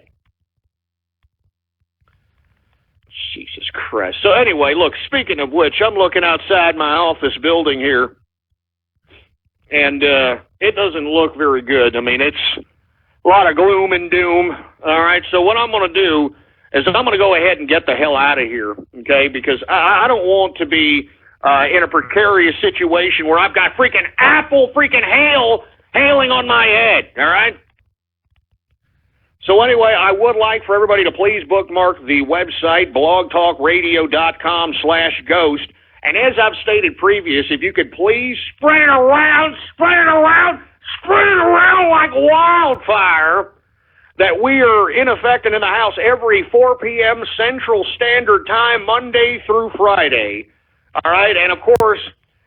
Jesus Christ. So anyway, look, speaking of which, I'm looking outside my office building here, and it doesn't look very good. I mean, it's a lot of gloom and doom. All right, so what I'm going to do is I'm going to go ahead and get the hell out of here, okay, because I don't want to be in a precarious situation where I've got freaking hail hailing on my head, all right? So anyway, I would like for everybody to please bookmark the website, blogtalkradio.com/ghost. And as I've stated previous, if you could please spread it around like wildfire, that we are in effect and in the house every 4 p.m. Central Standard Time, Monday through Friday. All right, and of course,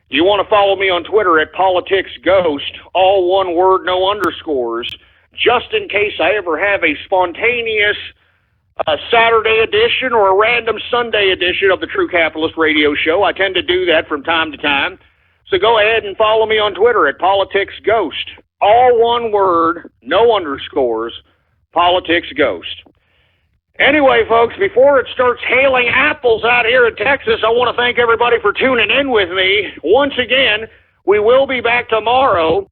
you want to follow me on Twitter at PoliticsGhost, all one word, no underscores, just in case I ever have a spontaneous Saturday edition or a random Sunday edition of the True Capitalist Radio Show. I tend to do that from time to time. So go ahead and follow me on Twitter at PoliticsGhost, all one word, no underscores, PoliticsGhost. Anyway, folks, before it starts hailing apples out here in Texas, I want to thank everybody for tuning in with me. Once again, we will be back tomorrow,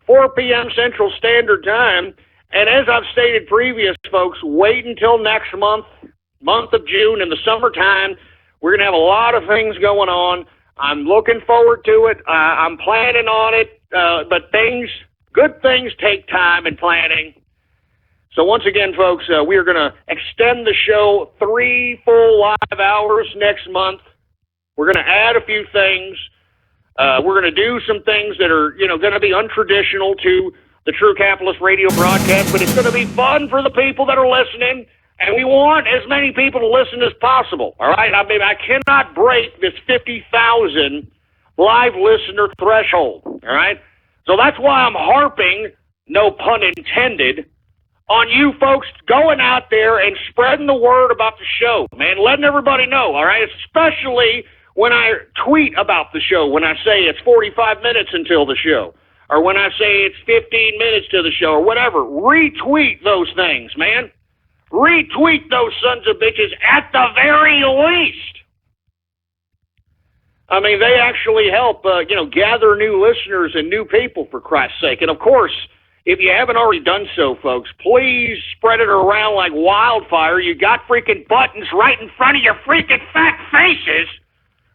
4 p.m. Central Standard Time. And as I've stated previous, folks, wait until next month of June, in the summertime. We're going to have a lot of things going on. I'm looking forward to it. I'm planning on it. But good things take time and planning. So once again, folks, we are going to extend the show 3 full live hours next month. We're going to add a few things. We're going to do some things that are, going to be untraditional to the True Capitalist Radio broadcast, but it's going to be fun for the people that are listening, and we want as many people to listen as possible, all right? I mean, I cannot break this 50,000 live listener threshold, all right? So that's why I'm harping, no pun intended, on you folks going out there and spreading the word about the show, man, letting everybody know, all right? Especially when I tweet about the show, when I say it's 45 minutes until the show, or when I say it's 15 minutes to the show, or whatever. Retweet those things, man. Retweet those sons of bitches at the very least. I mean, they actually help, gather new listeners and new people, for Christ's sake. And, of course, if you haven't already done so, folks, please spread it around like wildfire. You got freaking buttons right in front of your freaking fat faces,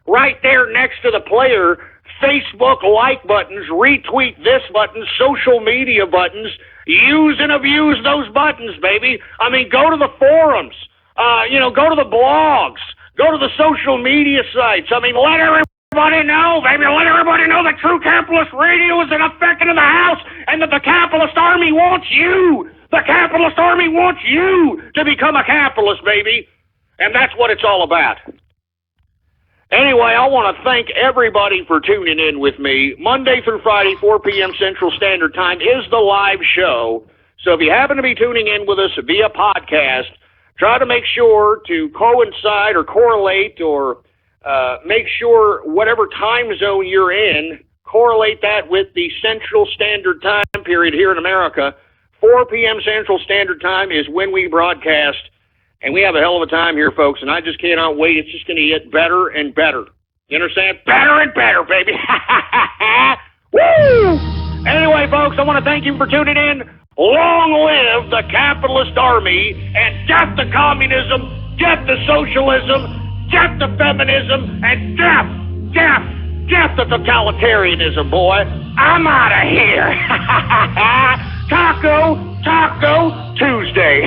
right there next to the player Facebook like buttons, retweet this button, social media buttons, use and abuse those buttons, baby. I mean, go to the forums, go to the blogs, go to the social media sites. I mean, let everybody know, baby. Let everybody know that True Capitalist Radio is in effect in the house and that the capitalist army wants you. The capitalist army wants you to become a capitalist, baby. And that's what it's all about. Anyway, I want to thank everybody for tuning in with me. Monday through Friday, 4 p.m. Central Standard Time is the live show. So if you happen to be tuning in with us via podcast, try to make sure to coincide or correlate or make sure whatever time zone you're in, correlate that with the Central Standard Time period here in America. 4 p.m. Central Standard Time is when we broadcast. And we have a hell of a time here, folks, and I just cannot wait. It's just going to get better and better. You understand? Better and better, baby. Woo! Anyway, folks, I want to thank you for tuning in. Long live the capitalist army, and death to communism, death to socialism, death to feminism, and death to totalitarianism, boy. I'm out of here. Taco Tuesday.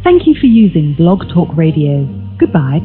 Thank you for using Blog Talk Radio. Goodbye.